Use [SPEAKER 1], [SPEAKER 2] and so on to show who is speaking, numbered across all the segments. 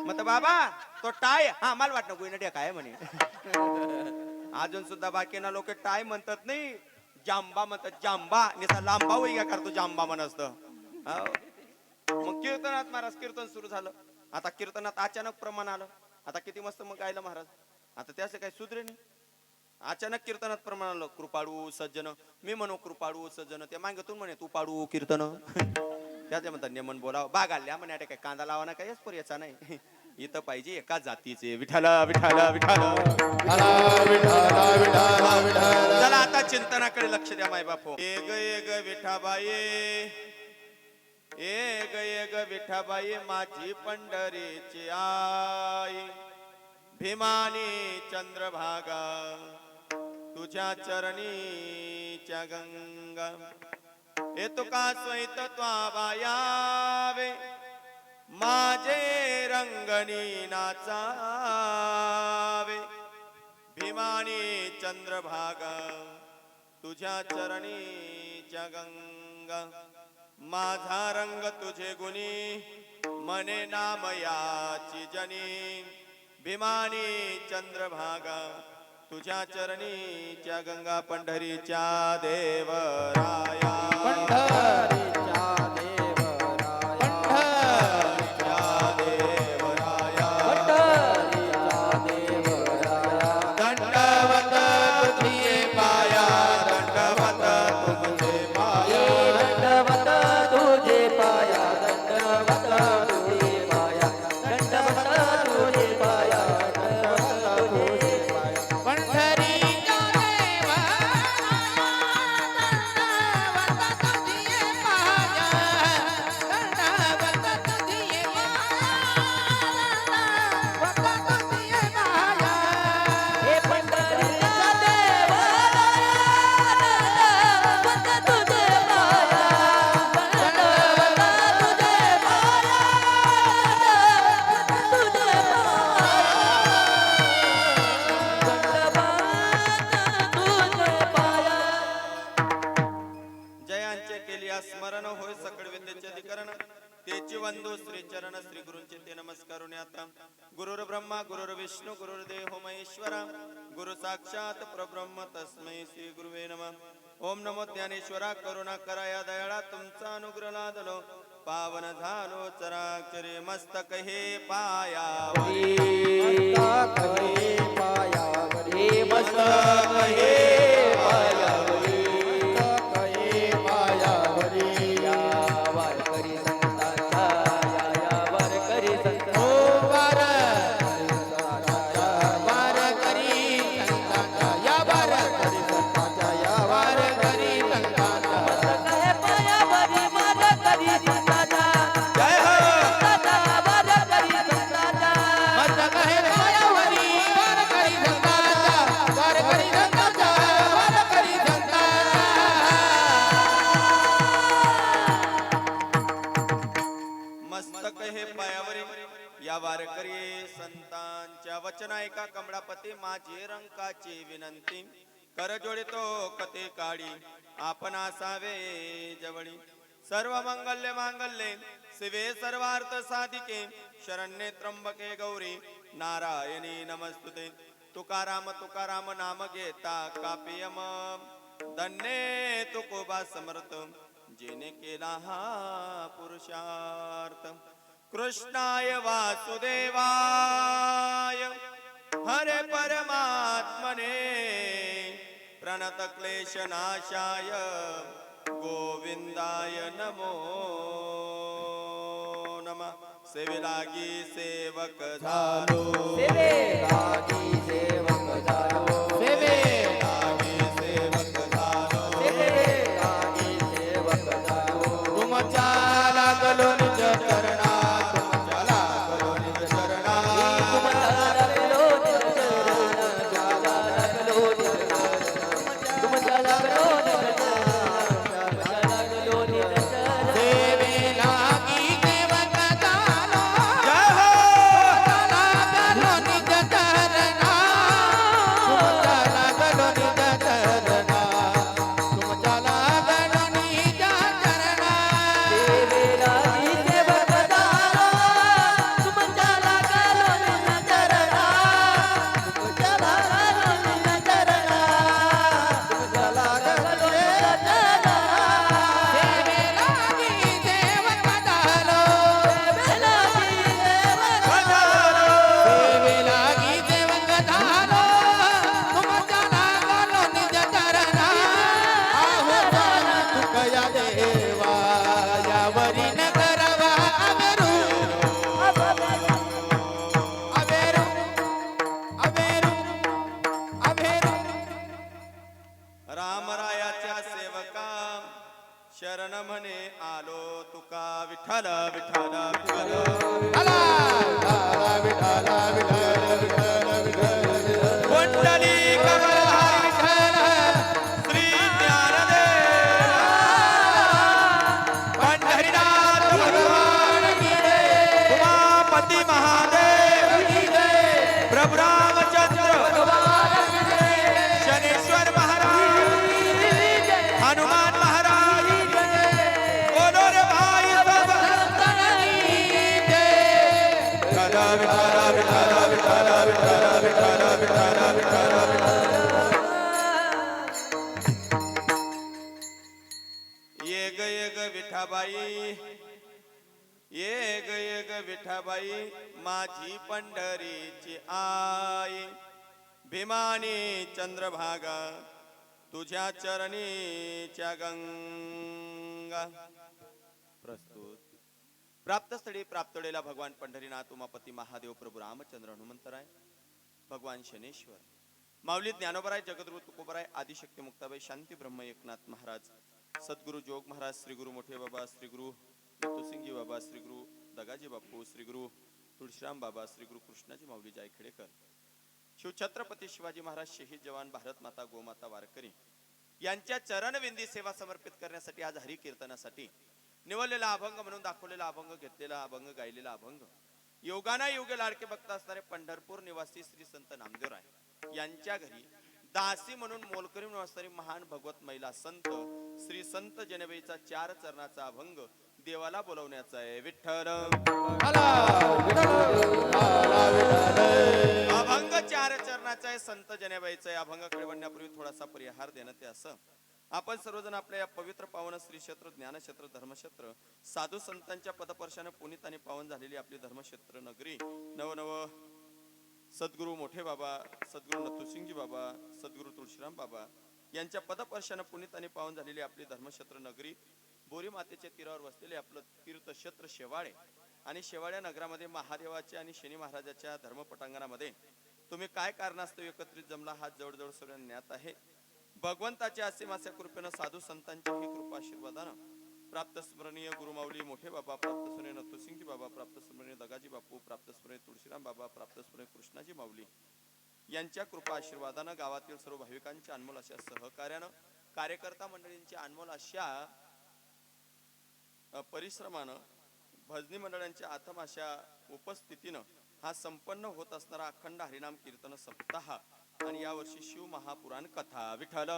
[SPEAKER 1] मग बाबा तो टाय हा मला वाटलं गुईनट्या काय म्हणे. अजून सुद्धा बाकीना लोक टाय म्हणतात नाही जांबा म्हणतात. जांबा निसा लांबा होई का करतो जांबा म्हण असतं. मग कीर्तनात महाराज कीर्तन सुरू झालं. आता कीर्तनात अचानक प्रमाण आलं. आता किती मस्त मग गायलं महाराज. आता त्याचं काही सुधरे नाही. अचानक कीर्तनात प्रमाण आलं. कृपाळू सज्जन मी म्हणू कृपाळू सज्जन ते मागतून म्हणे तू पाडू कीर्तन. त्याच्या म्हणतात नेमन बोलाव बाग आल्या म्हणे काय कांदा लावा ना काहीच पर याचा नाही. इथं पाहिजे एका जातीचे विठाला विठाला विठाला. चला आता चिंतनाकडे लक्ष द्या माय बापू. एक विठाबाई एक विठाबाई माझी पंढरीची आई. भीमानी चंद्रभागा तुझ्या चरणीच्या गंगा. हे तुका स्वैत त्वाबायावे माझे रंगणी नाचावे. भीमानी चंद्रभागा तुझ्या चरणीच्या गंगा. माझा रंग तुझे गुणी मने नाम याची जनी. भीमानी चंद्रभागा तुझ्या चरणीच्या गंगा. पंढरीच्या देवराया
[SPEAKER 2] पंढरीच्या
[SPEAKER 1] देवराया
[SPEAKER 2] पंढरीच्या देवराया.
[SPEAKER 1] दंडवत तुझे पाया दंडवत तुझे पाया.
[SPEAKER 2] दंडवत तुझे पाया दंडवत तुझे पाया दंडवत तुझे पाया दंडवत तुझे पाया.
[SPEAKER 3] पंढरीच्या देवा दंडवत तुझे पाया दंडवत तुझे दंडवत तुझे पाया.
[SPEAKER 2] हे पंढरीच्या देवा दंडवत तुझे पाया दंडवत तुझे पाया दंडवत तुझे पाया.
[SPEAKER 1] जयांचे केलिया स्मरण होय सकळ विद्येचे अधिकरण. तेची वंदो श्री चरण श्री गुरूंचे ते नमस्कारून आता. गुरुर ब्रह्मा गुरुर विष्णू गुरुर्देव महेश्वरा. गुरु साक्षात परब्रह्म तस्मै श्री गुरुवे नमः. ओम नमो ज्ञानेश्वरा करुणा करा या दयाळा तुमचा अनुग्रह लादलो. पावन झालो चराचरे मस्तक हे पायावरी.
[SPEAKER 2] मस्तक हे पायावरी मस्तक हे पायावरी मस्तक हे पायावरी. या वारकरी संतांचा या वारकरी संतांचा
[SPEAKER 3] वारकरी संतांच्या या वारकरी संतांच्या या वारकरी संतांच्या.
[SPEAKER 2] मस्तक हे पायावरी वारकरी संतांचा.
[SPEAKER 1] जय हो.
[SPEAKER 2] वारकरी संतांचा
[SPEAKER 3] मस्तक हे पायावरी वारकरी संतांच्या वारकरी संतांच्या वारकरी संतांच्या.
[SPEAKER 1] मस्तक हे पायावरी या वारकरी संतांच्या. वचन ऐका कमळापती माझी रंकाची विनंती. कर जोडितो कते काळी आपण असावे जवळी. सर्व मंगल्य मांगल्ये शिवे सर्वार्थ साधिके. शरण्ये त्र्यंबके गौरी नारायणी नमस्तुते. तुकाराम तुकाराम नाम घेता कापियम. धन्य तुकोबा समर्थ जिने केला हा पुरुषार्थ. कृष्णाय वासुदेवाय हरे परमात्मने प्रणत क्लेश नाशाय गोविंदाय नमो नमः. सेवेलागी सेवक झालो
[SPEAKER 2] सेवेलागी सेवक झालो
[SPEAKER 1] सेवेलागी सेवक झालो.
[SPEAKER 2] सेवेलागी सेवक झालो.
[SPEAKER 1] तुमच्या लागलो निज चरणा तुमच्या लागलो निज चरणा.
[SPEAKER 2] तुमच्या लागलो निज चरण तुमच्या लागलो निज चरण तुमच्या लागलो निज चरण तुमच्या लागलो निज चरण.
[SPEAKER 3] सेवेलागी सेवक झालो
[SPEAKER 1] जय हो.
[SPEAKER 3] लागलो निज चरणा.
[SPEAKER 1] उमापती महादेव प्रभु रामचंद्र शनेश्वर महाराज हनुमान महाराज बोलो रे भाई सब विठ्ठल विठ्ठल विठ्ठल विठ्ठल विठ्ठल विठ्ठल विठ्ठल विठ्ठल ये ग विठाबाई ये ग विठाबाई माझी पंढरीची आई भीमानी चंद्रभागा तुझ्या चरणीच्या गंगा प्रस्तुत प्राप्तस्थळी प्राप्तळेला भगवान पंढरीनाथ उमापती महादेव प्रभू रामचंद्र हनुमंतराय भगवान शनेश्वर माऊली ज्ञानोबराय जगद्गुरु तुकोबराय आदिशक्ती मुक्ताबाई शांती ब्रह्म एकनाथ महाराज सद्गुरु जोग महाराज श्री गुरु मोठे बाबा श्री गुरु तुसिंगी बाबा श्री गुरु दगाजी बापू श्री गुरु तुळशीराम बाबा श्री गुरु कृष्णाजी माऊली जायखेडेकर शिवछत्रपती शिवाजी महाराज शहीद जवान भारत माता गोमाता वारकरी यांच्या चरणविंदी सेवा समर्पित करण्यासाठी आज हरी कीर्तनासाठी निवडलेला अभंग म्हणून दाखवलेला अभंग घेतलेला अभंग गायलेला अभंग योगाना योग्य लाडके भक्त असणारे पंढरपूर निवासी श्री संत नामदेवराय यांच्या घरी दासी म्हणून मोलकरी म्हणून असणारी महान भगवत महिला संत श्री संत जनबेचा 4 चरणाचा अभंग देवाला बोलवण्याचा आहे विठ्ठल अभंग 4 चरणाचा आहे संत जनेबाईचा आहे अभंगाकडे वळण्यापूर्वी थोडासा परिहार देणं ते असं आपण सर्वजण आपल्या या पवित्र पावन श्री क्षेत्र ज्ञानक्षेत्र धर्मक्षेत्र साधू संतांच्या पदपर्शाने पुनीत आणि पावन झालेली आपली धर्मक्षेत्र नगरी नवनव सद्गुरु मोठे बाबा सद्गुरु नथुसिंगजी बाबा सद्गुरु तुळशीराम बाबा यांच्या पदपर्शाने पुनीत आणि पावन झालेली आपली धर्मक्षेत्र नगरी बोरी मातेच्या तीरावर वसलेले आपलं तीर्थक्षेत्र शेवाळे आणि शेवाळ्या नगरामध्ये महादेवाच्या आणि शनी महाराजाच्या धर्मपटांगणामध्ये तुम्ही काय कारणास्तव एकत्रित जमला हा जवळजवळ सर्वांना ज्ञात आहे भगवंताच्या असीमाच्या कृपेनं साधू संतांच्या ही कृपा आशीर्वादानं प्राप्त स्मरणीय गुरुमाऊली मोठे बाबा प्राप्त स्मरणीय नथुसिंगजी बाबा प्राप्त स्मरणीय दगाजी बापू प्राप्त स्मरणीय तुळशीराम बाबा प्राप्त स्मरणीय कृष्णाजी माऊली यांच्या कृपा आशीर्वादानं गावातील सर्व भाविकांच्या अनमोल अशा सहकार्यानं कार्यकर्ता मंडळींच्या अनमोल अशा परिश्रमानं भजनी मंडळांच्या आथम अशा उपस्थितीनं हा संपन्न होत असणारा अखंड हरिनाम कीर्तन सप्ताह आणि यावर्षी शिव महापुराण कथा विठ्ठल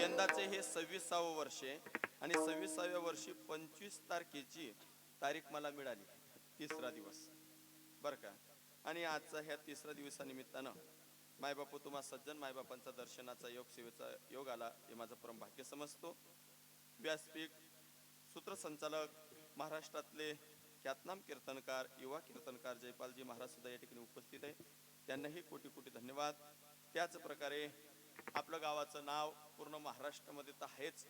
[SPEAKER 1] यंदाचे हे 26वे वर्ष आणि 26व्या वर्षी 25 तारखेची तारीख मला मिळाली 3रा दिवस बर का आणि आजचा ह्या 3ऱ्या दिवसानिमित्तानं मायबापू तुम्हा सज्जन मायबापांचा दर्शनाचा योग सेवेचा योग आला हे माझं परम भाग्य समजतो व्यासपीठ सूत्रसंचालक महाराष्ट्रातले ख्यातनाम कीर्तनकार युवा कीर्तनकार जयपालजी महाराज सुद्धा या ठिकाणी उपस्थित आहे त्यांनाही कोटी कोटी धन्यवाद त्याच प्रकारे आपलं गावाचं नाव पूर्ण महाराष्ट्रामध्ये तर आहेच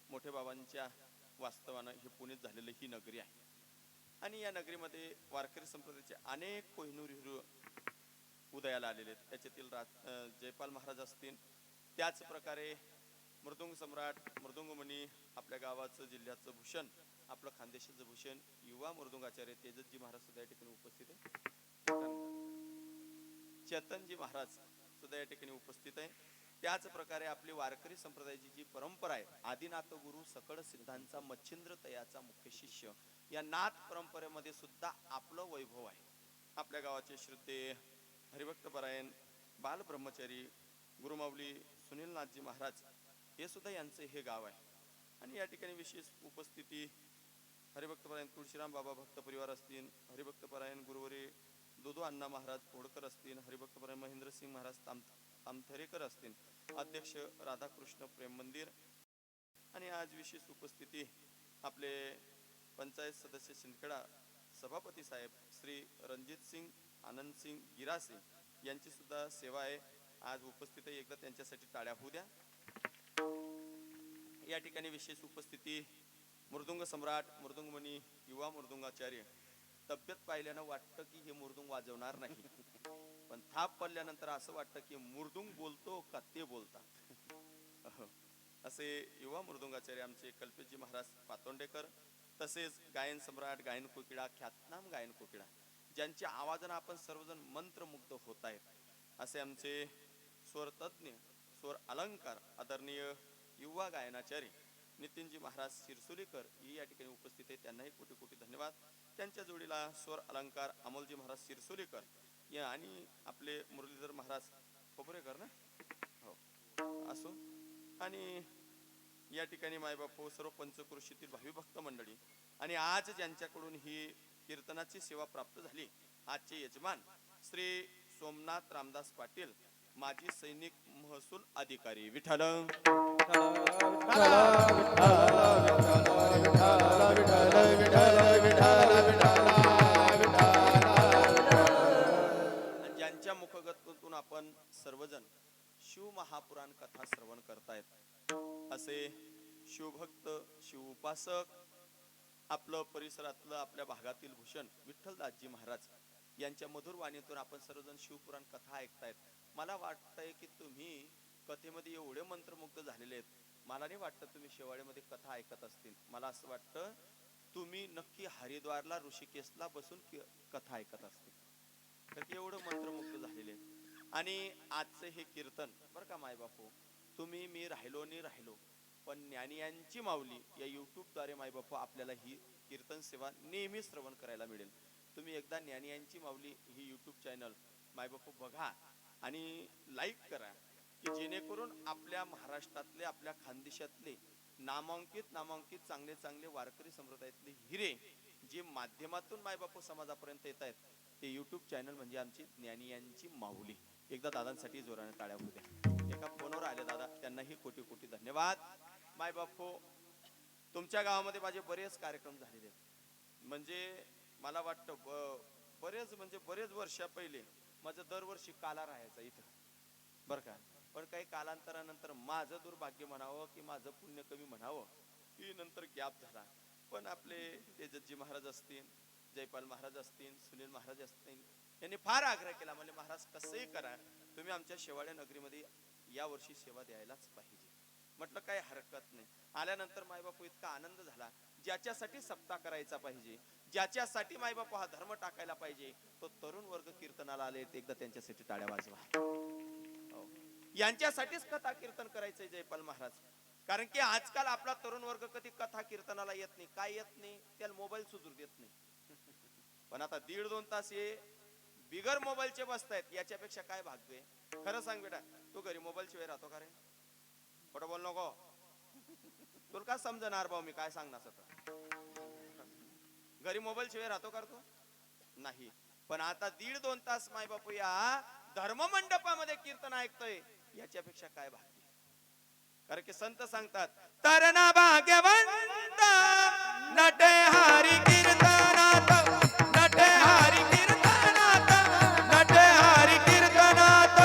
[SPEAKER 1] मोठे बाबांच्या वास्तवानं हे पुण्यात झालेलं ही नगरी आहे आणि या नगरीमध्ये वारकरी संप्रदायाचे अनेक कोहिनूर हिरू उदयाला आलेले आहेत त्याच्यातील जयपाल महाराज असतील त्याच प्रकारे मृदुंग सम्राट मृदुंगमणी आपल्या गावाचं जिल्ह्याचं भूषण आपलं खानदेशाचं भूषण युवा मृदुंगाचार्य तेजसजी महाराज सुद्धा या ठिकाणी उपस्थित आहे चेतनजी महाराज सुद्धा या ठिकाणी उपस्थित आहे त्याच प्रकारे आपली वारकरी संप्रदायाची जी परंपरा आहे आदिनाथ गुरु सकळ सिद्धांचा मच्छिंद्र तयाचा मुख्य शिष्य या नाथ परंपरेमध्ये सुद्धा आपलं वैभव आहे आपल्या गावाचे श्रद्धेय हरिभक्त परायण बाल ब्रह्मचारी गुरुमाऊली सुनीलनाथजी महाराज हे सुद्धा यांचे हे गाव आहे आणि या ठिकाणी विशेष उपस्थिती हरिभक्त परायण तुळशीराम बाबा भक्त परिवार असतील हरिभक्त परायण गुरुवरी दोदो अण्णा महाराज पोडकर असतील हरिभक्त परायण महेंद्रसिंग महाराज तामथरेकर असतील अध्यक्ष राधाकृष्ण प्रेम मंदिर आणि आज विशेष उपस्थिती आपले पंचायत सदस्य शिंदखेडा सभापती साहेब श्री रणजित सिंग आनंद सिंग गिरा सिंग यांची सुद्धा सेवा आहे आज उपस्थित आहे एकदा त्यांच्यासाठी टाळ्या होऊ द्या या ठिकाणी विशेष उपस्थिती मृदुंग सम्राट मृदुंगमणी युवा मृदुंगाचार्य तब्येत पाहिल्यानं वाटतं की हे मृदुंग वाजवणार नाही पण थाप पडल्यानंतर असं वाटतं की मृदुंग बोलतो का ते बोलतात असे युवा मृदुंगाचार्य आमचे कल्पेशजी महाराज पातोंडेकर तसेच गायन सम्राट गायन कोकिळा ख्यातनाम गायन कोकिळा ज्यांच्या आवाजानं आपण सर्वजण मंत्रमुग्ध होत आहेत असे आमचे स्वर तज्ञ स्वर अलंकार आदरणीय युवा गायनाचार्य नितीनजी महाराज सिरसोलीकर ही या ठिकाणी उपस्थित आहे, त्यांनाही कोटी कोटी धन्यवाद. त्यांच्या जोडीला स्वर अलंकार अमोलजी महाराज सिरसोलीकर या आणि आपले मुरलीधर महाराज खोबरेकर ना, हो असो. आणि या ठिकाणी मायबापू सर्व पंचक्रोशीतील भावी भक्त मंडळी आणि आज ज्यांच्याकडून ही कीर्तनाची सेवा प्राप्त झाली, आजचे यजमान श्री सोमनाथ रामदास पाटील, माजी सैनिक महसूल अधिकारी. विठ्ठल ज्यांच्या मुखगतातून आपण सर्वजण शिव महापुराण कथा श्रवण करतायत असे शिवभक्त शिवउपासक आपलं परिसरातलं आपल्या भागातील भूषण विठ्ठलदासजी महाराज यांच्या मधुर वाणीतून आपण सर्वजण शिवपुराण कथा ऐकतायत. मला वाटतंय की तुम्ही कथेमध्ये एवढे मंत्रमुग्ध झालेले आहेत, मला नाही वाटतं तुम्ही शेवाळेमध्ये कथा ऐकत असतील. मला असं वाटतं तुम्ही नक्की हरिद्वारला ऋषिकेशला बसून कथा ऐकत असतील, तर एवढं मंत्रमुग्ध झालेले आहेत. आणि आजचं हे कीर्तन बरं का मायबापू, तुम्ही मी राहिलो पण ज्ञानियांची माऊली या युट्यूबद्वारे मायबापू आपल्याला ही कीर्तन सेवा नेहमी श्रवण करायला मिळेल. तुम्ही एकदा ज्ञानियांची माऊली ही युट्यूब चॅनल मायबापू बघा आणि लाईक करा, की जेणेकरून आपल्या महाराष्ट्रातले आपल्या खानदेशातले नामांकित चांगले चांगले वारकरी संप्रदायातले हिरे जे माध्यमातून मायबापू समाजापर्यंत येत आहेत, ते युट्यूब चॅनल म्हणजे आमची ज्ञानियांची माऊली. एकदा दादांसाठी जोराने टाळ्या होऊ द्या. एका फोनवर आले दादा, त्यांनाही कोटी कोटी धन्यवाद. मायबापू, तुमच्या गावामध्ये माझे बरेच कार्यक्रम झालेले आहेत. म्हणजे मला वाटतं बरेच वर्षा पहिले माझं दरवर्षी काला राहायचा इथं बरं का. पण काही कालांतरानंतर माझं दुर्भाग्य म्हणावं की माझं पुण्य कमी म्हणावं की नंतर गॅप झाला. पण आपले तेजस्वी महाराज असतील, जयपाल महाराज असतील, सुनील महाराज असतील, यांनी फार आग्रह केला, म्हणजे महाराज कसंही करा, तुम्ही आमच्या शेवाळे नगरीमध्ये या वर्षी सेवा द्यायलाच पाहिजे. म्हटलं काही हरकत नाही. आल्यानंतर मायबापू इतका आनंद झाला, ज्याच्यासाठी सप्ताह करायचा पाहिजे, ज्याच्यासाठी मायबापू हा धर्म टाकायला पाहिजे, तो तरुण वर्ग कीर्तनाला आले, एकदा त्यांच्यासाठी टाळ्या वाजवा. यांच्यासाठीच कथा कीर्तन करायचंय जयपाल महाराज. कारण की आजकाल आपला तरुण वर्ग कधी कथा कीर्तनाला येत नाही. काय येत नाही? त्याला मोबाईल सुधरू देत नाही. पण आता 1.5-2 तास हे बिगर मोबाईलचे बसतायत, याच्यापेक्षा काय भाग्य आहे? खरं सांग बेटा, तू घरी मोबाईल शिवाय राहतो का रे? खोटं बोल नको. तुला काय समजणार भाऊ मी काय सांगणार आता? घरी मोबाईल शिवाय राहतो का तू? नाही. पण आता 1.5-2 तास माय बापू या धर्म मंडपामध्ये कीर्तन ऐकतोय, याच्यापेक्षा काय भाग्य. कारण की संत सांगतात, तरणा भाग्यवंत नटे हरी कीर्तनात, नटे हरी कीर्तनात, नटे हरी कीर्तनात.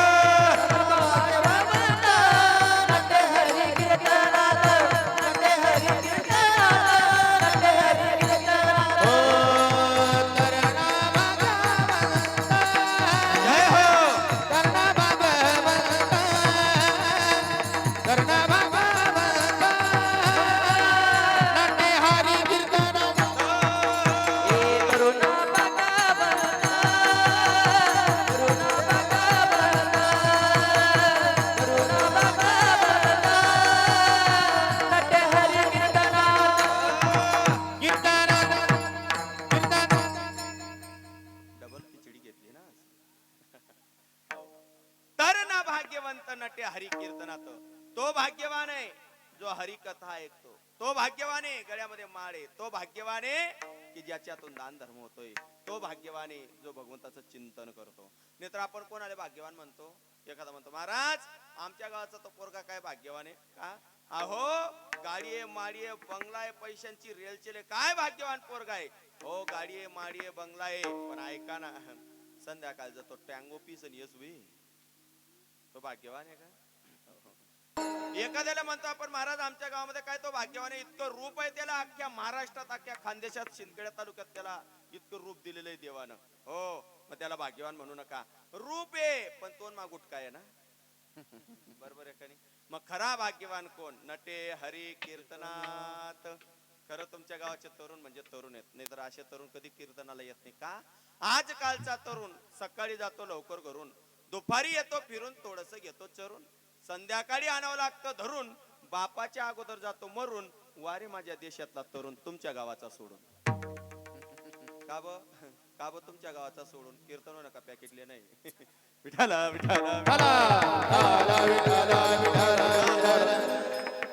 [SPEAKER 1] नटे हरी कीर्तनात. तो भाग्यवान आहे जो हरी कथा ऐकतो, तो भाग्यवान आहे गळ्यामध्ये माळ आहे, तो भाग्यवान आहे की ज्याच्यातून दान धर्म होतोय, तो भाग्यवान आहे जो भगवंताचं चिंतन करतो. नाहीतर आपण कोणाला भाग्यवान म्हणतो? एखादा म्हणतो, महाराज आमच्या गावाचा तो पोरगा काय भाग्यवान आहे का? अहो गाडी आहे, माडी आहे, बंगला आहे, पैशांची रेलचेल, काय भाग्यवान पोरगा आहे. हो गाडी आहे, माडी आहे, बंगला आहे, पण ऐका ना, संध्याकाळचा तो टँगो पीस आणि येस वे, तो भाग्यवान आहे का? एखाद्याला म्हणतो आपण, महाराज आमच्या गावामध्ये काय तो भाग्यवान आहे, इतकं रूप आहे त्याला, अख्ख्या महाराष्ट्रात अख्ख्या खानदेशात शिंदखेडा तालुक्यात त्याला इतकं रूप दिलेलं आहे देवानं. हो मग त्याला भाग्यवान म्हणू नका. रूप आहे पण तोंड मा गुटका आहे ना. बरोबर आहे का नाही? मग खरा भाग्यवान कोण? नटे हरी कीर्तनात. खरं तुमच्या गावाचे तरुण म्हणजे तरुण आहेत, नाही तर असे तरुण कधी कीर्तनाला येत नाही का? आजकालचा तरुण सकाळी जातो लवकर घरून, दुपारी येतो फिरून, थोडस घेतो चरून, संध्याकाळी आणावं लागतं धरून, बापाच्या अगोदर जातो मरून, वारे माझ्या देशातला तरुण तुमच्या गावाचा सोडून का ब तुमच्या गावाचा सोडून कीर्तन नका पॅकेटले नाही विठाला विठाला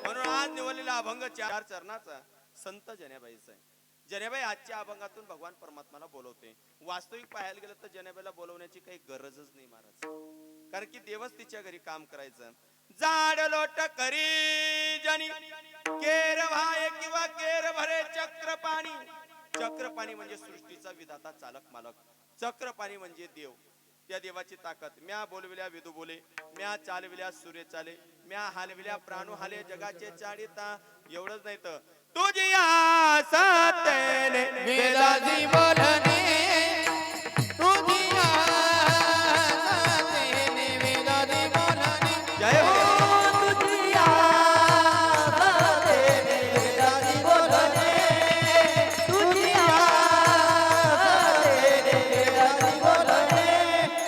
[SPEAKER 1] म्हणून आज निवडलेला अभंग 4 चरणाचा संत जनेबाईचा आहे. जनेबाई आजच्या अभंगातून भगवान परमात्माला बोलवते. वास्तविक पाहायला गेलं तर जनेबाईला बोलवण्याची काही गरजच नाही महाराज, कारण की देवच तिच्या घरी काम करायचं. जाड लोट करी जनी केर भाय किंवा केर भरे चक्र पाणी. चक्र पाणी म्हणजे सृष्टीचा विधाता चालक मालक. चक्र पाणी म्हणजे देव. त्या देवाची ताकद. म्या बोलविल्या विदू बोले, म्या चालविल्या सूर्य चाले, म्या हालविल्या प्राणू हाले जगाचे चाडिता. एवढंच नाही तर तुझी आसतेने
[SPEAKER 3] वेदाची बोलणे तुझी आसतेने वेदाची बोलणे.
[SPEAKER 1] जय हो.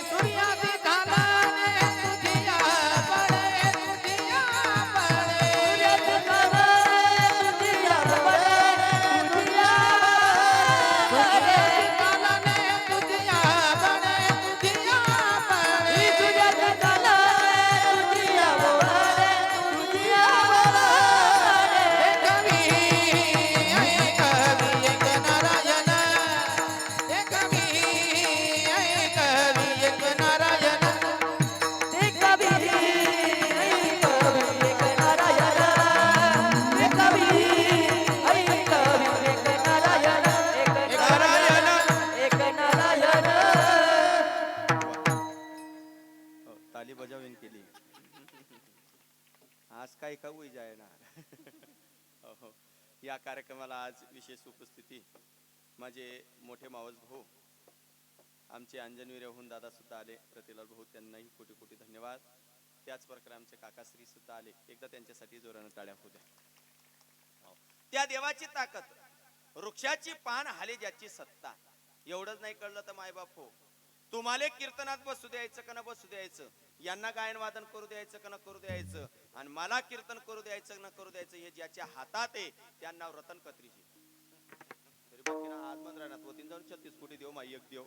[SPEAKER 3] सूर्याची झालाने तुझी पडे तुझी
[SPEAKER 1] ताली बजावून केली आज काय का होई जाय ना. हो. या कार्यक्रमाला आज विशेष उपस्थिती माझे मोठे मावस भाऊ आमचे अंजनवीर होऊन दादा सुद्धा आले. रतिलाल भाऊ त्यांनाही कोटी कोटी धन्यवाद. त्याच प्रकारे आमचे काकाश्री सुद्धा आले. एकदा त्यांच्यासाठी जोरानं टाळ्या होऊ द्या. त्या देवाची ताकद, वृक्षाची पान हाले ज्याची सत्ता. एवढंच नाही कळलं तर मायबाप हो, तुम्हाला कीर्तनात बसू द्यायचं का ना बसू द्यायचं, यांना गायन वादन करू द्यायचं का ना करू द्यायचं, आणि मला कीर्तन करू द्यायचं ना करू द्यायचं, हे ज्याच्या हातात आहे त्यांना रतन कत्रीची. तरी बाकी ना आज बंद राहणार वतीन जाऊन 36 कोटी देव माई एक देव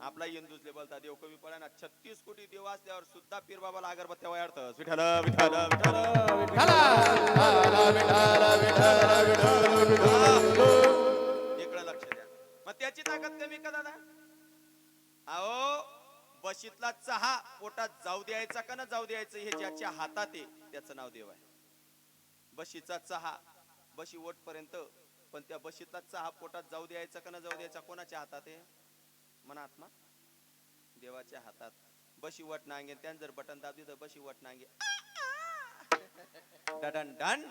[SPEAKER 1] आपला इंदुसले बोलता देव कमी पडा ना. 36 कोटी देव असल्यावर सुद्धा पीर बाबाला अगरबत्त्या वाढतस. विठ्ठल विठ्ठल विठ्ठल इकडे लक्ष द्या. मग त्याची ताकद कमी का दादा? अहो बशीतला चहा पोटात जाऊ द्यायचा का ना जाऊ द्यायचं, हे ज्याच्या हातात आहे त्याचं नाव देव आहे. बशीचा चहा बशी ओट पर्यंत, पण त्या बशीतला चहा पोटात जाऊ द्यायचा का ना जाऊ द्यायचा कोणाच्या हातात आहे? म्हणा आत्मा देवाच्या हातात. बशी वट नांगे, त्यानं जर बटन दाबली तर बशी वट नांगे डन डन.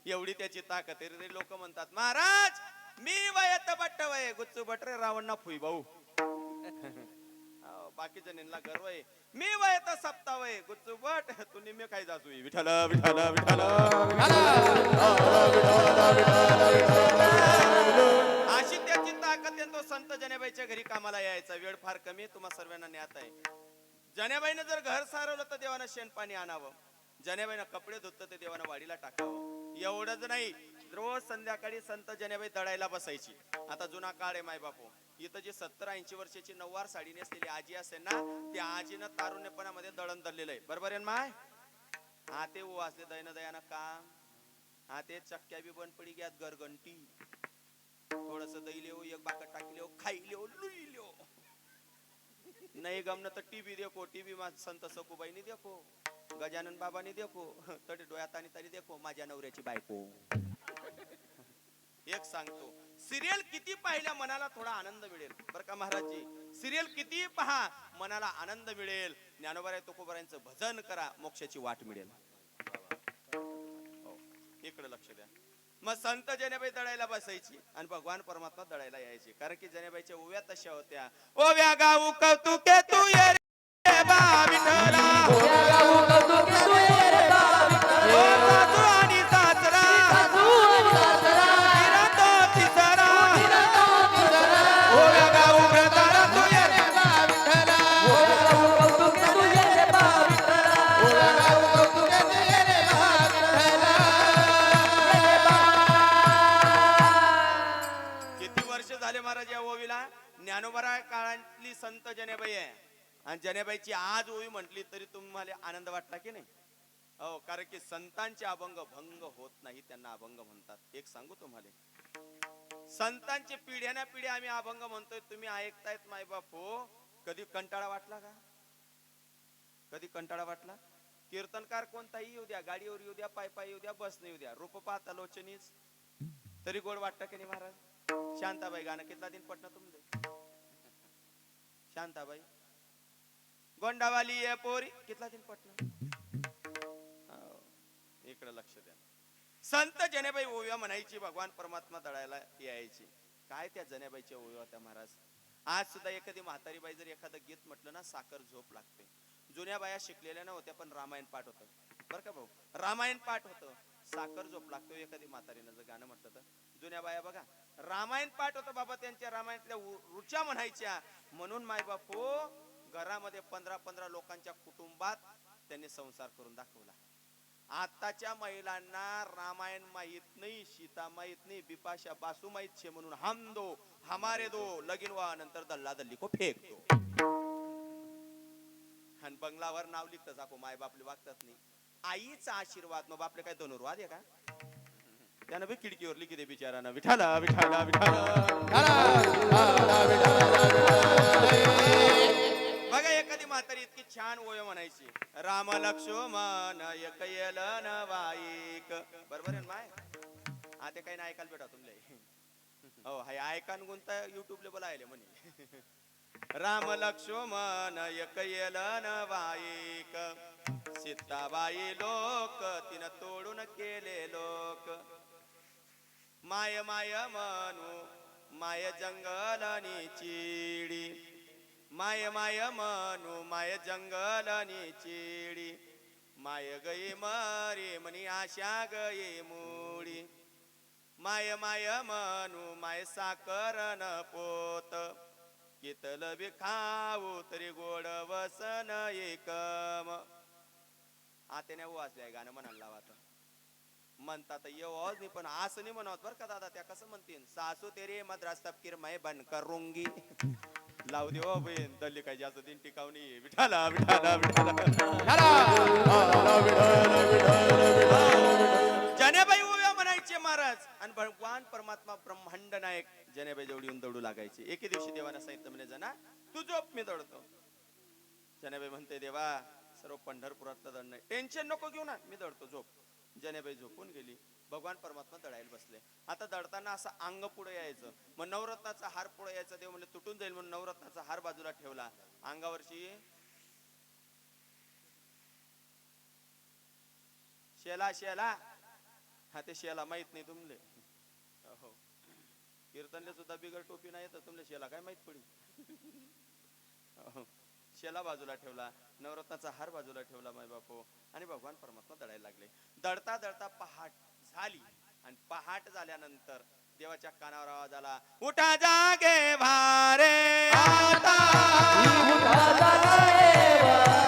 [SPEAKER 1] एवढी त्याची ताकद आहे. लोक म्हणतात महाराज मी वयत बट्ट वय गुच्चू बटरे रावण ना फुई भाऊ. बाकी जणींना गर्व आहे. मी वयत सप्ता वय गुच्चू बट तू निम्मे काय जासू. विठ्ठल विठ्ठल विठ्ठल अशी त्याची ताकद आहे. तो संत जनेबाईच्या घरी कामाला यायचा. वेळ फार कमी, तुम्हा सर्वांना ज्ञात आहे. जनेबाईनं जर घर सारवलं तर देवानं शेण पाणी आणावं. जनेबाईनं कपडे धुतलं तर देवानं वाडीला टाकावं. एवढंच नाही, रोज संध्याकाळी संत जनेबाई दळायला बसायची. आता जुना काळ आहे मायबापू. इथं जी 70-80 वर्षाची नऊवार साडी नेसलेली आजी असेल ना, त्या आजीनं तारुण्यपणामध्ये दळण दळलेलं आहे. बरोबर आहे माय? हा ते वाचले दैन दयानं काम. हा ते चक्क्या बी बंद पडी घ्यात गरगंटी. थोडस दही लेव, एक बाकट टाकी लेव, खाई लेव, लुई लेव. नाही गमन तर टीव्ही देखो. टीव्ही मा संत सखूबाईनी देखो, गजानन बाबानी देखो, तडे डोळ्यात आणि तरी देखो माझ्या नवऱ्याची बायको. एक सांगतो, सिरियल किती पाहिल्या मनाला थोडा आनंद मिळेल. बरं का महाराजजी, सिरियल किती पहा मनाला आनंद मिळेल. ज्ञानोबा तुकोबारायांचं भजन करा, मोक्षाची वाट मिळेल. इकडे लक्ष द्या. मग संत जनेबाई दळायला बसायची आणि भगवान परमात्मा दळायला यायचे. कारण की जनेबाईच्या ओव्या तशा होत्या. ओव्या गाऊ कौतुके तू ये रे बा विठ्ठला, ओव्या गाऊ कौतुके तू ये रे बा विठ्ठला, ओ सासू आणि सासरा, सासू आणि सासरा, तिरतो तिसरा, तिरतो तिसरा, ओव्या गाऊ व्रताला तू ये रे बा विठ्ठला, ओव्या गाऊ कौतुके तू ये रे बा विठ्ठला, ओव्या गाऊ कौतुके तू ये रे बा विठ्ठला. महाराज या ओवीला ज्ञानोबरा काळातली संत जनेबाई आहे आणि जनेबाईची आज ओवी म्हटली तरी तुम्हाला आनंद वाटला की नाही? हो, कारण की संतांचे अभंग भंग होत नाही, त्यांना अभंग म्हणतात. एक सांगू तुम्हाला, संतांचे पिढ्याना पिढ्या आम्ही अभंग म्हणतोय, तुम्ही ऐकतायत मायबाप हो. कधी कंटाळा वाटला का? कधी कंटाळा वाटला? कीर्तनकार कोणताही येऊ द्या, गाडीवर येऊ द्या, पाय पाय येऊ द्या, बसने येऊ द्या, रूप पाहता लोचनीच तरी गोड वाटतं की नाही महाराज? शांताबाई गाणं कितला दिन पटना तुमले? शांताबाई गोंडावाली ये पोरी कितला दिन पटना? इकडे लक्ष द्या. संत जनेबाई ओव्या म्हणायची, भगवान परमात्मा दळायला यायची. काय त्या जनेबाईच्या ओव्या होत्या महाराज. आज सुद्धा एखादी म्हातारी बाई जर एखादं गीत म्हटलं ना, साखर झोप लागते. जुन्या बाया शिकलेल्या नव्हत्या पण रामायण पाठ होतं बरं का भाऊ, रामायण पाठ होतं, साखर झोप लागतो. एखादी म्हातारीनं जर गाणं म्हटलं तर जुन्या बाया बघा रामायण पाठ होतं बाबा, त्यांच्या रामायणातल्या रुच्या म्हणायच्या. म्हणून मायबाप हो, घरामध्ये 15-15 लोकांच्या कुटुंबात त्यांनी संसार करून दाखवला. आताच्या महिलांना रामायण माहित नाही, सीता माहित नाही, बिपाशा बासू माहित छे म्हणून हम दो हमारे दो लगीन व्हा नंतर दल्ला दल्ली को फेक दो. आणि बंगलावर नाव लिखत जाको, माय बापले वागतात नाही. आईचा आशीर्वाद, मग बापले काय धनुर्वाद आहे का? त्यानं बी खिडकीवर लिखी दे बिचारानं, विठाला विठाला बघा एखादी म्हातारी इतकी छान ओय म्हणायची, राम लक्ष्मण एक येलन वाईक. बरोबर आहे माय? आता काही नाही ऐकायला भेटा तुमले. हो हाय ऐकान गुंता युट्यूबला बोलायले म्हणे, राम लक्ष्मण एक येलन वाईक, सीताबाई लोक तिनं तोडून केले लोक. माय माय म्हणू माय जंगलनी चिडी, माय माय म्हणू माय जंगलनी चिडी, माय गई मरी मनी आशा गई मुडी. माय माय म्हणू माय साखर न पोत, कितल बी खाऊ तरी गोड वसन एकम. आत्याने वाचलंय गाणं म्हणायला लावा. आता म्हणतात येवाज नाही पण असं नाही म्हणत बरं का दादा. त्या कसं म्हणतील, सासू तेरे मद्रास तपकीर मैं बन करूंगी. लावू दे ओ बहीण, दल्ली काय जास्त दिन टिकावणी. विठाला विठाला विठाला जनेबाई ओव्या म्हणायचे महाराज. आणि भगवान परमात्मा ब्रह्मांड नायक जनेबाई जेवढी येऊन दौडू लागायची. एके दिवशी देवानं सांगितलं म्हणे, जना तू झोप मी दौडतो. जनेबाई म्हणते, देवा सर्व पंढरपुरातलं दड नाही, टेन्शन नको घेऊ ना, मी दौडतो, झोप. जनेबाई झोपून गेली. भगवान परमात्मा दळायला बसले. आता दळताना असं अंग पुढे यायचं, मग नवरत्नाचा हार पुढे यायचा. देव म्हणजे तुटून जाईल म्हणून नवरत्नाचा हार बाजूला ठेवला. अंगावरची शेला शेला, हा ते शेला माहित नाही तुमले. हो, कीर्तनले सुद्धा बिगर टोपी नाही तर तुमले शेला काय माहित पडी. शेला बाजूला ठेवला, नवरत्नाचा हार बाजूला ठेवला माय बापू. आणि भगवान परमात्मा दळायला लागले. दळता दळता पहाट झाली. आणि पहाट झाल्यानंतर देवाच्या कानावर आवाज आला, उठा जागे भारे आता,
[SPEAKER 2] उठा जागे वारे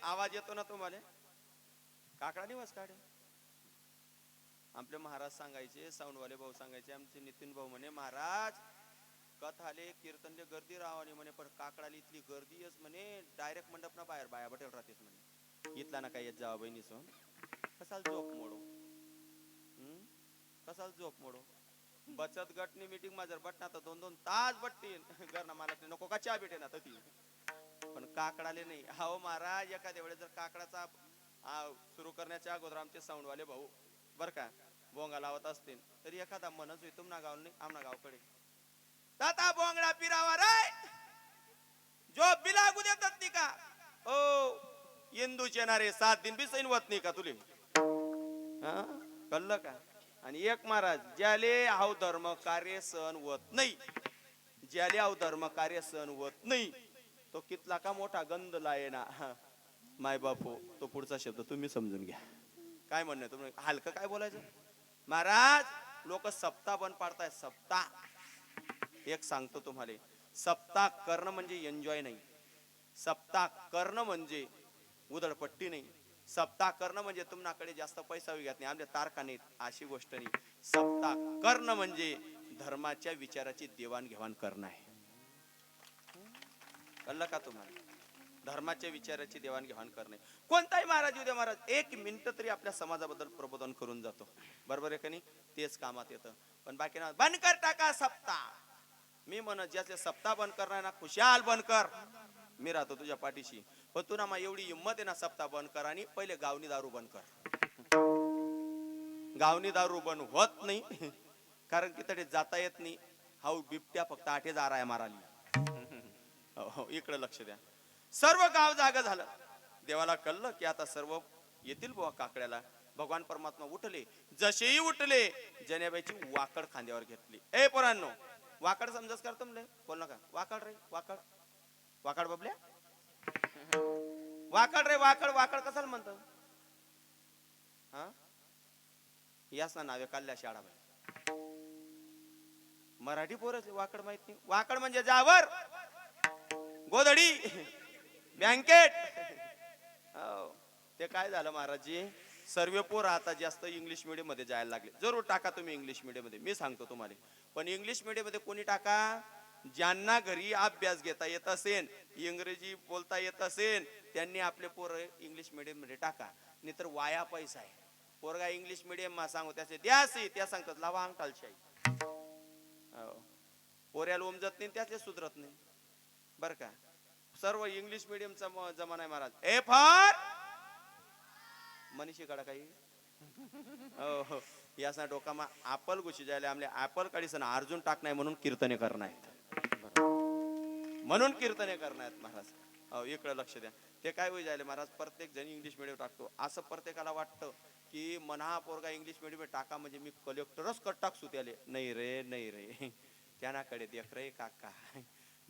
[SPEAKER 1] आवाज येतो ना तुम्हाला, काकडा दिवस काढे. आपले महाराज सांगायचे, साऊंडवाले भाऊ सांगायचे, आमचे नितीन भाऊ म्हणे, महाराज कथाले कीर्तनले गर्दी राहावणी म्हणे, पण काकडाली इथली गर्दी आहेच म्हणे, डायरेक्ट मंडप ना बाहेर बाया बटेल राहतेस म्हणे. इथला ना काही येत जावा बहिणी सोन, कसाल झोप मोडो, कसाल झोप मोडो. बचत गटनी मीटिंग मा जर बटना तर 2-2 तास बटतील, घरना मला नको का चहा भेटे ना ती, पण काकडाले नाही. हो महाराज, एखाद्या वेळेस जर काकडाचा सुरू करण्याच्या अगोदर आमचे साऊंडवाले भाऊ बर का बोंगा लावत असतील, तरी एखादा मनच होई तुमना गाव नाही आमना गावकडे, ताता बोंगडा पिरावा रे जो बिलागू देतात ती का. ओ हिंदूचे येणारे 7 दिन बी सैन होत नाही का तुले? हा कळलं का? आणि एक महाराज ज्याले हाव धर्म कार्य सहन होत नाही, ज्याले हाव धर्म कार्य सहन होत नाही, तो कितला का मोठा गंध लाये ना. माय बापू, तो पुढचा शब्द तुम्ही समजून घ्या. काय म्हणणं तुम्ही हलकं काय बोलायचं? महाराज लोक सप्ताह बंद पाडताय. सप्ताह एक सांगतो तुम्हाला, सप्ताह करणं म्हणजे एन्जॉय नाही. सप्ताह करणं म्हणजे उधळपट्टी नाही. सप्ताह करणं म्हणजे तुमच्याकडे जास्त पैसा घेत नाही, आमच्या तारखा नाहीत, अशी गोष्ट नाही. सप्ताह करणं म्हणजे धर्माच्या विचाराची देवाणघेवाण करणं आहे. कळलं का तुम्हाला? धर्माच्या विचाराची देवाणघेवाण करणे. कोणताही महाराज उद्या महाराज 1 मिनिट तरी आपल्या समाजाबद्दल प्रबोधन करून जातो, बरोबर आहे का नाही? तेच कामात येतं. पण बाकी ना बंद कर टाका सप्ताह. मी म्हणत ज्याचे सप्ताह बंद करणार ना, खुशाल बंद कर, मी राहतो तुझ्या पाठीशी. पण तू ना मा एवढी हिंमत आहे ना, सप्ताह बंद कर आणि पहिले गावनी दारू बंद कर. गावनी दारू बंद होत नाही कारण की तडे जाता येत नाही. हाऊ बिबट्या फक्त 8,000 आहे माराली. इकडे लक्ष द्या. सर्व गाव जागा झालं. देवाला कळलं की आता सर्व येतील बुवा काकड्याला. भगवान परमात्मा उठले. जसेही उठले जनेबाईची वाकड खांद्यावर घेतली. ए पोरांनो, वाकड समजस कर तुमले? बोल नका वाकड रे वाकड. वाकड बबल्या, वाकड रे वाकड. वाकड कशाला म्हणतो? हा याच ना नावे काढल्या शाळा. मराठी पोरच वाकड माहित नाही. वाकड म्हणजे जावर, गोधडी, बँकेट. ते काय झालं महाराजजी, सर्व पोर आता जास्त इंग्लिश मीडियम मध्ये जायला लागले. जरूर टाका तुम्ही इंग्लिश मीडियम मध्ये, मी सांगतो तुम्हाला. पण इंग्लिश मीडियम मध्ये कोणी टाका ज्यांना घरी अभ्यास घेता येत असेल, इंग्रजी बोलता येत असेल, त्यांनी आपले पोर इंग्लिश मीडियम मध्ये टाका. नाहीतर वाया पैसा आहे. पोरगा इंग्लिश मीडियम मा सांगू त्याचे द्यासी त्या सांगतात लावा अंगठालशाही. पोऱ्याला उमजत नाही, त्यातले सुधरत नाही, बर का? सर्व इंग्लिश मीडियमचा जमाना आहे महाराज. ए फॉर मनीषी कडा काही हो यासा डोकामा ऍपल घुशी जायला आमले ऍपल काढीसन अर्जुन टाक नाही म्हणून कीर्तने करणार आहेत, म्हणून कीर्तने करणार आहेत महाराज. हो इकडे लक्ष द्या. ते काय होई जायले महाराज, प्रत्येक जण इंग्लिश मीडियम टाकतो. असं प्रत्येकाला वाटतं की मना पोरगा इंग्लिश मीडियम टाका म्हणजे मी कलेक्टरच कट टाकसू त्याले. नाही रे नाही रे, त्यानाकडे देख रे काका.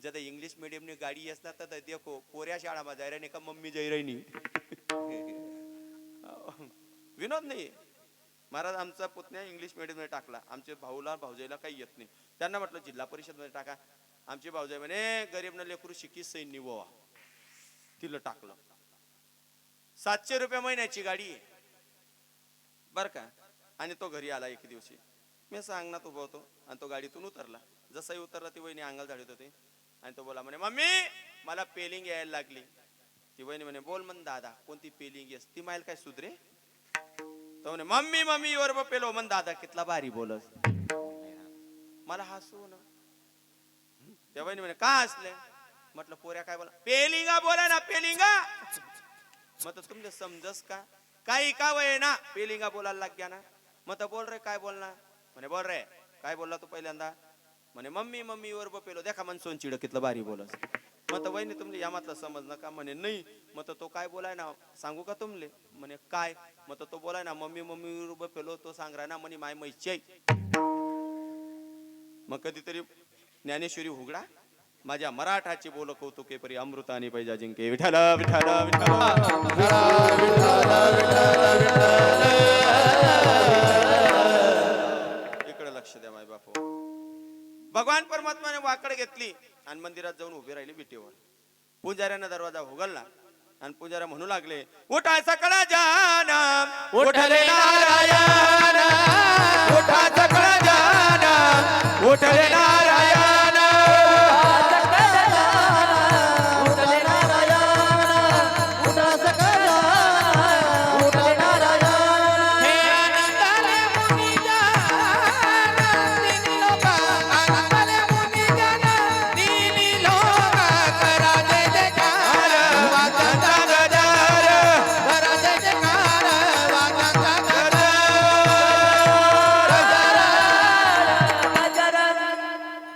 [SPEAKER 1] जद इंग्लिश मीडियम ने गाडी असला तर देखो पोऱ्या शाळा मा जाय रे का मम्मी जय रे नी. विनोद नाही महाराज. आमचा पुतण्या इंग्लिश मीडियम मध्ये टाकला. आमचे भाऊला भाऊजाईला काही येत नाही. त्यांना म्हटलं जिल्हा परिषद मध्ये टाका. आमची भाऊजाई म्हणे गरीब न लेकरू शिकी सैन्य निववा. तिला टाकलं. 700 रुपये महिन्याची गाडी आहे बर का. आणि तो घरी आला एक दिवशी. मी सांगण्यात उभा होतो आणि तो गाडीतून उतरला. जसाही उतरला ती वहिनी अंगाल झाडीत होती आणि तो बोला म्हणे मम्मी मला पेलिंग यायला लागली. ती वहिनी म्हणे बोल म्हण दादा कोणती पेलिंग येस ती मायल काय सुधरे. तो म्हणे मम्मी मम्मी वर पेलो म्हण दादा कितला भारी बोलस. मला हसू ना. त्या वहिनी म्हणे का हसले. म्हटलं पोऱ्या काय बोला. पेलिंगा बोला ना पेलिंगा. मग तुमचे समजस का काही का वय ना पेलिंगा बोलायला लाग गया ना. मग बोल रे काय बोलना. म्हणे बोल रे काय बोलला तू पहिल्यांदा. म्हणे मम्मी मम्मी वर पेलो देखा मन सोन चिड कितलं भारी बोलस. मग वहिनी तुमले यामातलं समज नका. म्हणे नाही. मग तो काय बोलाय ना सांगू का तुमले. म्हणे काय. मग तो बोलाय ना मम्मी मम्मी वर पेलो तो सांग राय ना म्हणे माय मैची. मग कधीतरी ज्ञानेश्वरी हुगडा माझ्या मराठाची बोल कौतुके परी अमृताने पैजा जिंके. विठ्ठल विठ्ठल इकडे लक्ष द्या माय बापू. भगवान परमात्माने वाकड घेतली आणि मंदिरात जाऊन उभे राहिले विटेवर. पुजाऱ्याने दरवाजा उघडला आणि पुजाऱ्या म्हणू लागले उठा सकळा जान उठले नारायण. उठा सकळा जान उठले नारायण.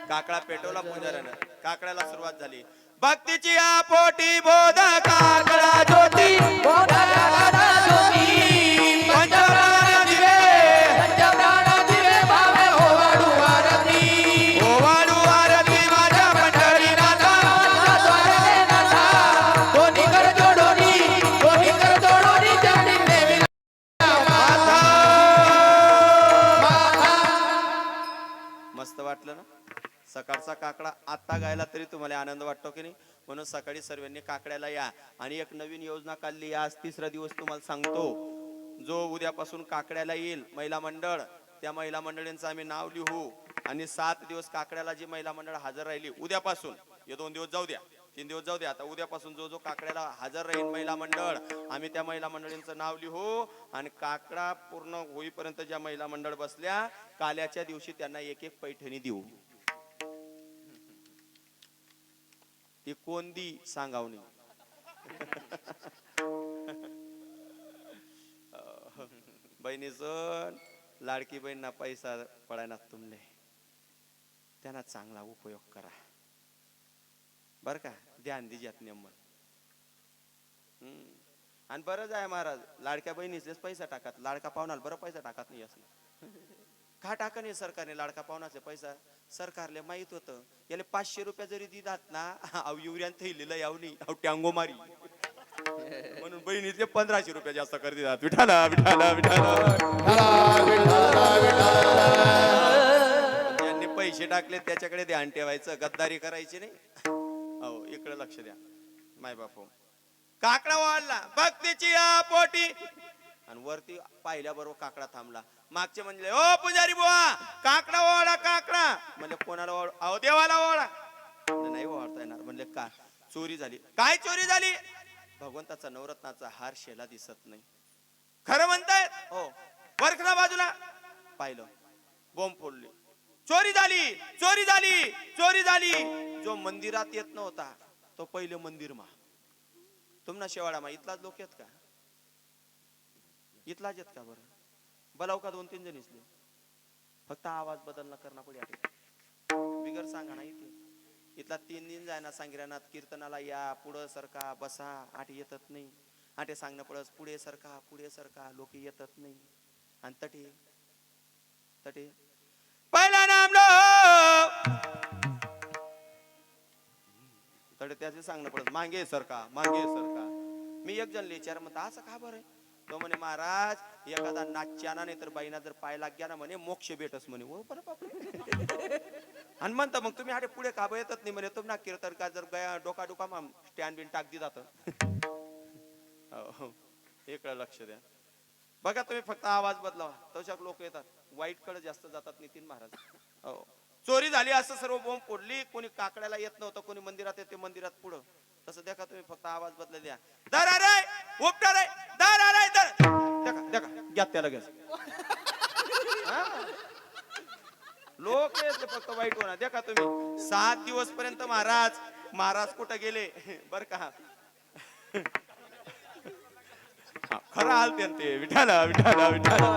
[SPEAKER 1] काकडा पेटवला पुजाऱ्यानं. काकड्याला सुरुवात झाली. भक्तीची पोटी बोध काकडा ज्योती आनंद वाटतो की नाही. म्हणून सकाळी सर्वांनी काकड्याला या. आणि एक नवीन योजना काढली, आज 3रा दिवस तुम्हाला सांगतो. जो उद्यापासून काकड्याला येईल महिला मंडळ, त्या महिला मंडळींचं आम्ही नाव लिहू. आणि 7 दिवस काकड्याला जी महिला मंडळ हजर राहिली उद्यापासून, हे 2 दिवस जाऊ द्या, 3 दिवस जाऊ द्या, आता उद्यापासून जो जो काकड्याला हजर राहील महिला मंडळ, आम्ही त्या महिला मंडळींचं नाव लिहू. आणि काकडा पूर्ण होईपर्यंत ज्या महिला मंडळ बसल्या, काल्याच्या दिवशी त्यांना एक एक पैठणी देऊ. ती कोणती सांगावणी. बहिणीचं लाडकी बहीणना पैसा पडायना तुमले, त्यांना चांगला उपयोग करा बर का. ध्यान दिज्यात नेमन. आणि बरंच आहे महाराज, लाडक्या बहिणीचेच पैसा टाकत, लाडका पाहुणाला बरं पैसा टाकत नाही असं का टाका नाही सरकारने. लाडका पाहुणाचे पैसा सरकारले माहित होतं, याला 500 रुपये जरी दिलात ना, अव युरियान थैलेलं यावनी अव टँगो मारी, म्हणून बहिणीतले 1500 रुपये जास्त कर दिलात. विठाला विठाला विठाला. ज्यांनी पैसे टाकले त्याच्याकडे ध्यान ठेवायचं, गद्दारी करायची नाही. हो, इकडे लक्ष द्या माय बापू. काकडा वाढला भक्तीची या पोटी, आणि वरती पाहिल्याबरोबर काकडा थांबला. मागचे म्हणले, ओ पुजारी बुवा, काकडा ओवाळा काकडा. म्हणले कोणाला ओवाळ? अहो देवाला ओवाळा. नाही ओवाळता येणार. म्हणले का? चोरी झाली. काय चोरी झाली? भगवंताचा नवरत्नाचा हार शेला दिसत नाही. खरं म्हणतायत? हो. वरखना बाजूला पाहिलं, बोंब फोडली. चोरी झाली, चोरी झाली, चोरी झाली. जो मंदिरात येत नव्हता तो पहिले मंदिर मा, तुमना शेवाळा मा इथलाच लोक येत का? इथलाच येत का बरं? बोलाव का 2-3 जण इसले? फक्त आवाज बदलना करणं पडे. बिगर सांगा ना इथे. इथला 3 दिन जायना सांगिरानात कीर्तनाला या, पुढं सरका बसा. आठे येतत नाही. आठे सांगणं पडस पुढे सरका लोक येतत नाही. आणि तटे तटे पहिला नाम लो तटे त्याचे सांगणं पडत मागे सरका. मी एक जण विचार म्हणता असं का बरं? तो म्हणे महाराज, एखादा नाच्याना नाही तर बाईना जर पाय लाग ना म्हणे मोक्ष भेटस म्हणे. हो बरं बापरे. आणि म्हणता मग तुम्ही आडे पुढे का येतच नाही म्हणे. तुम्ही ना कीर्तन का जर गया डोका डोका मग स्टँड बिन टाक दी जात. इकडे लक्ष द्या बघा. तुम्ही फक्त आवाज बदलावा, तशाक लोक येतात. वाईट कडे जास्त जातात नितीन महाराज. हो, चोरी झाली असं सर्व बोंब फोडली. कोणी काकड्याला येत नव्हतं, कोणी मंदिरात येते मंदिरात पुढं. तसं देखा तुम्ही फक्त आवाज बदला द्या. दर अरे उपटा रे, दर अरे दर. देखा देखा घ्या त्याला घ्या. लोक येते फक्त वाईट होणार. देखा तुम्ही 7 दिवस पर्यंत महाराज कुठं गेले बर का. खरं हालते ते. विठाला विठाला विठाला.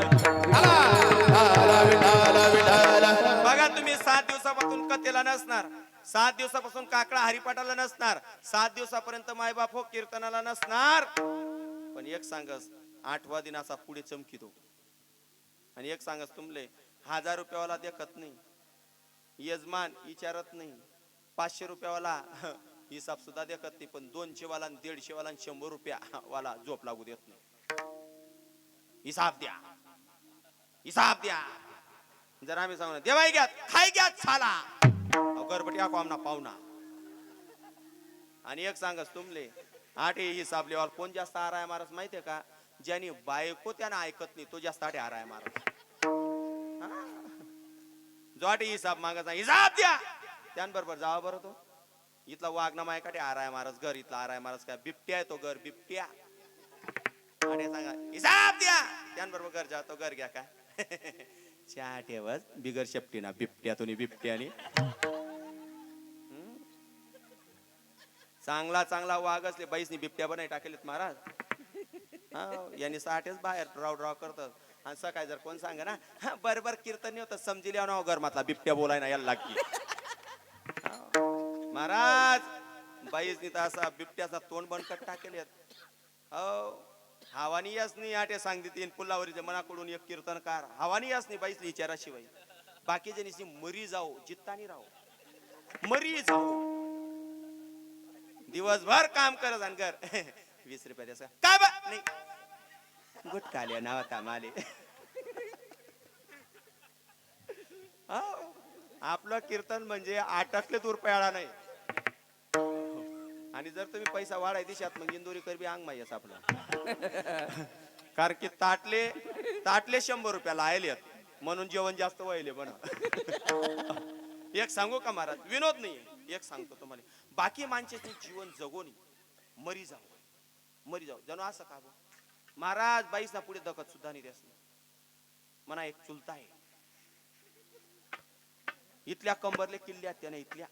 [SPEAKER 1] बघा तुम्ही 7 दिवसापासून कथेला नसणार, 7 दिवसापासून काकडा हरिपाठाला नसणार, 7 दिवसापर्यंत मायबाप हो कीर्तनाला नसणार. पण एक सांगस, 8वा दिन असा पुढे चमकितो. आणि एक सांगस तुमले 1000 रुपयावाला देखत नाही, यजमान विचारत नाही, 500 रुपयावाला हिसाब सुद्धा देखत नाही, पण 200 वाला 150 वाला 100 रुपया वाला झोप लागू देत नाही. हिसाब द्या. जर आम्ही सांगू देवाई घ्या खाई घ्या छाला गरबटी आको आमना पाहुणा. आणि एक सांगस तुमले 8 हिसाब लेवाल कोण जास्त आराय मारस माहितीये का? ज्यानी बायको त्यानं ऐकत नाही तो जास्त 8 आराय मारस. जो 8 हिसाब मागत हिसाब द्या त्यांबरोबर जावा बरं. तो इथला वागणा मायकाटे आराय मारस घर, इथला आराय मारस काय बिबट्या आहे तो घर बिबट्या. आणि सांगा हिसाब द्या त्यांबरोबर घर जातो घर घ्या काय. चहा ठेवस बिगर शेपटी ना बिबट्यातून बिबट्याने. चांगला वाघ असले बाईसनी बिबट्या बनाय टाकेलेत महाराज. यांनी 6च बाहेर ड्राव करतात. आणि सकाळी जर कोण सांगा ना बरोबर कीर्तन नाही होतं समजिल्या ना घर मातला बिबट्या बोलाय ना याला लागली. महाराज बाईसनी तर असा बिबट्याचा तोंड बनकट टाकेलेत. हो हवानी यास नाही आटे सांगते तीन पुल्लावरीच्या मनाकडून एक कीर्तनकार हवानी यास नाही बाईसनी विचाराशिवाय. बाकी जणी मरी जाऊ जित्तानी राहू मरी जाऊ. दिवसभर काम करत आणि घर 20 रुपये द्यायचा काय बा नाही गुटकाल्या नावा कामाले. आपलं कीर्तन म्हणजे 8 रुपयाला नाही. आणि जर तुम्ही पैसा वाढाय दिशात मग इंदोरी करबी अंग माहिती आपलं कारण की ताटले 100 रुपयाला आयलेत म्हणून जेवण जास्त व्हायले पण एक सांगू का महाराज विनोद नाही एक सांगतो तुम्हाला बाकी माणसाचे जीवन जगोनी मरी जाऊ जणू असं का बो महाराज बाईसना पुढे दखत सुद्धा नाही द्यास म्हणा एक चुलता आहे इथल्या कंबरले किल्ल्यात त्याने इथल्या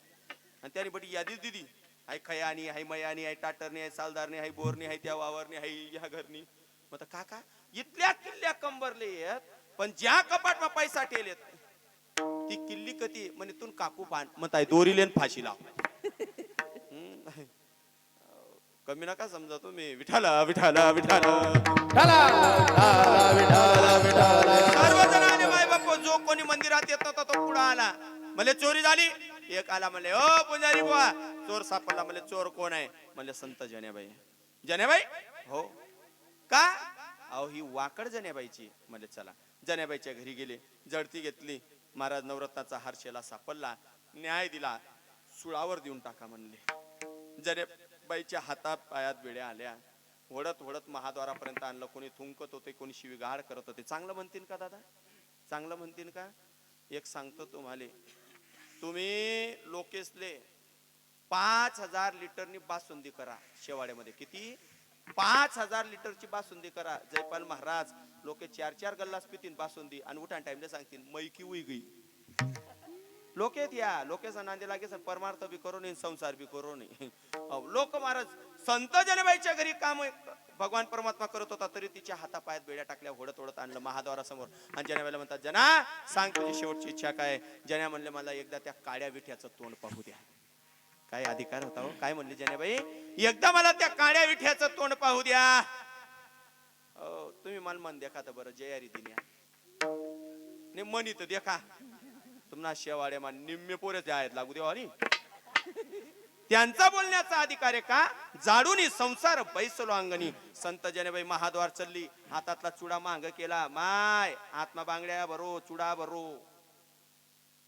[SPEAKER 1] आणि त्याने बटी यादीच दिली हाय खयानी हाय मयानी हाय टाटरनी हाय सालदारनी हाय बोरनी हाय त्या वावरनी हाय या घरनी मग काका इथल्या किल्ल्या कंबरले येत पण ज्या कपाटमा पैसा ठेलेत ती किल्ली कधी म्हणे तू काकू पान म्हणताय दोरी लेन फाशी लाव कमी नका समजा तुम्ही विठाला विठाला विठाला सर्वजणांनी माय बाप जो कोणी मंदिरात येत नव्हता तो पुढे आला म्हणजे चोरी झाली एक आला म्हणले ओ पुजारी बुवा चोर सापडला म्हणले चोर कोण आहे म्हणले संत जनेबाई हो का अहो ही वाकड जनेबाईची म्हणले चला जनेबाईच्या घरी गेले जडती घेतली महाराज नवरत्नाचा हारशेला सापडला न्याय दिला सुळावर देऊन टाका म्हणले जनेबाईच्या हातात पायात बेड्या आल्या ओढत महाद्वारापर्यंत आणलं कोणी थुंकत होते कोणी शिवीगाळ करत होते चांगलं म्हणतील का दादा चांगलं म्हणतील का एक सांगतो तुम्हाला तुम्ही लोकेसले 5000 लिटरनी बासुंदी करा शेवाड्यामध्ये किती 5000 लिटरची बासुंदी करा जयपाल महाराज लोके 4 गल्लास पितीन बासुंदी आणि उठान टाइमला सांगतील मैकी उई गई लोकेत या लोकेचा नांदी लागे परमार्थ बी करू नये संसार बी करू नये लोक महाराज संत जनेबाईच्या घरी काम भगवान परमात्मा करत होता तरी तिच्या हातापायात बेड्या टाकल्या ओढत आणलं महाद्वारासमोर आणि जनेबाईला म्हणतात जना सांग तुझी शेवटची इच्छा काय जन्या म्हणले मला एकदा त्या काळ्या विठ्याचं तोंड पाहू द्या काय अधिकार होता हो काय म्हणले जनेबाई एकदा मला त्या काळ्या विठ्याचं तोंड पाहू द्या तुम्ही मला मन देखा तर बरं जयारी दिन्या मन इथं देखा तुम्हाला शेवाड्या मान निम्मे पोरे आहेत लागू देवा आणि त्यांचा बोलण्याचा अधिकार आहे का जाडूनी संसार बैसलो अंगणी संत जनेबाई महाद्वार चलली हातातला चुडा मांग केला माय आत्मा बांगड्या भरो चुडा भरो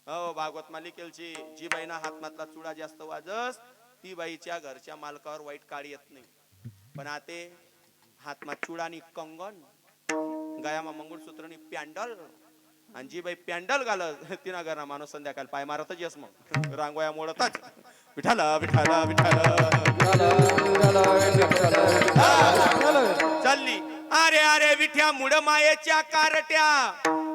[SPEAKER 1] हो भागवत मालिकेलची जी बाईना हातमातला चुडा जास्त वाजस ती बाईच्या घरच्या मालकावर वाईट काळी येत नाही पण आते हातमात चुडानी कंगन गयामा मंगळसूत्रनी पॅन्डल आणि जी बाई पॅन्डल घालत तिना घरा माणूस संध्याकाळ पाय मारतच येस मग रांगोया मोडतच विठाला विठाला विठाला चालली अरे अरे विठ्या मुड मायेच्या कारट्या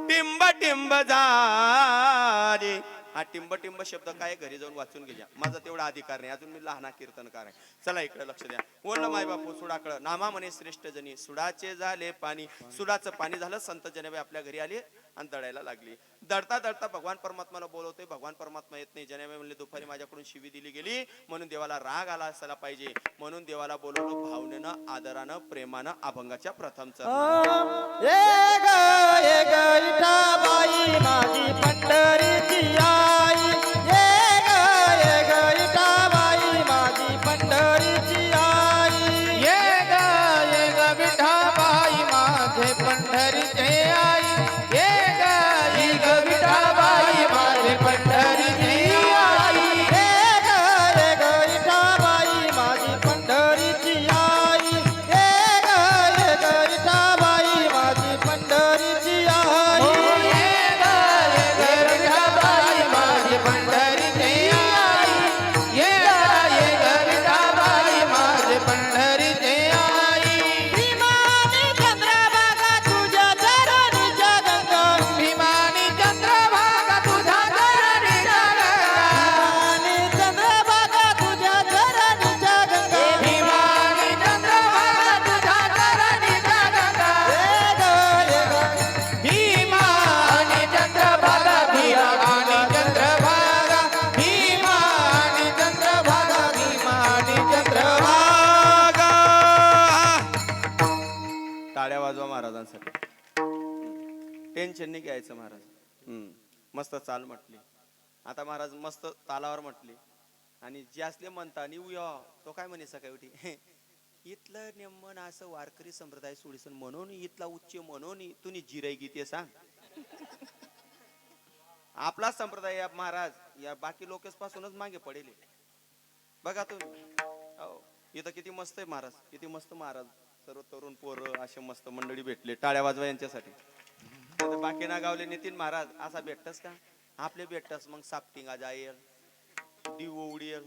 [SPEAKER 1] टिंब टिंब झाले हा टिंब टिंब शब्द काय घरी जाऊन वाचून घ्या माझा तेवढा अधिकार नाही अजून मी लहाना कीर्तनकार आहे चला इकडे लक्ष द्या बोललं माय बापू सुडाकळ नामा म्हणे श्रेष्ठ जनी सुडाचे झाले पाणी सुडाचं पाणी झालं संत जनेबाई आपल्या घरी आली आणि दडायला लागली दडता दडता भगवान परमात्माला बोलवते भगवान परमात्मा येत नाही जनेबाई म्हणले दुपारी माझ्याकडून शिवी दिली गेली म्हणून देवाला राग आला असायला पाहिजे म्हणून देवाला बोलवलं भावनेनं आदरानं प्रेमानं अभंगाच्या प्रथमचं
[SPEAKER 2] बाई माझी पंढरीची आई ये ग विठाबाई माझी पंढरीची आई
[SPEAKER 3] ये ग विठाबाई माझे पंढरीचे आई ये ग विठाबाई माझे पंढरीची आई
[SPEAKER 2] ये ग विठाबाई माझी पंढरीची आई ये ग विठाबाई माझी पंढरीची आई
[SPEAKER 1] टेन्शन नाही घ्यायचं महाराज मस्त चाल म्हटली आता महाराज मस्त तालावर म्हटली आणि जे असले म्हणता आणि तो काय म्हणे सकाळी उठी इथलं नेमन असं वारकरी संप्रदाय सोडीसन म्हणून इथला उच्च म्हणून तुम्ही जिराई गीते सांग आपला संप्रदाय महाराज या बाकी लोकेस पासूनच मागे पडेल बघा तुम्ही हो. इथं किती मस्त आहे महाराज, किती मस्त महाराज. सर्व तरुण पोरं असे मस्त मंडळी भेटले, टाळ्या वाजवा यांच्यासाठी. नाहीतर बाकी ना गावले नितीन महाराज असा भेटतस का? आपले भेटतस मग सापटिंगा जाईल, डिवो उडेल,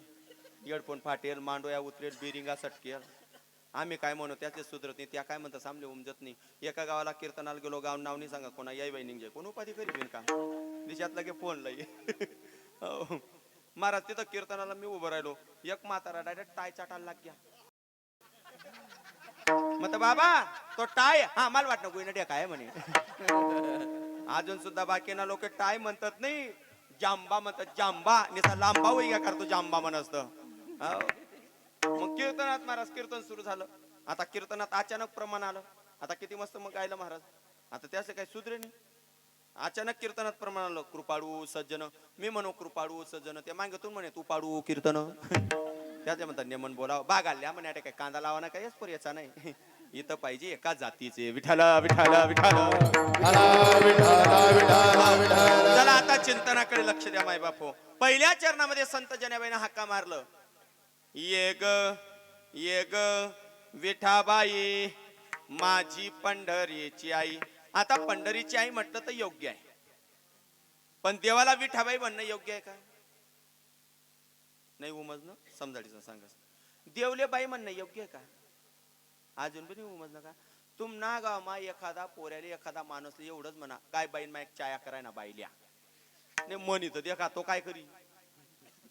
[SPEAKER 1] हेडफोन फाटेल, मांडोया उतरेल, बिरिंगा सटकेल. आम्ही काय म्हणू त्याचे सुधरत नाही, त्या काय म्हणतात सामने उमजत नाही. एका गावाला कीर्तनाला गेलो, गाव नाव नाही सांगा कोणा, याई बाई निघे कोण उपाधी करी का दिशात लगे फोन लाई. हो. महाराज तिथं कीर्तनाला मी उभं राहिलो, एक म्हातारा डायरेक्ट टाय चाटायला लाग गया. मग बाबा तो टाय, हा मला वाटणं गोईना काय म्हणे. अजून सुद्धा बाकीना लोक टाय म्हणतात नाही, जांबा म्हणतात, जांबा निसा लांबा होई का करतो जांबा म्हणत. मग कीर्तनात महाराज कीर्तन सुरू झालं. आता कीर्तनात अचानक प्रमाण आलं. आता किती मस्त मग गायलं महाराज. आता त्याचं काही सुधरे नाही. अचानक कीर्तनात प्रमाण आलं, कृपाळू सज्जन. मी म्हणू कृपाळू सज्जन, ते मागतून म्हणे तू पाडू कीर्तन. त्याच्या म्हणतात नेमन बोलाव बाग आल्या म्हणे काय कांदा लावाना काहीच पर याचा नाही. इथं पाहिजे एका जातीचे विठाला विठाला विठाला. चला आता चिंतनाकडे लक्ष द्या माय बापो. पहिल्या चरणामध्ये संत जनाबाईने हाका मारलं, ये ग विठाबाई माझी पंढरीची आई. आता पंढरीची आई म्हटलं तर योग्य आहे, पण देवाला विठाबाई म्हणणं योग्य आहे का? नाही उमजणं समजाडीचं सांगा. देवले बाई म्हणणं योग्य आहे का? अजून पण नाही उमजणं का? तुम ना गाव मा एखादा पोऱ्याले एखादा माणूस एवढंच म्हणा काय बाईन मा एक चाया कराय ना बाईल्या नाही म्हणी तर देखा तो काय करी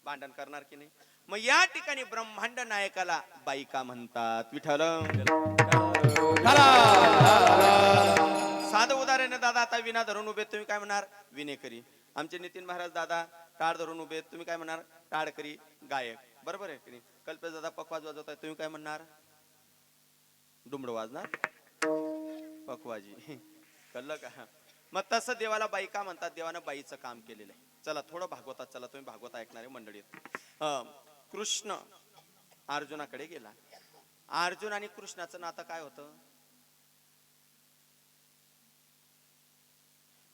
[SPEAKER 1] भांडण करणार की नाही. मग या ठिकाणी ब्रह्मांड नायकाला बाई का म्हणतात? विठ्ठल. साधं उदाहरण आहे दादा. आता विना धरून उभे, तुम्ही काय म्हणणार? विनेकरी. आमचे नितीन महाराज दादा टाळ धरून उभे, तुम्ही काय म्हणणार? टाळकरी गायक. बरोबर आहे की नाही? कल्पेश दादा पखवाज वाजवताय, तुम्ही काय म्हणणार? डुमड वाजणार पखवाजी. कळलं का? मग तसं देवाला बाई का म्हणतात? देवानं बाईचं काम केलेलं आहे. चला थोडं भागवतात, चला तुम्ही भागवत ऐकणारे मंडळी. कृष्ण अर्जुनाकडे गेला. अर्जुन आणि कृष्णाचं नातं काय होतं?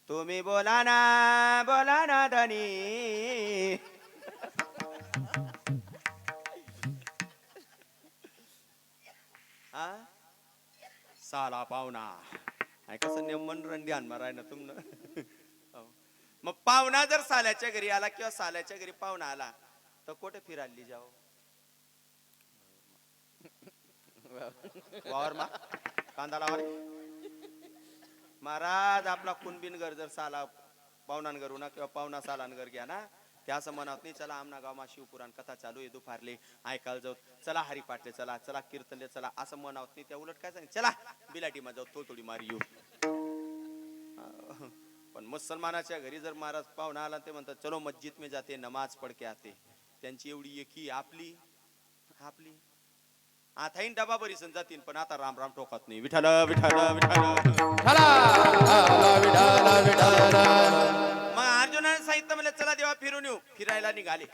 [SPEAKER 1] तुम्ही बोला ना धनी. साला पाहुणा कसं नेमन रंडी आणणार आहे ना तुमनं. मग पाहुणा जर साल्याच्या घरी आला किंवा साल्याच्या घरी पाहुणा आला तर कुठे फिरायला जाओ? वावर मा कांदा लावा रे महाराज. आपला कुणबिन घर जर साला पाहुणान घरू ना किंवा पाहुणा सालान घर घ्या ना, त्या असं म्हणत नाही चला आमना गावमा शिवपुराण कथा चालू आहे दुपारले ऐकायला जाऊ, चला हरी पाटले चला, चला कीर्तनले चला, असं म्हणत नाही. त्या उलट काय सांग, चला बिलाटी मा जाऊ थोडी मारी येऊ. पण मुसलमानाच्या घरी जर महाराज पाहुणा आला ते म्हणतात चलो मस्जिद में जाते नमाज पढ़ के आते. त्यांची एवढी एकी आपली आपली आता डबा बरी जातील पण आता राम राम टोकत नाही. विठाल विठाल विठाल. मग अर्जुनाने सांगितलं म्हणजे चला देवा फिरून येऊ. फिरायला निघाले.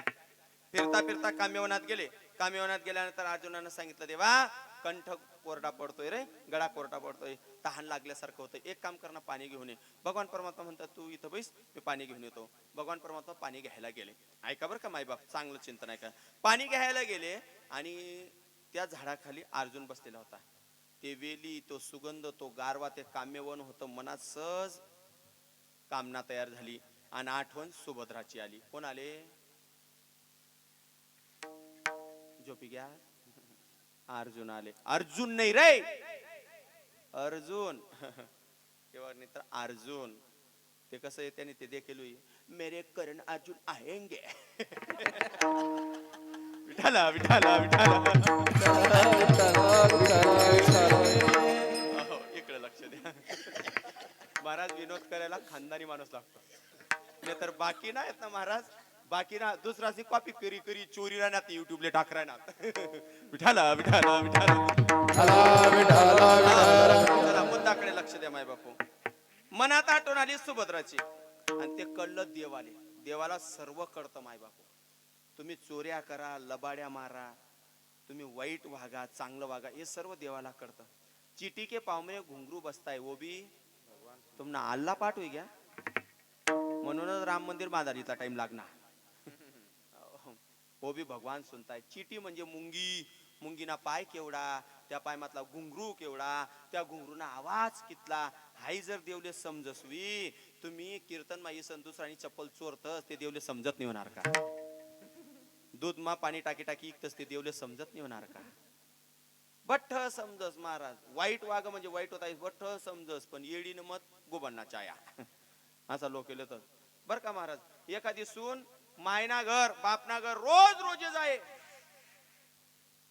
[SPEAKER 1] फिरता फिरता काम्यवनात गेले. काम्यवनात गेल्यानंतर अर्जुनाने सांगितलं देवा कंठ कोरडा पडतोय रे, गळा कोरडा पडतोय, तहान लागल्यासारखं होतं, एक काम करना पाणी घेऊन ये. भगवान परमात्मा म्हणतात तू इथं बैस मी पाणी घेऊन येतो. भगवान परमात्मा पाणी घ्यायला गेले. ऐका बरं का मायबाप, चांगलं चिंतन ऐका. पाणी घ्यायला गेले आणि त्या झाडाखाली अर्जुन बसलेला होता. ते वेली, तो सुगंध, तो गारवा, ते काम्यवन होतं. मनात सहज कामना तयार झाली आणि आठवण सुभद्राची आली. कोण आले? झोपी घ्या. अर्जुन आले. अर्जुन नाही रे, अर्जुन. तेव्हा नाही तर अर्जुन. ते कसं आहे त्याने ते देखील मेरे करण अर्जुन आएंगे. विठाला विठाला विठाला. इकडे लक्ष द्या महाराज. विनोद करायला खानदानी माणूस लागतो, नाही तर बाकी नाही आहेत ना महाराज. बाकी ना दुसरा कॉपी करी करी चोरी राहणार युट्यूबला टाक राहणार. विठाला विठाला विठाला. चला मुद्दाकडे लक्ष द्या माय बापू. मनात आठवण आली सुभद्राची आणि ते कळलं देवाले. देवाला सर्व कळतं माय बापू. तुम्ही चोऱ्या करा, लबाड्या मारा, तुम्ही वाईट वागा, चांगलं वागा, हे सर्व देवाला कळतं. चिटी के पाव में घुंगरू बसताय वो भी तुमना अल्लाह पाठ होई घ्या. म्हणूनच राम मंदिर बांधायला टाइम लागणार. वो भी भगवान सुनताय. चीटी म्हणजे मुंगी, मुंगीना पाय केवढा, त्या पायमातला घुंगरू केवढा, त्या घुंगरूना आवाज कितला, हाई जर देवले समजसवी, तुम्ही कीर्तन माई संतुसराणी चप्पल चोरतस ते देवले समजत नाही होणार का? दूध मा पाणी टाकी टाकी इकतस ते देवले समजत नाही होणार का? बठ्ठ समजस महाराज, वाईट वाग म्हणजे वाईट होता, बठ्ठ समजस, पण येडीनं मत गोबन्ना चाया. असा लोक केलं तर बर का महाराज. एखादी सून मायना घर बापना घर रोज रोजे जाय,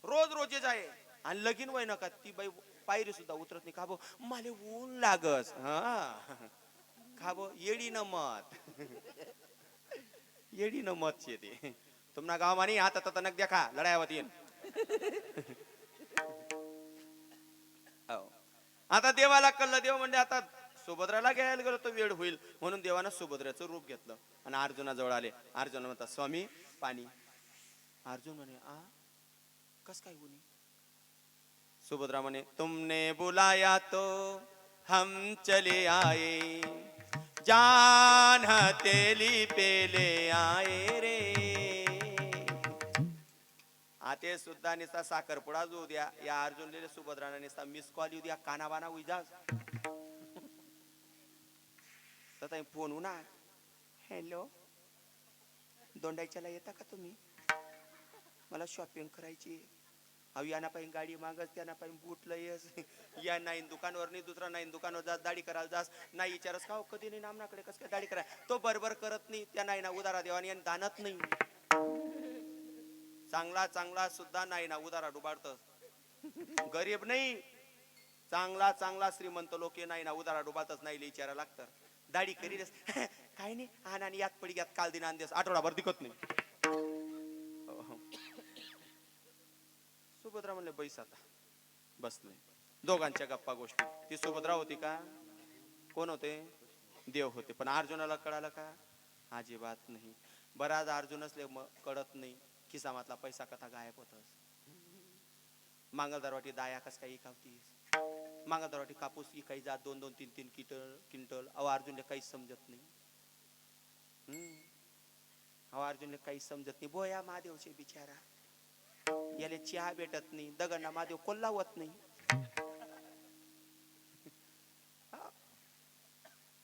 [SPEAKER 1] रोज रोजे जाय, आणि लगीन वय नका ती बाई पायरी सुद्धा उतरत नाही. का बो? माले ऊन लागस. हा का बो? येडी न मत. येडी न मत छे ते. तुमना गाव मानी आता तनक देखा लढायावत येईन. आता देवाला कळलं, देव म्हणजे आता सुभद्राला घ्यायला गेलो तो वेळ होईल म्हणून देवानं सुभद्राचं रूप घेतलं आणि अर्जुनाजवळ आले. अर्जुन म्हणतात स्वामी पाणी. अर्जुन म्हणे आ कस काय होणी? सुभद्रा म्हणे तुमने बुलाया तो हम चले आए, जान हथेली पेले आए रे. आते सुद्धा निस्ता साखरपुडा जो द्या या अर्जुन लेले सुभद्राने निस्ता मिस कॉल येऊ द्या, कानाबाना उजास तथा फोन उना. हॅलो दोंडाईच्याला येता का तुम्ही? मला शॉपिंग करायची. अहो याना पाहिजे गाडी मागस, त्यांना पाहिजे बूट लयस, या नाही दुकानवर नाही दुसरा नाही दुकानवर जास दाढी करायला जास नाही विचारस का कधी नाही नामनाकडे कस काय दाढी करा. तो बरोबर करत नाही, त्या नाही ना उदारा देवानी आणि दानत नाही. चांगला चांगला सुद्धा नाही ना उदारा डुबाडतस. गरीब नाही चांगला चांगला श्रीमंत लोक नाही ना उदारा डुबाडतच नाही विचारा लागतं. दाढी करीलस काय नाही आणि यात पडी यात काल दिन आणदेस आठवडाभर दिखत नाही. सुभद्रा म्हणले बैस आता. बसले दोघांच्या गप्पा गोष्टी. ती सुभद्रा होती का? कोण होते? देव होते. पण अर्जुनाला कळालं का? अजिबात नाही. बराच अर्जुनच कळत नाही खिसामातला पैसा कथा गायब होतस. मांगलदारवाटी दाया कस काही इकावतीस, मांगलदारवाटी कापूस इकाई जात 2-2, 3-3 क्विंटल. अहो अर्जुनला काहीच समजत नाही. अहो अर्जुनला काहीच समजत नाही. बोया महादेवचे बिचारा याले चहा भेटत नाही, दगडना महादेव कोल्हावत नाही.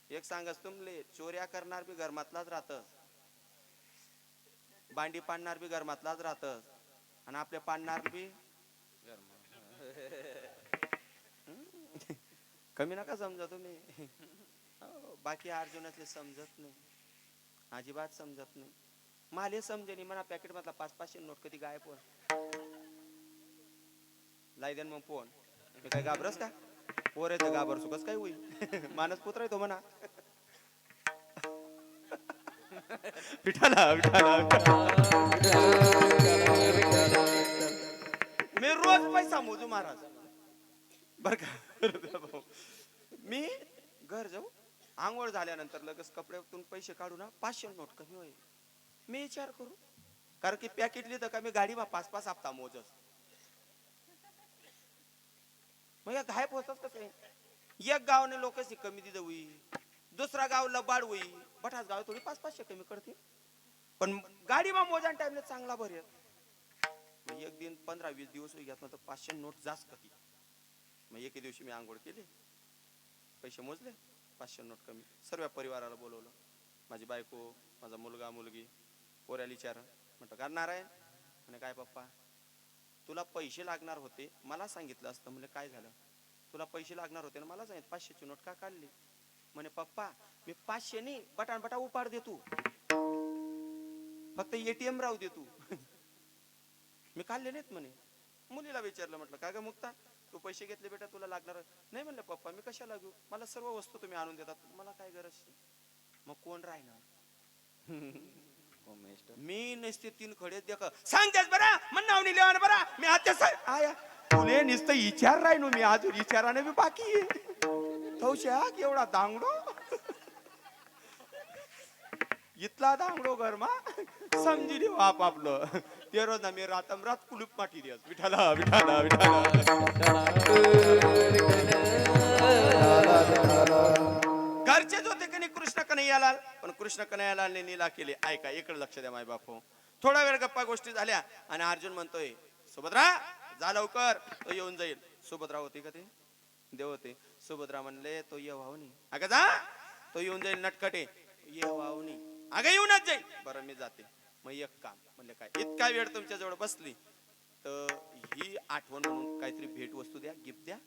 [SPEAKER 1] एक सांगस तुमले चोऱ्या करणार बी घरमातलाच राहतस, बांडी पाडणार बी घरमातलाच राहतस, आणि आपले पाडणार बी कमी नका समजा तुम्ही. बाकी अर्जुनातले समजत नाही, अजिबात समजत नाही. माले समजे नाही म्हणा. पॅकेट मधला 500-500 नोट कधी गायब हो लाई देन मग फोन. मी काय घाबरस का? पोरायचं घाबरसू कस काय होईल? मानस पुत्र आहे तो म्हणा. विठाला विठाला मी रोज पैसा मोजू महाराज बर का. मी घर जाऊ आंघोळ झाल्यानंतर लगेच कपड्यातून पैसे काढू ना 500 नोट कमी होईल. मी विचार करू कारण की पॅकेट लिहितं का मी गाडी 5-5 हप्ता मोजस. मग या गायब होतात कसं? एक गावने लोक कमी दिलं होई, दुसरा गाव लबाड होई, बठास गाव थोडी 500-500 कमी करते. पण गाडी मा मोजान टाइमला चांगला भर एक दिन 15-20 दिवस होई घेतला तर 500 नोट जास्त कधी. मग एके दिवशी मी आंघोळ केली, पैसे मोजले, 500 नोट कमी. सर्व परिवाराला बोलवलं, माझी बायको, माझा मुलगा मुलगी, पोऱ्याला विचार म्हटलं करणार आहे म्हणे काय पप्पा तुला पैसे लागणार होते मला सांगितलं असतं. म्हणजे काय झालं? तुला पैसे लागणार होते ना मला सांगितलं 500ची नोट का काढली? म्हणे पप्पा मी 500 नाही बटाण उपाड देतो, फक्त ATM राहू दे तू. मी काढले नाहीत म्हणे. मुलीला विचारलं म्हटलं काय ग मुक्ता तू पैसे घेतले बेटा तुला लागणार नाही? म्हणलं पप्पा मी कशाला घेऊ, मला सर्व वस्तू तुम्ही आणून देतात, मला काय गरज. मग कोण राहणार? मी नसते 3 खडे देख सांगतेस बरा मन नावनी लेवान बरा मी आता आया तुले नुसतं विचार राहिनो मी अजून विचाराने बी बाकी आहे. थौशा एवढा दांगडो इतला दांगडो घरमा समजी दे बाप आपलं ते रोज ना मी रातम रात कुलूप माटी दिस. विठाला विठाला विठाला घरचेच होते की नाही कृष्ण कन्हैयालाल, पण कृष्ण कन्हैयालालने नीला केले. ऐका इकडे लक्ष द्या माय बापू. थोडा वेळ गप्पा गोष्टी झाल्या आणि अर्जुन म्हणतोय सुभद्रा जा लवकर, तो येऊन जाईल. सुभद्रा होती का ते देव होते. सुभद्रा म्हणले तो ये वाहुनी. अगं जा, तो येऊन जाईल नटखटे. ये वाहुनी. अगं येऊनच जाईल. बरं मी जाते. मग एक काम म्हणले काय इतका वेळ तुमच्या जवळ बसली तर ही आठवण म्हणून काहीतरी भेट वस्तू द्या, गिफ्ट द्या.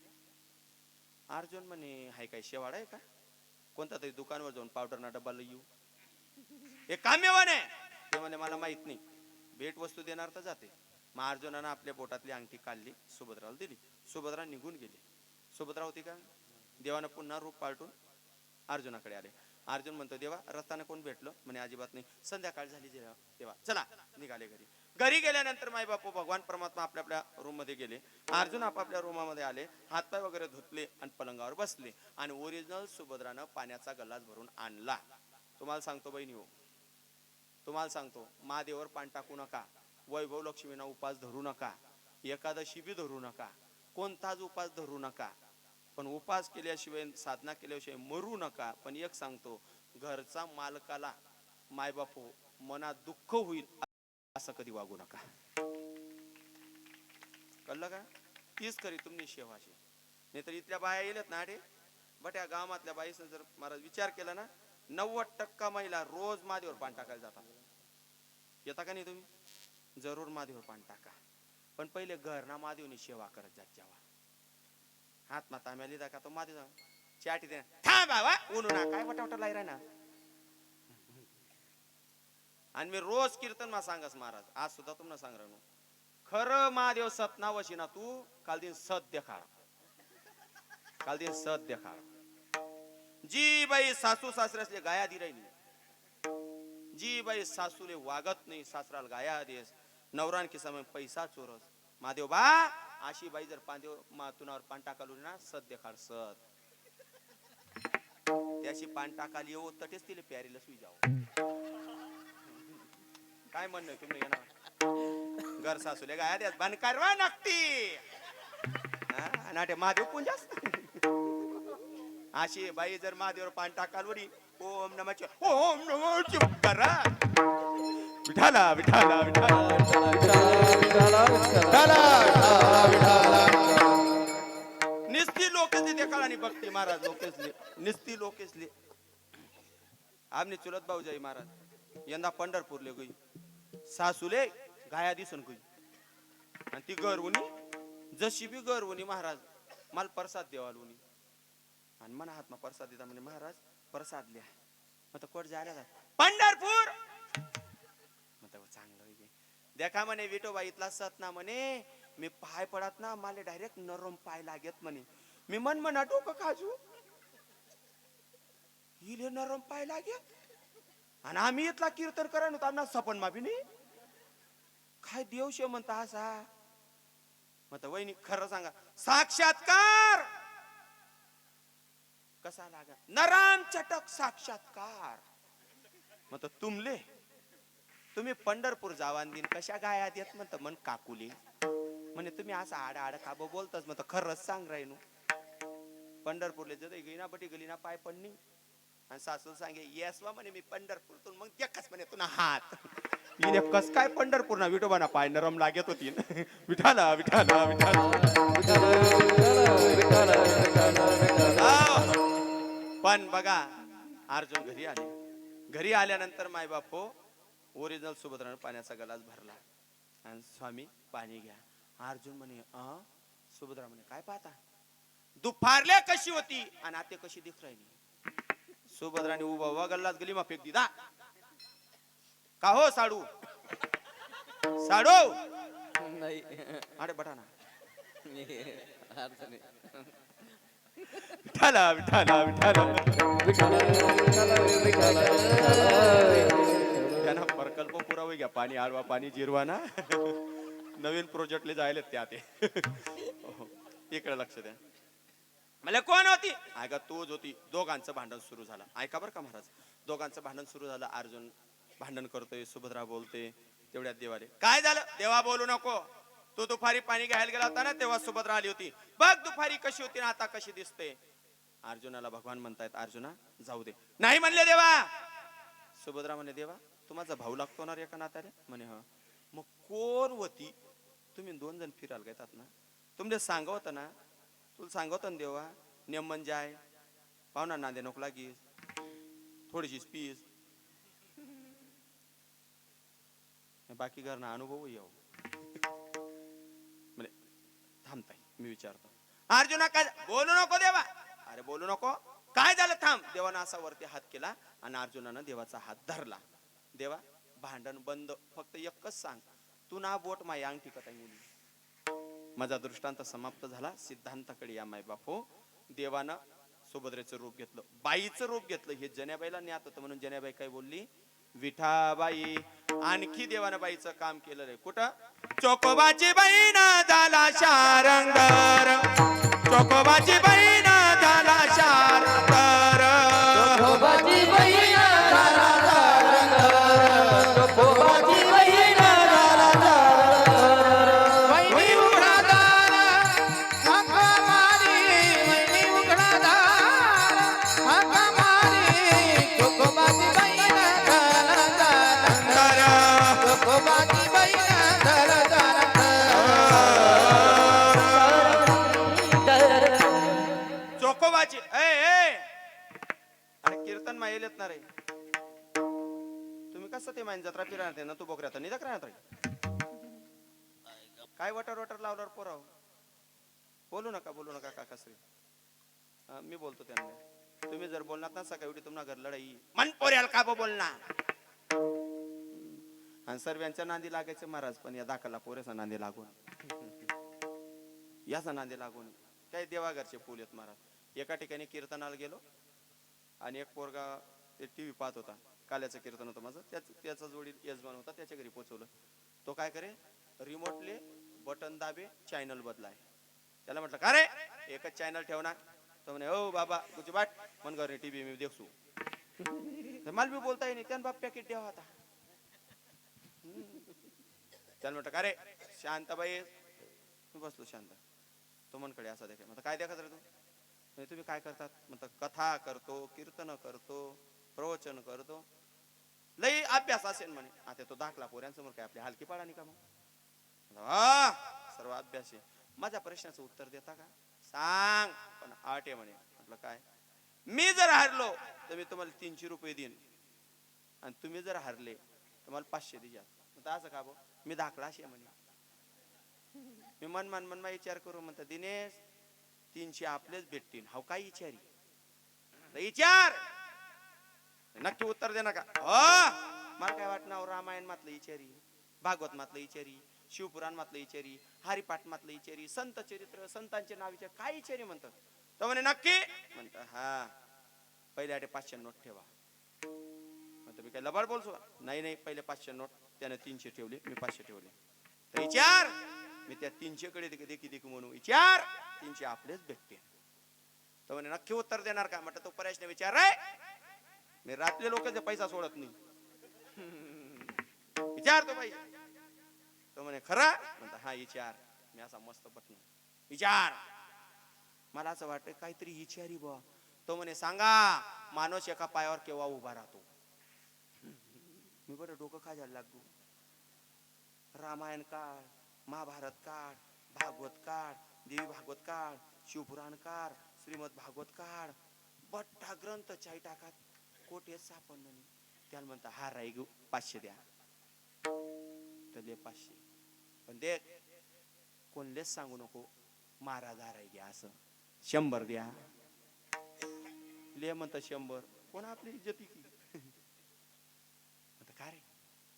[SPEAKER 1] अर्जुन म्हणे हाय काय शेवाडा आहे का, कोणता तरी दुकानवर जाऊन पावडर ना डब्बा येऊ. हे काम्यवान आहे. ते म्हणे मला माहित नाही, भेट वस्तू देणार तर जाते. मग अर्जुनानं आपल्या बोटातली अंगठी काढली, सुभद्राला दिली. सुभद्रा निघून गेली. सुभद्रा होती का, देवानं पुन्हा रूप पालटून अर्जुनाकडे आले. अर्जुन म्हणतो देवा रस्त्याने कोण भेटलो, म्हणे अजिबात नाही. संध्याकाळ झाली देवा चला. निघाले घरी. घरी गेल्यानंतर माई बापू भगवान परमात्मा आपल्या आपल्या रूम मध्ये गेले. अर्जुन आपापल्या रूमामध्ये आले, हातपाय वगैरे धुतले आणि पलंगावर बसले. आणि ओरिजिनल सुभद्रानं पाण्याचा गल्लास भरून आणला. तुम्हाला सांगतो बहिणी हो, तुम्हाला सांगतो महादेवावर पान टाकू नका, वैभव लक्ष्मीना उपास धरू नका, एकादशी बी धरू नका, कोणताच उपास धरू नका. पण उपास केल्याशिवाय साधना केल्याशिवाय मरू नका. पण एक सांगतो घरचा मालकाला मायबापू मनात दुःख होईल असं कधी वागू नका. कळलं का. तीच खरी तुम्ही शेवाशी. नाहीतर इथल्या बाया येल्यात ना अरे बट या गावातल्या बाईसं जर महाराज विचार केला ना 90% महिला रोज मादीवर पान टाकायला जातात. येता का नाही तुम्ही, जरूर मादीवर पान टाका. पण पहिले घरना मादेवनी सेवा करत जात जावा. हात माता आम्ही का तो मादेव चाटी दे थांब बाबा ऊन ना काय वटावटा लाई ना. आणि मी रोज कीर्तन मा सांगस महाराज, आज सुद्धा तुम्हाला सांग राहू खरं महादेव सतना वशिना तू काल दिन सत देखा, काल दिन सत देखा. जी बाई सासू सासऱ्यासले गाया दी राहिली, जी बाई सासूले वागत नाही सासराला गाया देस, नवरान के समय पैसा चोरस. महादेव बा अशी बाई जर पांदेव तुनावर पान टाकालू ना सत देखाड सत. त्याशी पान टाकाली येऊ तटेच तिले प्यारीला सुई जाऊ. काय म्हणणं तुम्ही येणार घर सासूले गाया देस बंद करवा नक्ती नाटे महादेव पुंजास. अशी बाई जर महादेवर पान टाकालवरी ओम नमः ओम नमः करा. विठाला विठाला निस्ती लोकेसली ते काळानी भक्ती महाराज लोकेसली निस्ती लोकेसली. आमने चुलत भाऊजाई महाराज यंदा पंढरपूरले गई, सासूले गाया दिसन गई आणि ती गरवणी जशी बी गरवणी महाराज मला प्रसाद देवाल उनी आणि मना हातमा प्रसाद देता म्हणे महाराज प्रसाद लिहा. मग कोट जायला पंढरपूर चांगलं देखा म्हणे विठोबा इथला सत ना म्हणे मी पाय पडत ना मला डायरेक्ट नरम पाय लागत म्हणे. मी मन म्हणा डोकं खाजू हिले नरम पाय लागत आणि आम्ही इथला कीर्तन करा नव्हता आम्हाला सपन मा बी नाही काय देवशे म्हणता असा. मग वहिनी खरं सांगा साक्षात्कार कसा लागा, नराम चटक साक्षात्कार. मग तुमले तुम्ही पंढरपूर जावान दिन कशा गाया देत म्हणत मन काकुली म्हणे तुम्ही असं आडा आडा का बोलतस. मग खरंच सांग राहिनू पंढरपूरले जर गेली बटी गेली ना पाय पडणी आणि सासू सांगे येसवा म्हणे मी पंढरपूरतून. मग देखच म्हणे तुला हात हिने कस काय पंढरपूर ना विठोबाना पाय नरम लागत होती. विठाला विठाला विठाला. पण बघा अर्जुन घरी आले. घरी आल्यानंतर माय बापो ओरिजिनल सुभद्रानं पाण्याचा गलास भरला आणि स्वामी पाणी घ्या. अर्जुन म्हणे सुभद्रा म्हणे काय पाहता, दुपारल्या कशी होती आणि आते कशी दिख राहिली. सुभद्राने उभा उभा गल्लास गली मा फेक दिला. का हो साडू साडू
[SPEAKER 2] नाही
[SPEAKER 1] अरे बटाना
[SPEAKER 2] अर्थ नाही.
[SPEAKER 1] विठाला विठाला विठाला. त्यांना प्रकल्प पुरावा घ्या पाणी आडवा पाणी जिरवा ना नवीन प्रोजेक्टले जायला त्या ते इकडे लक्ष द्या. मला कोण होती ऐका तूच होती. दोघांचं भांडण सुरू झालं. ऐका बरं का महाराज दोघांचं भांडण सुरू झालं. अर्जुन भांडण करतोय, सुभद्रा बोलते. तेवढ्यात देवाले काय झालं. देवा बोलू नको, तू दुपारी पाणी घ्यायला गेला होता ना तेव्हा सुभद्रा आली होती. बघ दुपारी कशी होती ना आता कशी दिसते. अर्जुनाला भगवान म्हणतायत अर्जुना जाऊ दे. नाही म्हणले देवा. सुभद्रा म्हणे देवा तू माझा भाऊ लागतो ना रे एका नात्याने म्हणे हा. मग कोण होती तुम्ही 2 जण फिरायला घेतात ना तुमले सांगवत ना तुला सांगवत ना देवा नेमन जाय पाहुणा नांदे नको लागीस थोडीशी पीस बाकी घरना अनुभव येऊ म्हणजे थांबताय मी विचारतो अर्जुना काय बोलू नको देवा अरे बोलू नको काय झालं थांब देवानं असा वरती हात केला आणि अर्जुनानं देवाचा हात धरला देवा भांडण बंद फक्त एकच सांग तू ना बोट माय अंगठी कताई मुली माझा दृष्टांत समाप्त झाला सिद्धांताकडे या माय बापू देवानं सुभद्रेचं रूप घेतलं बाईचं रूप घेतलं हे जन्याबाईला ज्ञात होतं म्हणून जन्याबाई काय बोलली विठाबाई आणखी देवानं बाईचं काम केलं रे कुठं चोकोबाची बहीण झाला शारंगर चोकोबाची बहीण झाला शारंगर
[SPEAKER 2] चोखोबाची बहीण झाला शारंगर चोखोबाची बहीण झाला शारंगर
[SPEAKER 3] वहिनी उघडादार हाका मारी वहिनी उघडादार हाका मारी चोखोबाची बहीण झाला शारंगर चोखोबाची बहीण झाला
[SPEAKER 1] चोकोबाची अरे कीर्तन माहिल येत ना रे तुम्ही कसं ते माहिती जत्रा फिरणार ना तू बोकऱ्या निदक राहणार काय वटर वटर लावल्यावर पोराव बोलू नका काकाश्री मी बोलतो त्यांना तुम्ही जर बोलणार ना सकाळी तुम्हाला घर लढाई मन पोऱ्याला का बोलणार आणि सर्वांच्या नांदी लागायचे महाराज पण या दाखला पोऱ्याचा नांदी लागून याचा नांदी लागून काय देवाघरचे फुल येत महाराज एका ठिकाणी कीर्तनाला गेलो आणि एक पोरगा ते टीव्ही पाहत होता काल्याचं कीर्तन होतं माझं त्याचा जोडी यजमान होता त्याच्या घरी पोहोचवलं तो काय करे रिमोटले बटन दाबे चॅनल बदलाय त्याला म्हटलं का रे एकच चॅनल ठेवणार तो म्हणे ओ बाबा तुझी बाट मन घरी टीव्ही मी देखसू मला बी बोलता येईल त्यानं बाप पॅकेट द्यावा आता त्याला म्हटलं का रे शांताबाई मी बसलो शांत तो मनकडे असा देखा म्हणता काय देखत रे तू म्हणजे तुम्ही काय करतात म्हणतात कथा करतो कीर्तन करतो प्रवचन करतो लई अभ्यास असेल म्हणे आता तो दाखला पोऱ्यांसमोर काय आपली हलकी पाडा नाही का मग सर्व अभ्यास आहे माझ्या प्रश्नाचं उत्तर देता का सांग पण आठ आहे म्हणे म्हटलं काय मी जर हारलो तर मी तुम्हाला 300 रुपये देईन आणि तुम्ही जर हारले तर मला 500 द्या म्हणता असं का भाऊ मी दाखला असे म्हणे मी मन विचार करू म्हणता दिनेश 300 आपलेच भेटतील हाव काय विचारी विचार नक्की उत्तर दे नका मला काय वाटणार रामायण मातलं विचारी भागवत मातलं विचारी शिवपुराण मातलं विचारी हरिपाठ मातलं विचारी संत चरित्र संतांचे नाव विचार काय विचारी म्हणतात तर म्हणे नक्की म्हणता हा पहिले आटे 500 नोट ठेवा म्हणतो मी काय लबाड बोलसो नाही पहिले 500 नोट त्याने 300 ठेवले मी 500 ठेवले तर विचार मी त्या 300 कडे देखी म्हणू विचार 300 आपलेच भेटते तर म्हणे नक्की उत्तर देणार का म्हटलं तो प्रश्न विचार रे मी रात्री लोकांचे पैसा सोडत नाही विचार तो पैसा तो म्हणे खरा म्हणता हा विचार मी असा मस्त बटन विचार मला असं वाटतं काहीतरी विचारी बा तो म्हणे सांगा माणूस एका पायावर केव्हा उभा राहतो मी बरं डोकं काय झालं लागू रामायण काळ महाभारत काळ भागवत काळ देवी भागवत काळ शिवपुराण काळ श्रीमद भागवत काळ बट्टा ग्रंथ चाई टाकात कोठे सापडलं नाही त्याला म्हणता हा राई 500 द्या तर दे 500 पण दे कोणलेच सांगू नको महाराज हा राई घ्या असं 100 द्या ले म्हणता 100 कोण आपली इज्जती की म्हणता का रे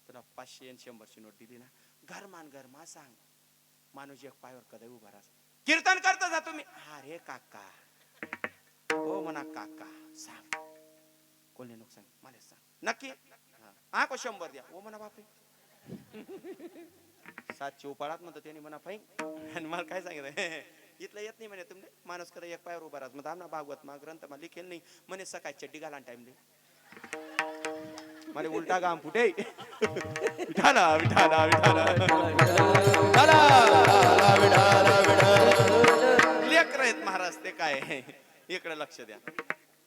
[SPEAKER 1] तुला 500 आणि 100ची नोट दिली ना घरमा सांग माणूस एक पायावर कधी उभा राहा कीर्तन करता जा तुम्ही हा रे काका हो म्हणा काका सांग कोणी नको सांग मला सांग नक्की हा को 100 द्या हो म्हणा बापरे 7 चौपाळात म्हणतो त्यांनी म्हणा फाईन आणि मला काय सांगितलं इथलं येत नाही म्हणे तुमने माणूस कधी एक पायावर उभा राहत म्हणतो आमना भागवत मा ग्रंथ मा लिखेल नाही म्हणे सकाळी चड्डी घाला टाइम दे मला उलटा गाम फुटे विठाला विठाला विठाला लेकर आहेत महाराज ते काय इकडे लक्ष द्या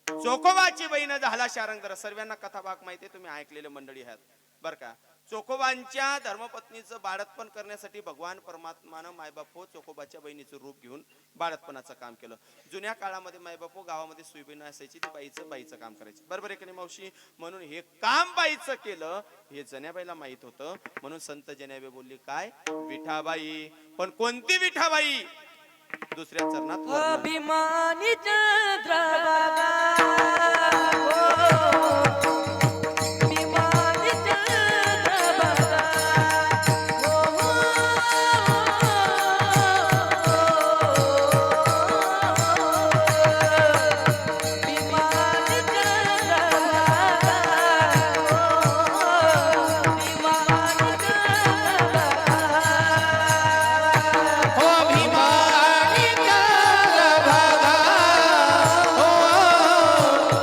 [SPEAKER 1] चोकोबाची बहीण झाला शारंगधर सर्वांना कथा भाग माहिती तुम्ही ऐकलेले मंडळी आहात बर का. चोखोबांच्या धर्मपत्नीचं बाळतपण करण्यासाठी भगवान परमात्मानं मायबापो चोखोबाच्या बहिणीचं रूप घेऊन बाळतपणाचं काम केलं. जुन्या काळामध्ये मायबापो गावामध्ये सुईबीण असायची, ती बाईचं काम करायची. बरोबर आहे की नाही मावशी? म्हणून हे काम बाईचं केलं हे जनाबाईला माहित होतं. म्हणून संत जनाबाई बोलली काय? विठाबाई. पण कोणती विठाबाई? दुसऱ्या चरणात वर्णन.
[SPEAKER 2] अभिमानी चंद्रभागा अभिमानी चंद्रभागा अभिमानी चंद्रभागा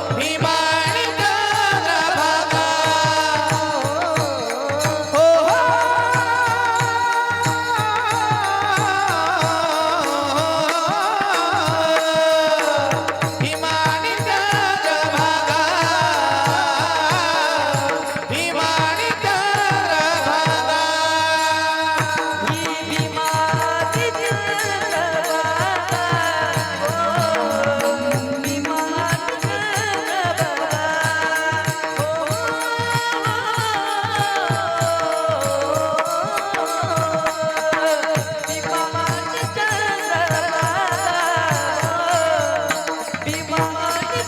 [SPEAKER 2] अभिमानी चंद्रभागा
[SPEAKER 3] हो भीमानी चंद्रभागा, हो भीमानी चंद्रभागा, हो भीमानी चंद्रभागा, भीमानी चंद्रभागा.
[SPEAKER 2] ही भीमाची चंद्रभागा भीमाची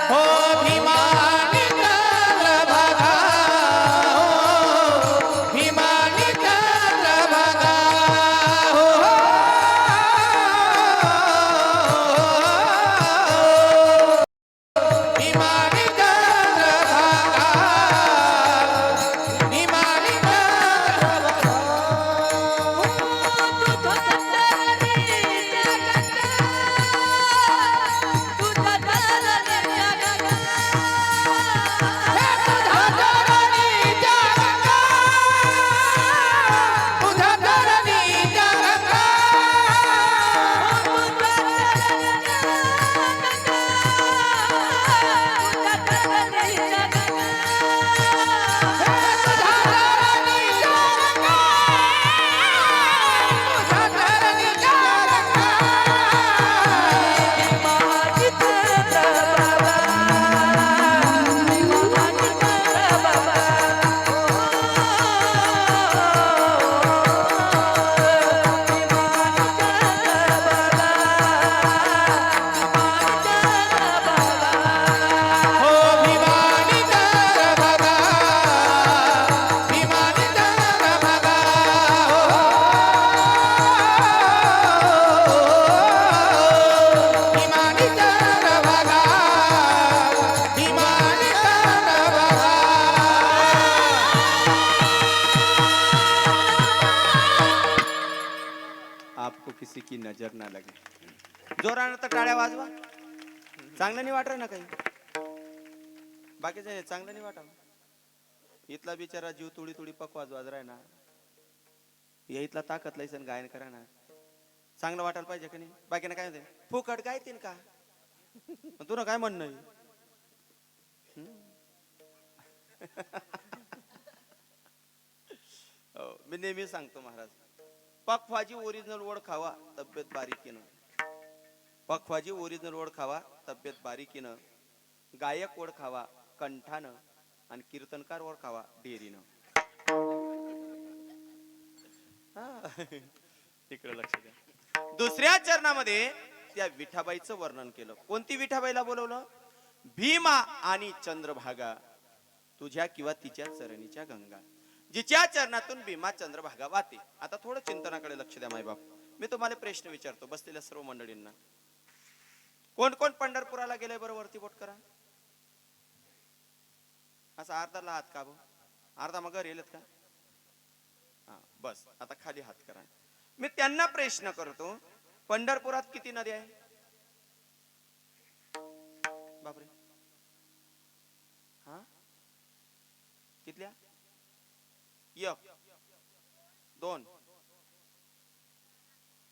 [SPEAKER 3] हो भीमानी चंद्रभागा, हो भीमानी चंद्रभागा, हो भीमानी चंद्रभागा, भीमानी हो भीमानी चंद्रभागा, भीमानी चंद्रभागा, भीमानी चंद्रभागा, भीमानी चंद्रभागा.
[SPEAKER 1] आपको किसी की नजर ना लगे. जोरानं तर टाळ्या वाजवा. चांगलं नाही वाटत ना काही? बाकीचे चांगलं नाही वाटत. इथला बिचारा जीव तुडी तुडी पकवाज वाजराय ना, या इथला ताकद लयसन गायन करा ना. चांगलं वाटायला पाहिजे का नाही? बाकीनं काय म्हणते? फुकट गायतीन का? तुला काय म्हणणं आहे? हो, मी नेहमी सांगतो महाराज, पखवाजी ओरिजिनल वड खावा तब्येत बारीकीनं. पखवाजी ओरिजिनल वड खावा तब्येत बारीकीनं. गायक वड खावा कंठानं. आणि कीर्तनकार वड खावा डेरीनं. इकडे लक्ष द्या. दुसऱ्या चरणामध्ये त्या विठाबाईचं वर्णन केलं. कोणती विठाबाईला बोलवलं? भीमा आणि चंद्रभागा तुझ्या किंवा तिच्या चरणीच्या गंगा, जिच्या चरणातून भीमा चंद्रभागा वाहते. आता थोडं चिंतनाकडे लक्ष द्या मायबाप. मी तुम्हाला प्रश्न विचारतो बसलेल्या सर्व मंडळींना. कोण कोण पंढरपुराला गेले बरं? वरती बोट करा. असा अर्धाला हात का? अर्धा मग घर येलेत का? हा बस. आता खाली हात करा. मी त्यांना प्रश्न करतो, पंढरपुरात किती नद्या आहे? बापरे, हा कितल्या? 1 2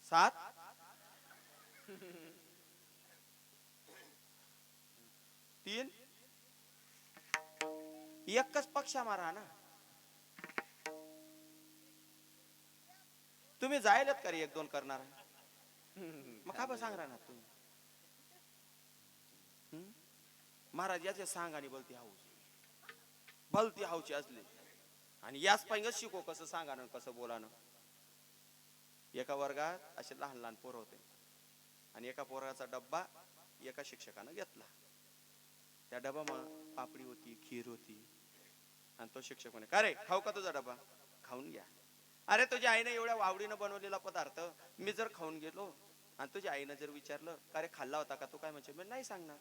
[SPEAKER 1] 7 3 एकच पक्षा मारा ना. तुम्ही जायलात का रे एक दोन करणार मग का सांगणार ना तुम्ही. महाराज याचे सांग आणि बोलती हाऊस भलती हाऊची असली आणि याच पाहिजे शिको कसं सांगा ना कसं बोला ना. एका वर्गात असे लहान लहान पोरं होते आणि एका पोराचा डब्बा एका शिक्षकानं घेतला. त्या डबा पापडी होती, खीर होती आणि तो शिक्षक म्हणे का रे खाऊ का तुझा डबा. खाऊन घ्या. अरे तुझ्या आईने एवढ्या आवडीनं बनवलेला पदार्थ मी जर खाऊन गेलो आणि तुझ्या आईनं जर विचारलं का रे खाल्ला होता का, तू काय म्हणशील. मी नाही सांगणार.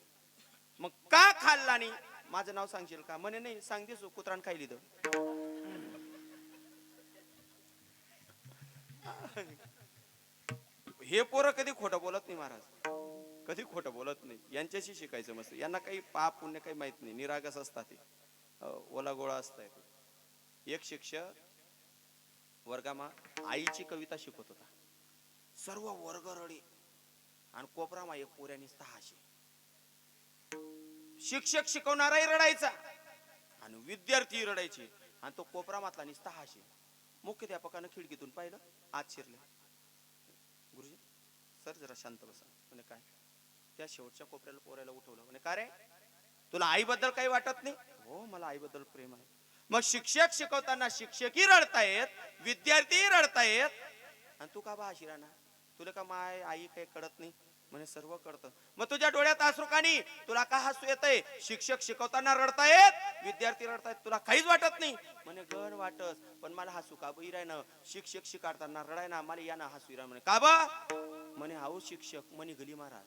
[SPEAKER 1] मग का खाल्ला नाही माझं नाव सांगशील का. म्हणे नाही सांग दिस कुत्रान खाई लिहिलं. हे पोरं कधी खोटं बोलत नाही महाराज, कधी खोटं बोलत नाही. यांच्याशी शिकायचं मस्त. यांना काही पाप पुण्य काही माहित नाही, निरागस असतात ते, ओला गोळा असतात. एक शिक्षक वर्गामा आईची कविता शिकवत होता. सर्व वर्ग रडे आणि कोपरामा एक पोऱ्याने हाशी. शिक्षक शिकवणाराही रडायचा आणि विद्यार्थी रडायचे आणि तो कोपरामातला निस्ता हाशी. मुख्याध्यापकानं खिडकीतून पाहिलं, आत शिरले. गुरुजी सर जरा शांत बसा. म्हणे काय. त्या शेवटच्या कोपऱ्याला पोरायला उठवलं. म्हणे का रे तुला आईबद्दल काही वाटत नाही. हो मला आईबद्दल प्रेम आहे. मग शिक्षक शिकवताना शिक्षकही रडतायत, विद्यार्थी रडतायत आणि तू का बा अशी राहणार. तुला का माय आई काही कळत नाही. म्हणे सर्व कळतं. मग तुझ्या डोळ्यात अश्रू का नाही. तुला का हसू येतंय. शिक्षक शिकवताना रडतायत, विद्यार्थी रडतायत, तुला काहीच वाटत नाही. म्हणे गण वाटत पण मला हसू का बी ना. शिक्षक शिकाडताना रडाय ना मला या ना हसू राय. म्हणे का बा. म्हणे हाऊ शिक्षक म्हणे गली महाराज.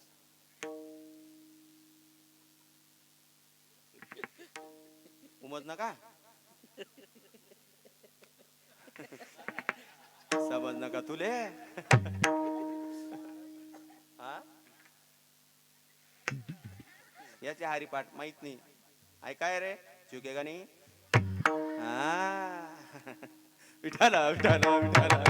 [SPEAKER 1] उमज ना का समज नका तुले. याचे हरिपाठ माहित नाही. ऐकाय रे चुकेगा नाही. विठाला विठाला विठाला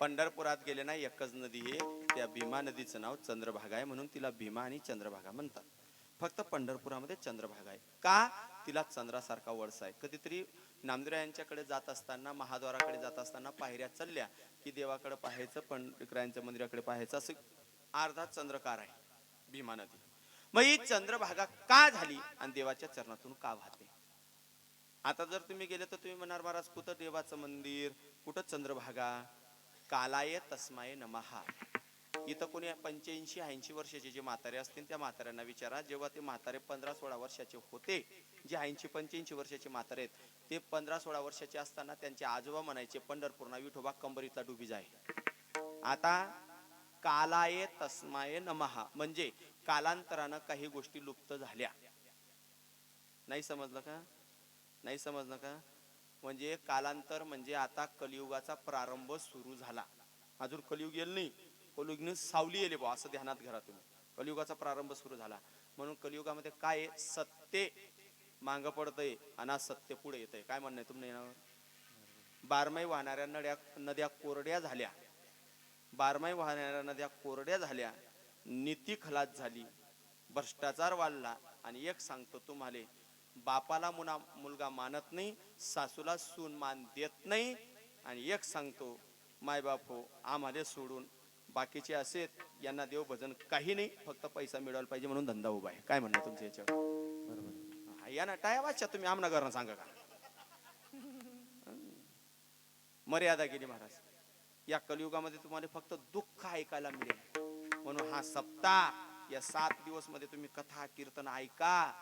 [SPEAKER 1] पंढरपुरात गेले ना एकच नदी आहे. त्या भीमा नदीचं नाव चंद्रभागा आहे म्हणून तिला भीमा आणि चंद्रभागा म्हणतात. फक्त पंढरपुरामध्ये चंद्रभागा आहे का. तिला चंद्रासारखा वळसा आहे. कधीतरी नामदेव यांच्याकडे जात असताना, महाद्वाराकडे जात असताना पायऱ्या चढल्या की देवाकडे पाहायचं, पंढरपुराच्या मंदिराकडे पाहायचं. असं अर्धा चंद्रकार आहे भीमा नदी. मग ही चंद्रभागा का झाली आणि देवाच्या चरणातून का वाहते. आता जर तुम्ही गेले तर तुम्ही म्हणार महाराज कुठं देवाचं मंदिर, कुठं चंद्रभागा. कालाय तस्माय नमः. इथं कोणी 85-80 वर्षाचे जे म्हातारे असतील त्या म्हाताऱ्यांना विचारा. जेव्हा ते म्हातारे 15-16 वर्षाचे होते, जे 80-85 वर्षाचे म्हातारे आहेत ते 15-16 वर्षाचे असताना त्यांचे आजोबा म्हणायचे पंढरपूरना विठोबा कंबरीतला डुबी जाय. आता कालाय तस्माय नमः म्हणजे कालांतरानं काही गोष्टी लुप्त झाल्या. नाही समजलं का. नाही समजलं का. म्हणजे कालांतर म्हणजे आता कलियुगाचा प्रारंभ सुरू झाला. अजून कलियुग येईल नाही. कलियुगने सावली येले बा असं ध्यानात घरा तुम्ही. कलियुगाचा प्रारंभ सुरू झाला म्हणून कलियुगामध्ये काय सत्य मांग पडतंय आणि सत्य पुढे येतंय. काय म्हणणं आहे तुमच्या. बारमाही वाहणाऱ्या नद्या कोरड्या झाल्या. बारमाही वाहणाऱ्या नद्या कोरड्या झाल्या. नीती खलास झाली. भ्रष्टाचार वाढला. आणि एक सांगतो तुम्हाला, बापाला मुलगा मानत नाही, सासूला सून मान देत नाही. आणि एक सांगतो मायबाप हो आम्हाला सोडून बाकीचे असे यांना देव भजन काही नाही, फक्त पैसा मिळवायला पाहिजे म्हणून धंदा उभा आहे. काय म्हणणं तुमच्या याच्यावर. बरोबर यांना टाया वाचा तुम्ही आमना घरनं सांगा का. मर्यादा गेली महाराज. या कलियुगामध्ये तुम्हाला फक्त दुःख ऐकायला मिळेल. म्हणून हा सप्ताह या 7 दिवस मध्ये तुम्ही कथा कीर्तन ऐका,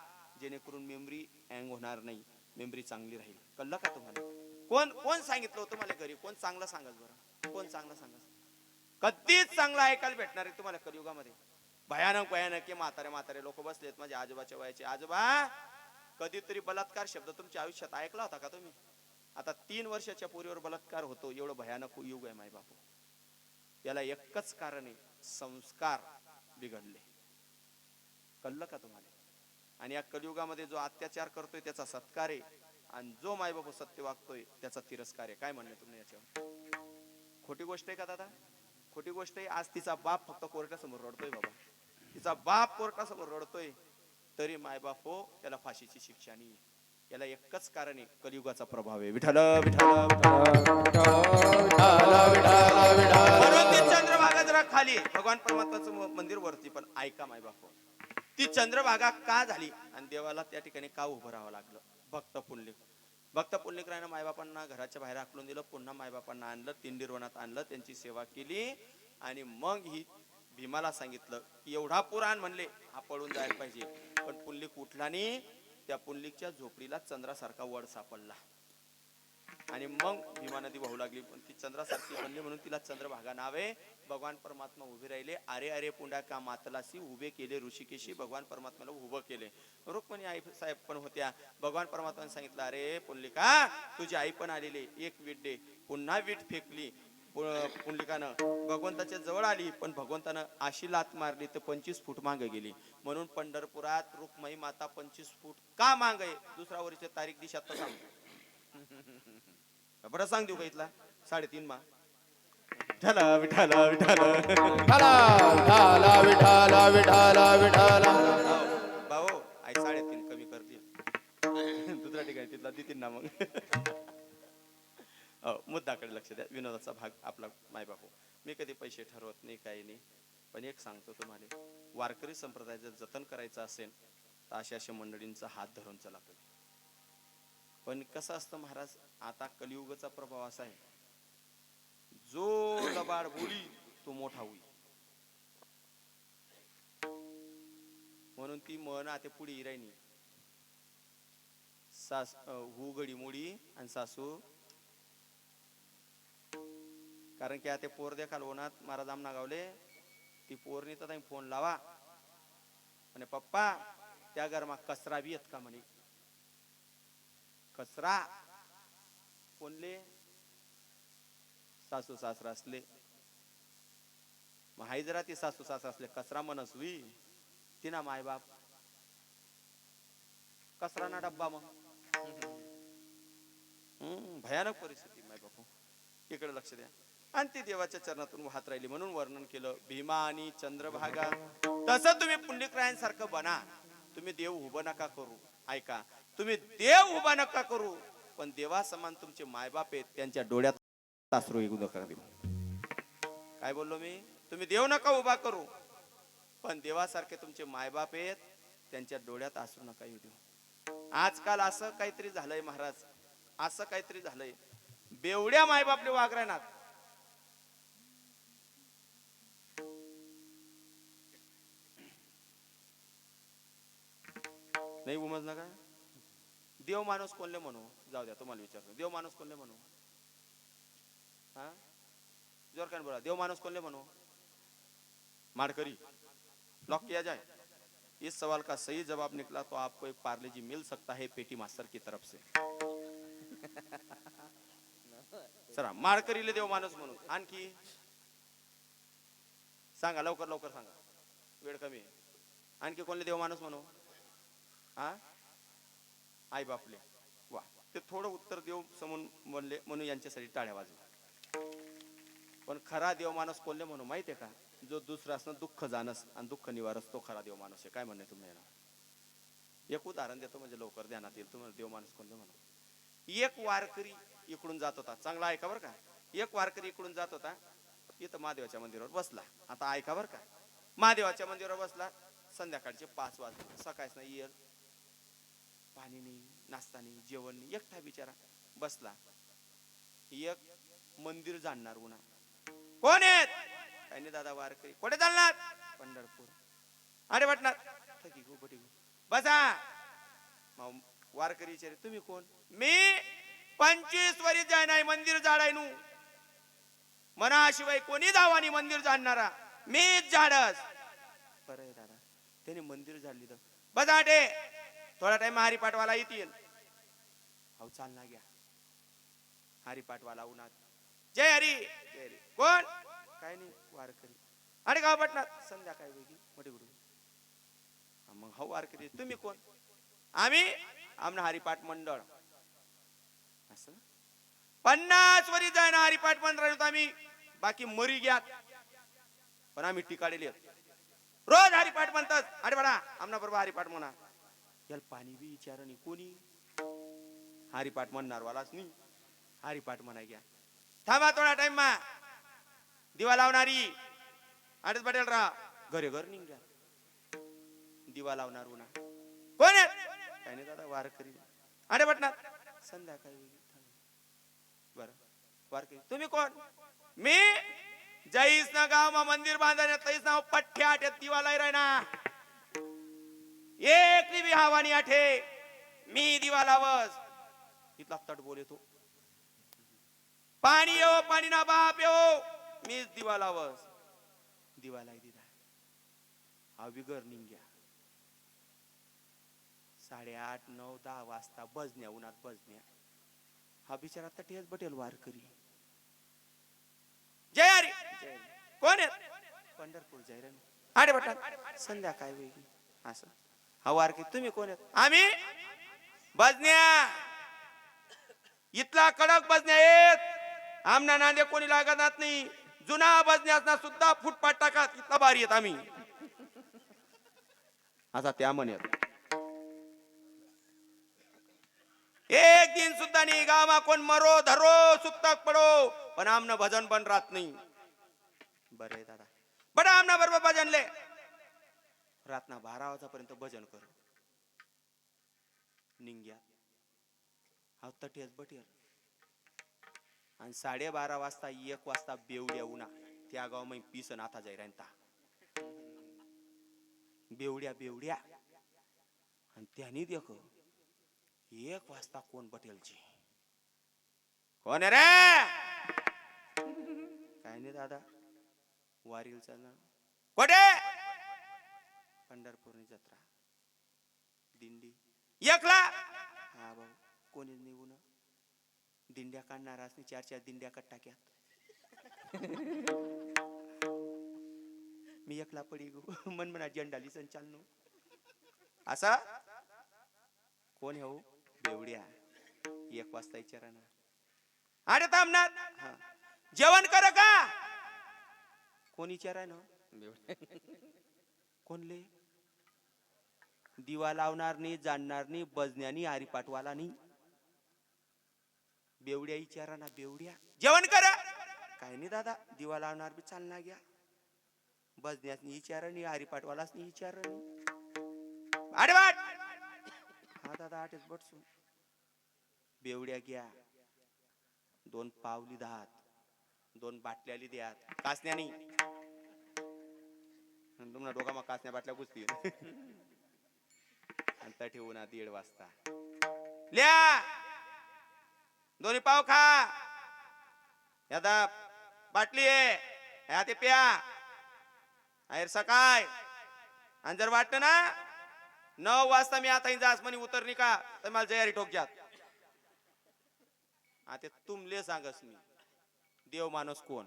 [SPEAKER 1] जेणेकरून मेमरी हँग होणार नाही, मेमरी चांगली राहील. कळलं का तुम्हाला. कोण सांगितलं तुम्हाला घरी. कोण चांगलं सांगत बरं. कोण चांगलं सांगत. कधीच चांगलं ऐकायला भेटणार आहे तुम्हाला कलियुगामध्ये. भयानक भयानक म्हातारे लोक बसलेत माझ्या आजोबाच्या वयाचे. आजोबा कधीतरी बलात्कार शब्द तुमच्या आयुष्यात ऐकला होता का तुम्ही. आता 3 वर्षाच्या पोरीवर बलात्कार होतो. एवढं भयानक युग आहे माय बापू. याला एकच कारण आहे, संस्कार बिघडले. कळलं का तुम्हाला. आणि या कलियुगामध्ये जो अत्याचार करतोय त्याचा सत्कार आहे आणि जो मायबापू सत्य वागतोय त्याचा तिरस्कार आहे. काय म्हणणं तुम्ही याच्यावर. खोटी गोष्ट आहे का दादा. खोटी गोष्ट आहे. आज तिचा बाप फक्त कोर्टासमोर रडतोय बाबा. तिचा बाप कोर्टासमोर रडतोय तरी मायबाप हो त्याला फाशीची शिक्षा नाही. याला एकच कारण आहे, कलियुगाचा प्रभाव आहे. विठ्ठल विठ्ठल म्हणून ती चंद्रभागा जरा खाली, भगवान परमात्माचं मंदिर वरती. पण ऐका मायबाप हो, ती चंद्रभागा का झाली आणि देवाला त्या ठिकाणी का उभं राहावं लागलं? भक्त पुंडलिकरायनं मायबापांना घराच्या बाहेर हाकलून दिलं, पुन्हा मायबापांना आणलं, तिंडीरवनात आणलं, त्यांची सेवा केली आणि मग ही भीमाला सांगितलं की एवढा पुराण म्हणले हा पळून जायला पाहिजे. पण पुंडलिक उठला नाही. त्या पुंडलिकच्या झोपडीला चंद्रासारखा वड सापडला आणि मग भीमा नदी वाहू लागली. पण ती चंद्रासारखी बनली म्हणून तिला चंद्रभागा नाव आहे. भगवान परमात्मा उभे राहिले. अरे अरे पुंडा का मातलासी उभे केले ऋषिकेशी, भगवान परमात्म्याला उभं केले. रुक्मिणी आई साहेब पण होत्या. भगवान परमात्माने सांगितलं अरे पुंडलिका तुझी आई पण आलेली, एक वीट दे. पुन्हा वीट फेकली पुंडलिकानं, भगवंताच्या जवळ आली. पण भगवंतानं अशी लात मारली तर 25 फूट मागे गेली. म्हणून पंढरपुरात रुक्माई माता 25 फूट का माग आहे? दुसऱ्या वर्षी तारीख दिशात तर सांग बरं, सांग देऊ का इथला 3.5 मा विठाला विठाला विठाला भाऊ आई 3.5 कमी करतील दुसऱ्या ठिकाणी तिथला देतील ना मग. मुद्दाकडे लक्ष द्या. विनोदाचा भाग आपला मायबापू. मी कधी पैसे ठरवत नाही, काही नाही. पण एक सांगतो तुम्हाला, वारकरी संप्रदाय जर जतन करायचं असेल तर अशा मंडळींचा हात धरून चला पाहिजे. पण कसं असतं महाराज, आता कलियुगाचा प्रभाव असा आहे, जो लबाड बोली तो मोठा होईल. म्हणून ती म्हण आता पुढे इरायनी, हू गडी मोडी आणि सासू. कारण की आता पोर देखाल होणार महाराज आमना गावले, ती पोरनी तर फोन लावा आणि पप्पा त्या घरमा कचरा बी येत का म्हणे. कचरा कोणले? सासू सासरा असले. मग हाय जरा ती सासू सासरा असले कचरा मनस हुई तिना माय बाप कचरा ना डब्बा. मग भयानक परिस्थिती माय बापू. इकडे लक्ष द्या. आणि ती देवाच्या चरणातून वाहत राहिली म्हणून वर्णन केलं भीमा आणि चंद्रभागा. तसं तुम्ही पुंडलिकरायांसारखं बना. तुम्ही देव उभं नका करू. ऐका, तुम्ही देव उभा नका करू, पण देवा समान तुमचे मायबाप आहेत त्यांच्या डोळ्यात सासरू येऊ नका देऊ. काय बोललो मी? तुम्ही देव नका उभा करू, पण देवासारखे तुमचे मायबाप आहेत त्यांच्या डोळ्यात आसरू नका येऊ देऊ. आजकाल असं काहीतरी झालंय महाराज, असं काहीतरी झालंय. बेवड्या मायबापले वागरायनात. नाही उमज नका. देव माणूस कोणले म्हणू? जाऊ द्या, तुम्हाला विचारतो. देव माणूस कोणले म्हणू? हा जोर कान बोला. देव माणूस कोणले म्हणू? माड़करी लॉक किया जाए. इस सवाल का सही जवाब निकला तो आपको एक पार्ले जी मिल सकता है पेटी मास्टर की तरफ से. चला, माड़करीले देव माणूस म्हणून. आणखी सांगा, लवकर लवकर सांगा, वेळ कमी आहे. आणखी कोणले देव माणूस म्हणू? हा आई बापले. वा, ते थोडं उत्तर देव समोर म्हणले म्हणून यांच्यासाठी टाळ्या वाजवा. पण खरा देव माणूस कोणले म्हणू माहितीये का? जो दुसरा असणं दुःख जाणस आणि दुःख निवारस तो खरा देव माणूस आहे. काय म्हणणे तुम्ही? एक उदाहरण देतो म्हणजे लवकर ध्यानात येईल तुम्हाला. देव माणूस कोणले म्हणू? एक वारकरी इकडून जात होता. चांगला ऐका बरं का. एक वारकरी इकडून जात होता. इथं महादेवाच्या मंदिरावर बसला. आता ऐका बरं का. महादेवाच्या मंदिरावर बसला. संध्याकाळचे 5 वाजले. सकाळच नाही येईल, पाणी नाही, नाश्ता नाही, जेवण नाही. एकटा बिचारा बसला. एक मंदिर जाणणार उन्हा. कोण आहेत? काही नाही दादा, वारकरी. कुठे चालणार? पंढरपूर. अरे वाटणार थकी गो बटी गो. बसा. वारकरी विचारे तुम्ही कोण? मी 25 वर्ष जाय नाही मंदिर जाडायनू. मनाशिवाय कोणी दावानी मंदिर जाणणारा मीच झाडस. बरं दादा, त्याने मंदिर झाडली तर बसा टे. थोडा टाइम हरिपाठवाला येतील. अहो चालना घ्या. हरिपाठवाला उन्हात जय हरी जय हरी. कोण? काय नाही, वारकरी. अरे गाव पटणार. संध्याकाळी वेगळी मोठी गुरु. मग हो वारकरी. तुम्ही कोण? आम्ही आमना हरिपाठ मंडळ. असं 50 वरी जाय ना हरिपाठ मंडळ आम्ही. बाकी मरी घ्यात पण आम्ही टिकाडेले. रोज हरिपाठ म्हणतात. अरे बडा आमना बरोबर हरिपाठ म्हणा. याला पाणी बी विचारणी कोणी हरिपाठ म्हणणार वालाच नाही. हरिपाठ म्हणा घ्या. थांबा थोडा टाइम मा दिवा लावणारी आडच पटेल राहा घरे घर निघ्या. दिवा लावणार उन्हा कोण आहे? काही नाही दादा वारकरी. अरे बटणार संध्याकाळी बरं वारकरी. तुम्ही कोण? मी जैस ना गाव मा मंदिर बांधण्यात तैस नाव पठ्ठ्या आठ्यात दिवा लाई राहना. एक बी हवानी आठे मी दिवा लावस. इथला तट बोले तो पाणी येऊ पाणी ना बाप येऊ मीच दिवा लावस. दिवा लाई दिला हा बिगर निघ्या. 8:30 9 10 वाजता बजण्या उन्हात बजण्या. हा बिचारा तटेच बटेल वारकरी. जय हरी कोण आहेत? पंढरपूर जयराम. अरे बटा संध्याकाळी वेगळी असं. हा वारकरी तुम्ही कोण आहेत? आम्ही बजण्या इथला कडक बजण्या आहेत. आमना नांदे कोणी लागत नाही. जुना बजण्यासना सुद्धा फुटपाथ टाकात इथला भारी येत आम्ही. असा त्या म्हणत एक दिन सुद्धा नाही गावा कोण मरो धरो सुतक पडो पण आमनं भजन पण राहत नाही. बरे दादा बडा आमना बरोबर भजनले रातना 12 वाजेपर्यंत भजन कर निंग्या. हा तटेच बटेल आणि 12:30 वाजता 1 वाजता बेवड्या उन्हा त्या गाव मै पिसन आता जाई राहता. बेवड्या बेवड्या आणि त्यानी देखो 1 वाजता कोण बटेलची कोण रे? काय नाही दादा वारील चालणार कोठे? पंढरपूरनी जत्रा दिंडी एकला. हा भाऊ कोणी निघून दिंड्या काढणार असणे 4-4 दिंड्या कट टाक्यात. मी एकला पडी गो मन म्हणा जंडाली संचालनो असा कोण हो? बेवड्या 1 वाजता विचारा ना. अरे थांबणार जेवण कर का? कोण विचाराय ना? कोणले? दिवा लावणार नाही जाणणार नाही बजण्यानी हरिपाठवाला नाही. बेवड्या विचारा ना. बेवड्या जेवण कर. काय नाही दादा दिवा लावणार बी चालना घ्या. बजण्यासनी विचार नाही हरिपाठवालाच नाही विचार नाही. अरे वाट हा दादा आठच बटसू. बेवड्या घ्या 2 पावली दात 2 बाटल्याली द्यात कासण्या नाही. तुम्हाला डोका मग कासण्या बाटल्या गुजतील. अंतर ठेवून 1:30 वाजता ल्या 2 पाव खा. यादा बाटली आहे ह्या ते प्या. अरे सकाळ आणि जर वाटत ना 9 वाजता मी आता जास म्हणे उतरणी का तर मला जयारी ठोक्यात. आता तुमले सांगस मी देव माणूस कोण?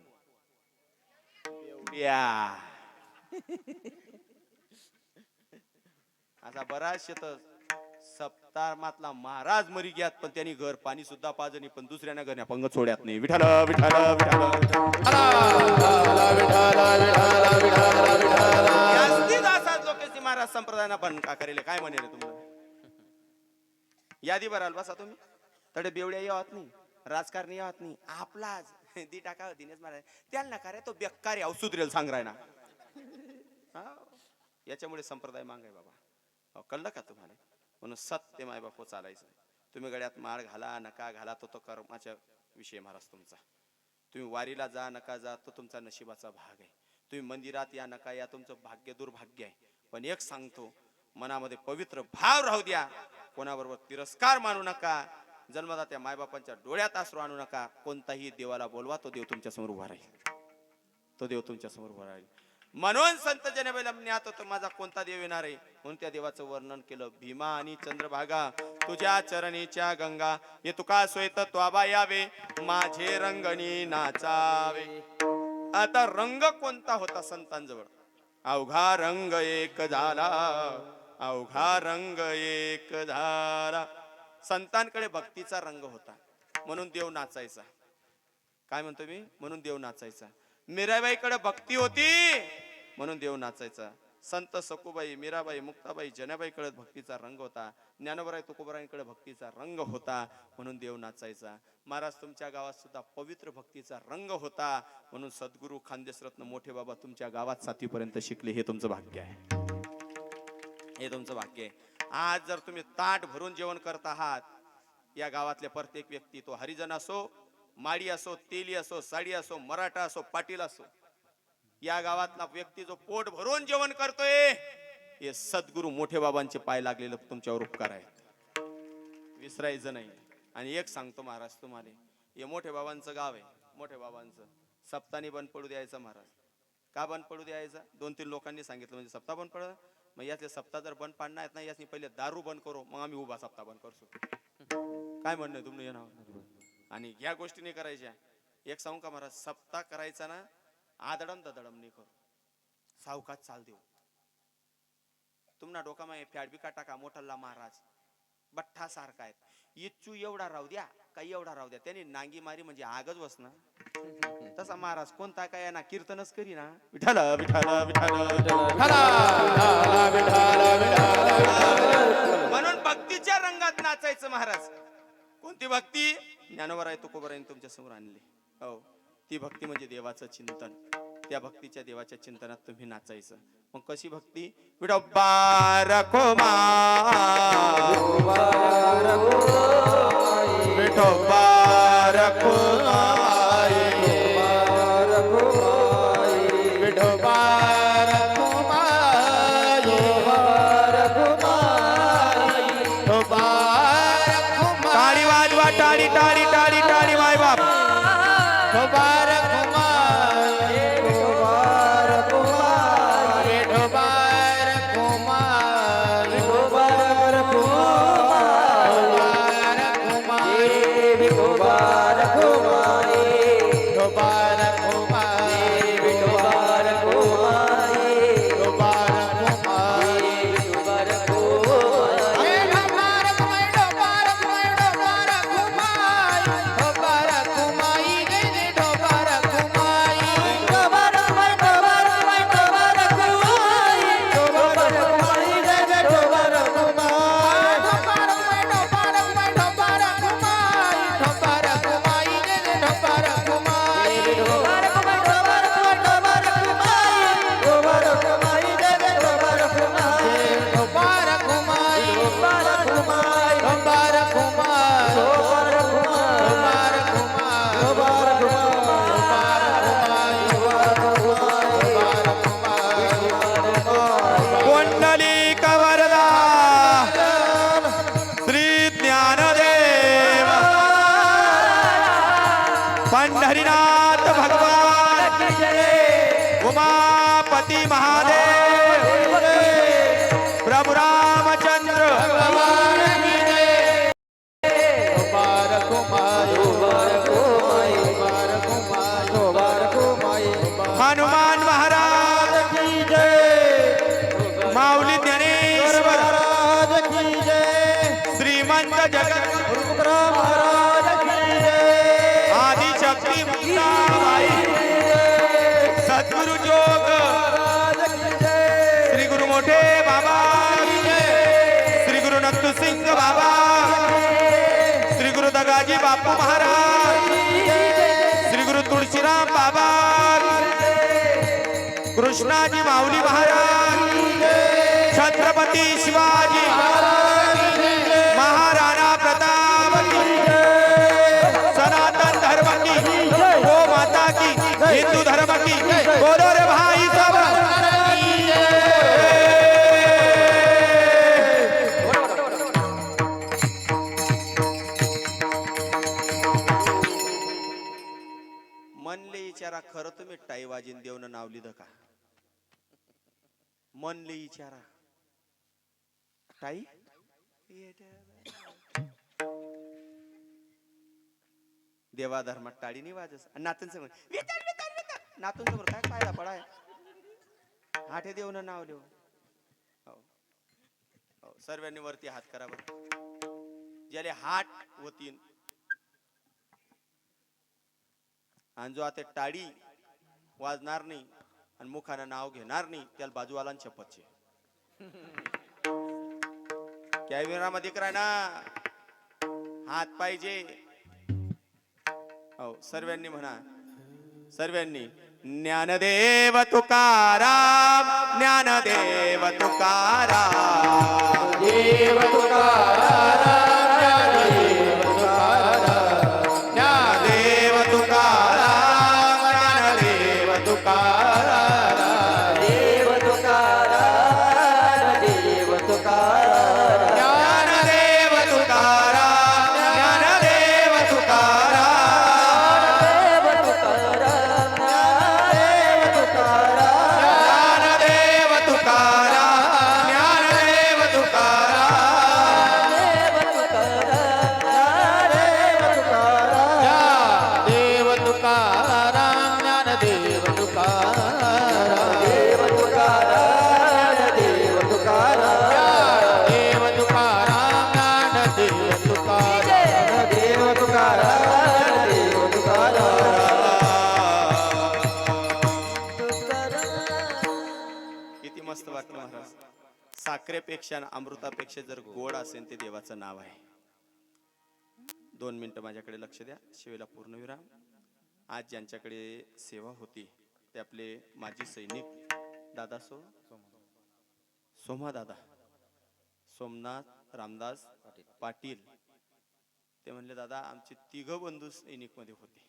[SPEAKER 1] असा बराच शेत सप्ताहातला महाराज मरी घ्यात पण त्यांनी घर पाणी सुद्धा पाजणी पण दुसऱ्याना घर पंगत सोड्यात नाही. विठाल विठाल लोकांची महाराज संप्रदायाना पण का करेल काय म्हणेल तुम्हाला? यादी भराल बसा तुम्ही. तडे बेवड्या यावत नाही राजकारणी यावत नाही. आपलाच दी टाका दिनेश महाराज त्याला नका रे तो बेकार याव सुधरेल सांग राय ना. याच्यामुळे संप्रदाय मागाय बाबा कळलं का तुम्हाला? म्हणून सत्य माय बापू चालायचं. तुम्ही गड्यात माळ घाला नका घाला तो कर्माचा विषय महाराज तुमचा. तुम्ही वारीला जा नका जा तो तुमचा नशिबाचा भाग आहे. तुम्ही मंदिरात या नका या तुमचं भाग्य दुर्भाग्य आहे. पण एक सांगतो मनामध्ये पवित्र भाव राहू द्या. कोणाबरोबर तिरस्कार मानू नका. जन्मदात्या मायबापांच्या डोळ्यात आसरू आणू नका. कोणताही देवाला बोलवा तो देव तुमच्या समोर उभा राहील. तो देव तुमच्या समोर उभा राहील. म्हणून संत जनबेलमण्यात होतं माझा कोणता देव येणार आहे म्हणून त्या देवाचं वर्णन केलं. भीमा आणि चंद्रभागा तुझ्या चरणीच्या गंगा हे तुका सोयत त्वाबा यावे माझे रंगणी नाचावे. आता रंग कोणता होता संतांजवळ? अवघा रंग एक झाला अवघा रंग एक झाला. संतांकडे भक्तीचा रंग होता म्हणून देव नाचायचा. काय म्हणतो मी? म्हणून देव नाचायचा. मीराबाईकडे भक्ती होती म्हणून देव नाचायचा. संत सकुबाई, मीराबाई, मुक्ताबाई, जनाबाई कडे भक्तीचा रंग होता. ज्ञानोबराय तुकोबरायांकडे भक्तीचा रंग होता, म्हणून देव नाचायचा. महाराज तुमच्या गावात सुद्धा पवित्र भक्तीचा रंग होता, म्हणून सद्गुरू खानदेशरत्न मोठे बाबा तुमच्या गावात 7वी पर्यंत शिकले. हे तुमचं भाग्य आहे, हे तुमचं भाग्य आहे. आज जर तुम्ही ताट भरून जेवण करत आहात, या गावातल्या प्रत्येक व्यक्ती, तो हरिजन असो, माडी असो, तेली असो, साडी असो, मराठा असो, पाटील असो, या गावातला व्यक्ती जो पोट भरून जेवण करतोय, हे सद्गुरू मोठे बाबांचे पाय लागलेले तुमच्यावर उपकार आहेत, विसरायचं नाही. आणि एक सांगतो महाराज तुम्हाला, हे मोठे बाबांचं गाव आहे. मोठे बाबांचं सप्तानी बंद पडू द्यायचं महाराज. का बंद पडू द्यायचा? 2-3 लोकांनी सांगितलं म्हणजे सप्ताह बंद पडलं. मग यातले सप्ताह जर बंद पाडणार आहेत ना, यासनी पहिले दारू बंद करू, मग आम्ही उभा सप्ताह बंद करतो. काय म्हणणं आहे तुमनं? नाव आणि या गोष्टी नाही करायच्या. एक सांगू का महाराज, सप्ताह करायचा ना, आदडम ददडम नाही करू, सावकात चाल देऊ. तुम्हाला डोकामा फॅडबी का टाका, मोठल्ला महाराज बठ्ठा सारखा आहेत. इच्छू एवढा राहू द्या, काही एवढा राहू द्या, त्यांनी नांगी मारी म्हणजे आगच बस ना. तसा महाराज कोणता काय ना, कीर्तनच करी ना, विठाल विठाल विठाल. म्हणून भक्तीच्या रंगात नाचायचं महाराज. कोणती भक्ती? ज्ञानोबराय तुकोबराय तुमच्या समोर आणली. हो, ती भक्ती म्हणजे देवाचं चिंतन. त्या भक्तीच्या देवाच्या चिंतनात तुम्ही नाचायचं. मग कशी भक्ती? विठोबा रखोमा, विठोबा रखोमा,
[SPEAKER 3] विठोबा रखुमा, विठोबा रखुमा,
[SPEAKER 1] टाळी वाजवा, टाळी टाळी टाळी टाळी माय बाप.
[SPEAKER 3] विठोबा रखुमा, विठोबा रखुमा, विठोबा रखुमा, विठोबा रखुमा, विठोबा रखुमा, विठोबा रखुमा, विठोबा रखुमा, विठोबा
[SPEAKER 1] पंढरीनाथ भगवान, उमापति महादेव, प्रभु रामचंद्र हनुमान महाराज की जय, माऊली ज्ञानेश्वर की जय, श्रीमंत जगत महाराज की जय, आदि शक्ती मुक्ताबाई, सद्गुरु जोग श्री गुरु मोठे बाबा, श्री गुरु नत्तू सिंग बाबा, श्री गुरु दगाजी बापू महाराज, श्री गुरु तुळशीराम बाबा, कृष्णाजी माऊली महाराज, छत्रपती शिवाजी महाराणा प्रताप की, सनातन धर्म की, गो माता की, हिंदू धर्म की, बोलो रे भाई सब। मनले विचारा, खरं तुम्ही टाई वाजीन देवनं नाव लिहिलं का? मनले विचारा, टाई देवा धर्मात टाळी नाही वाजस. नातून समोर नातून समोर काय फायदा पडाय? हाठे देवनं नाव लिहू. हो हो, सर्वांनी वरती हात करा बरं, ज्याले हात होतीन. आणि जो आता टाळी वाजणार नाही आणि मुखानं नाव घेणार नाही त्याला बाजूवाला शपथचे कॅमेरामध्ये करा ना हात पाहिजे हो सर्वांनी म्हणा सर्वांनी ज्ञानदेव तुकाराम ज्ञानदेव तुकाराम
[SPEAKER 3] देव तुकाराम
[SPEAKER 1] ज्ञानदेव तुकाराम ज्ञानदेव तुकाराम
[SPEAKER 2] देव तुकाराम देव तुकाराम
[SPEAKER 1] ज्ञानदेव तुकाराम ज्ञानदेव तुकाराम
[SPEAKER 2] देव तुकाराम देव तुकाराम
[SPEAKER 1] ज्ञानदेव तुकाराम ज्ञानदेव तुकाराम
[SPEAKER 2] देव तुकाराम देव तुकाराम
[SPEAKER 3] देव तुकाराम ज्ञानदेव तुकाराम
[SPEAKER 2] देव तुकाराम देव तुकाराम
[SPEAKER 3] देव तुकाराम ज्ञानदेव तुकाराम
[SPEAKER 2] देव तुकाराम देव तुकाराम
[SPEAKER 1] किती मस्त वाटलं महाराज साखरेपेक्षा आणि अमृतापेक्षा जर गोड असेल ते देवाचं नाव आहे 2 मिनिटं माझ्याकडे लक्ष द्या शिवेला पूर्णविराम आज ज्यांच्याकडे सेवा होती ते आपले माजी सैनिक दादा सोमा दादा सोमनाथ रामदास पाटील ते म्हणले दादा आमचे 3 बंधू सैनिक मध्ये होते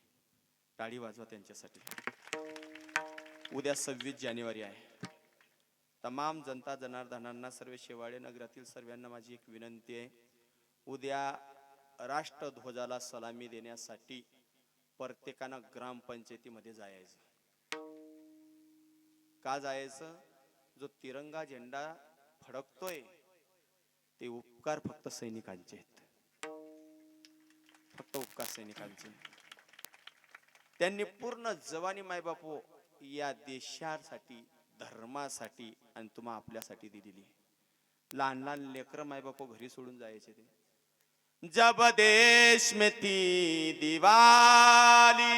[SPEAKER 1] टाळी वाजवा त्यांच्यासाठी उद्या 26 जानेवारी आहे तमाम जनता जनार्दनांना सर्व शेवाळे नगरातील सर्वांना माझी एक विनंती आहे उद्या राष्ट्रध्वजाला सलामी देण्यासाठी प्रत्येकानं ग्रामपंचायतीमध्ये जायचं का जायचं जो तिरंगा झेंडा फडकतोय ते उपकार फक्त सैनिकांचे आहेत फक्त उपकार सैनिकांचे त्यांनी पूर्ण जवानी मायबापू या देशासाठी धर्मासाठी आणि तुम्हा आपल्यासाठी दिलेली लहान लहान लेकर मायबापू घरी सोडून जायचे ते जब देश में थी दिवाली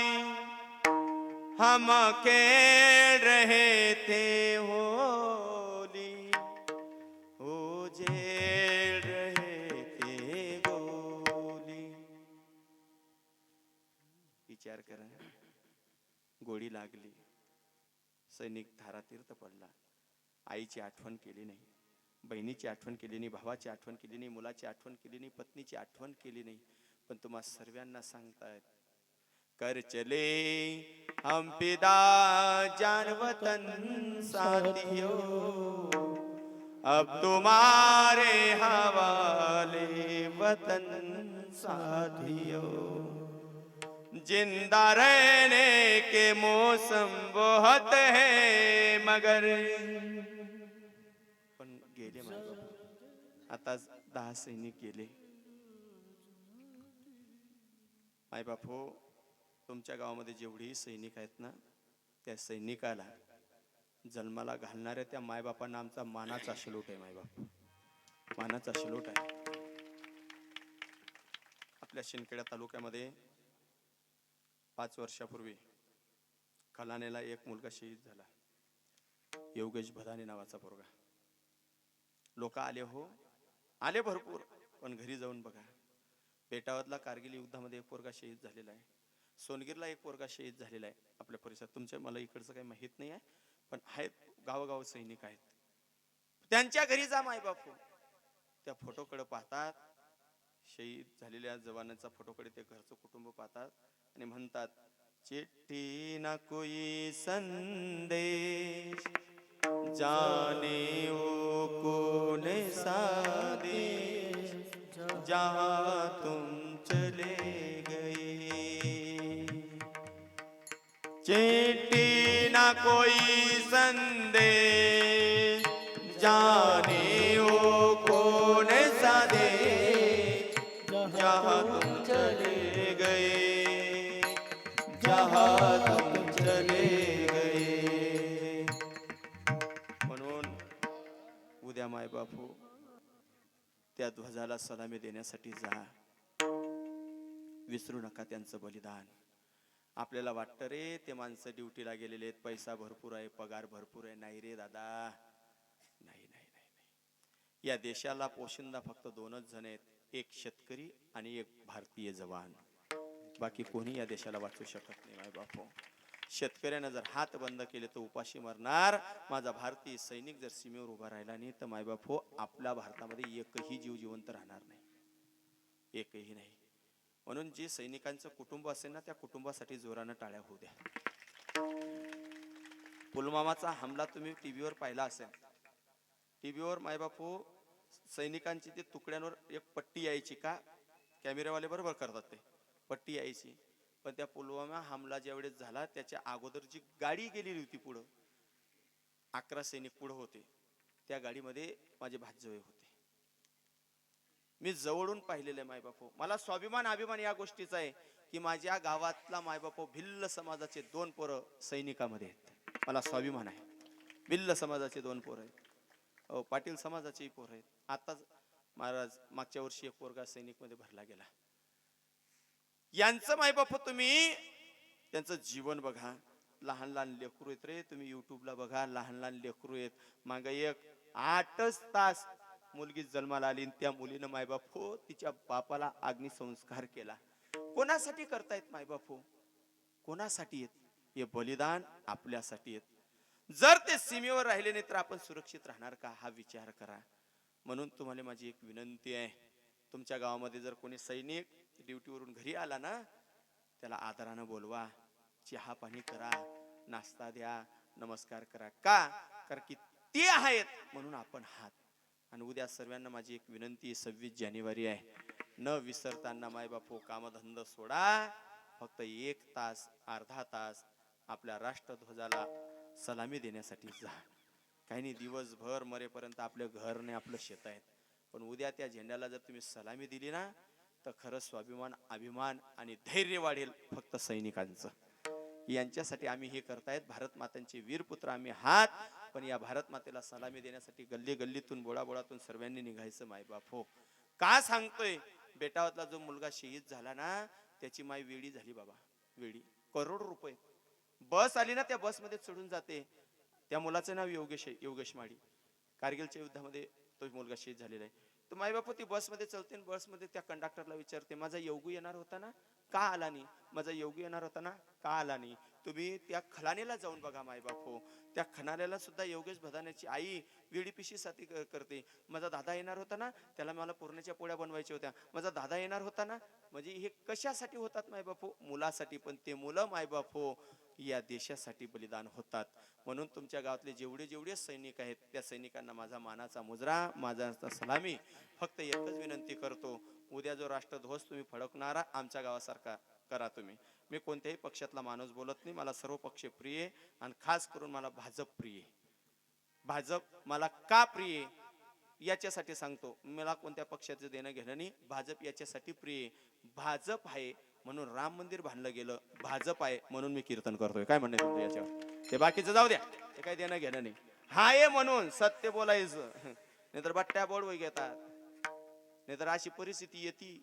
[SPEAKER 1] हम खेल रहे थे होली हो झेल रहे थे गोली विचार करा गोळी लागली सैनिक धारातीर्थ पडला आईची आठवण केली नाही बहिणीची आठवण केली नाही भावाची आठवण केली नाही मुलाची आठवण केली नाही पत्नीची आठवण केली नाही पण तुम्हा सर्वांना सांगतायत कर चले हम पिदा जान वतन साथियों अब तुम्हारे हवाले वतन साथियों जिंदा रहने के मौसम बहुत है मगर पण गेले आता 10 सैनिक गेले माय बापू तुमच्या गावामध्ये जेवढी सैनिक आहेत ना त्या सैनिकाला जन्माला घालणाऱ्या त्या मायबापांना आमचा मानाचा शिलोट आहे मायबाप मानाचा शिलोट आहे आपल्या शिंदखेडा तालुक्यामध्ये 5 वर्षापूर्वी कलानेला एक मुलगा शहीद झाला योगेश भदाने नावाचा पोरगा लोक आले भरपूर पण घरी जाऊन बघा पेटावतला कारगिल युद्धामध्ये एक पोरगा शहीद झालेला आहे सोनगीरला एक पोरगा शहीद झालेला आहे आपल्या परिसरात तुमच्या मला इकडचं काही माहित नाही आहे पण आहेत गावोगाव सैनिक आहेत त्यांच्या घरी जा माय बापू त्या फोटोकडे पाहतात शहीद झालेल्या जवानांचा फोटोकडे ते घरचं कुटुंब पाहतात आणि म्हणतात चिट्ठी ना कोई संदेश जाने वो कौन सा देश जहाँ तुम चले गए चिट्ठी ना कोई संदेश जाने वो कौन सा देश जहाँ तुम चले गए जहाँ तुम चले गए म्हणून उद्या माय बापू त्या ध्वजाला सलामी देण्यासाठी जा विसरू नका त्यांचं बलिदान आपल्याला वाटतं रे ते माणसं ड्युटीला गेलेले आहेत, पैसा भरपूर आहे, पगार भरपूर आहे. नाही रे दादा, नाही नाही नाही नाही. या देशाला पोशिंदा फक्त दोनच जण आहेत, एक शेतकरी आणि एक भारतीय जवान. बाकी कोणी या देशाला वाचू शकत नाही माय बापू. शेतकऱ्यानं जर हात बंद केले तर उपाशी मरणार. माझा भारतीय सैनिक जर सीमेवर उभा राहिला नाही तर माय बापू आपल्या भारतामध्ये एकही जीव जिवंत राहणार नाही, एकही नाही. म्हणून जे सैनिकांचं कुटुंब असेल ना त्या कुटुंबासाठी जोरानं टाळ्या होऊ द्या. पुलवामाचा हमला तुम्ही टीव्हीवर पाहिला असेल. टीव्हीवर मायबापू सैनिकांची ते तुकड्यांवर एक पट्टी यायची का, कॅमेरावाले बरोबर करतात, ते पट्टी यायची. पण त्या पुलवामा हमला ज्यावेळेस झाला त्याच्या अगोदर जी गाडी गेलेली होती पुढं, 11 सैनिक पुढं होते, त्या गाडीमध्ये माझे भाजवे होते. मी जवळून पाहिलेलं आहे मायबापू. मला स्वाभिमान अभिमान या गोष्टीचा आहे की माझ्या गावातला मायबापू भिल्ल समाजाचे 2 पोरं सैनिकामध्ये आहेत. मला स्वाभिमान आहे. भिल्ल समाजाचे 2 पोरं आहेत, पाटील समाजाचेही पोरं आहेत. आताच महाराज मागच्या वर्षी एक पोरगा सैनिक मध्ये भरला गेला. यांचं मायबापू तुम्ही त्यांचं जीवन बघा. लहान लहान लेकरू आहेत रे, तुम्ही युट्यूबला बघा, लहान लहान लेकरू आहेत. मागे एक 8 तास मुलगी जन्माला आली, त्या मुलीनं मायबापू तिच्या बापाला अग्निसंस्कार केला. कोणासाठी करतायत मायबापू, कोणासाठी येत हे बलिदान? आपल्यासाठी येत. जर ते सीमेवर राहिले नाही तर आपण सुरक्षित राहणार का, हा विचार करा. म्हणून तुम्हाला माझी एक विनंती आहे, तुमच्या गावामध्ये जर कोणी सैनिक ड्युटीवरून घरी आला ना, त्याला आदरानं बोलवा, चहा पाणी करा, नाश्ता द्या, नमस्कार करा. का? कारण की ते आहेत म्हणून आपण आहात. आणि उद्या सर्वांना माझी एक विनंती, 26 जानेवारी आहे, न विसरताना मायबापू कामधंदा सोडा. फक्त 1 तास अर्धा तास आपल्या राष्ट्रध्वजाला सलामी देण्यासाठी जा. काही नाही, दिवसभर मरेपर्यंत आपलं घर नाही, आपलं शेत आहेत. पण उद्या त्या झेंड्याला जर तुम्ही सलामी दिली ना तर खरं स्वाभिमान अभिमान आणि धैर्य वाढेल फक्त सैनिकांचं. यांच्यासाठी आम्ही हे करतायत. भारत मातांचे वीरपुत्र आम्ही आहात. पण या भारत मातेला सलामी देण्यासाठी गल्ली गल्लीतून बोळाबोळातून सर्वांनी निघायचं मायबाप हो. का सांगतोय? बेटावातला जो मुलगा शहीद झाला ना त्याची माय वेडी झाली बाबा, वेडी. करोड रुपये बस आली ना, त्या बस मध्ये चढून जाते. त्या मुलाचं नाव योगेश माडी. कारगिलच्या युद्धामध्ये तो मुलगा शहीद झालेला आहे. तर माय बापू ती बस मध्ये चलते, बस मध्ये त्या कंडक्टरला विचारते, माझा योगू येणार होता ना, का आला नाही? माझा योगी येणार होता ना, का आला नाही? तुम्ही त्या खलानेला जाऊन बघा माय बापू, त्या खनाल्याला सुद्धा योगेश भदाण्याची आई विडी पिशीसाठी करते. माझा दादा येणार होता ना, त्याला मला पुरणाच्या पोळ्या बनवायच्या होत्या. माझा दादा येणार होता ना. म्हणजे हे कशासाठी होतात माय बापू? मुलासाठी. पण ते मुलं माय बापू या देशासाठी बलिदान होतात. म्हणून तुमच्या गावातले जेवढे सैनिक आहेत त्या सैनिकांना माझा मानाचा मुजरा, माझा सलामी. फक्त एकच विनंती करतो, उद्या जो राष्ट्रध्वज तुम्ही फडकणारा आमच्या गावासारखा करा तुम्ही. मी कोणत्याही पक्षातला माणूस बोलत नाही, मला सर्व पक्ष प्रिय आहे आणि खास करून मला भाजप प्रिय आहे. भाजप मला का प्रिय याच्यासाठी सांगतो. मला कोणत्या पक्षाचं देणं घेणं नाही, भाजप याच्यासाठी प्रिय आहे. भाजप आहे म्हणून राम मंदिर बांधलं गेलं, भाजप आहे म्हणून मी कीर्तन करतोय. काय म्हणणं तुमचं याच्यावर? ते बाकीचं जाऊ द्या, ते काही देणं घेणं नाही. हाय म्हणून सत्य बोलायचं, नाहीतर बट्ट्या बोडवय घेतात, नाहीतर अशी परिस्थिती येते.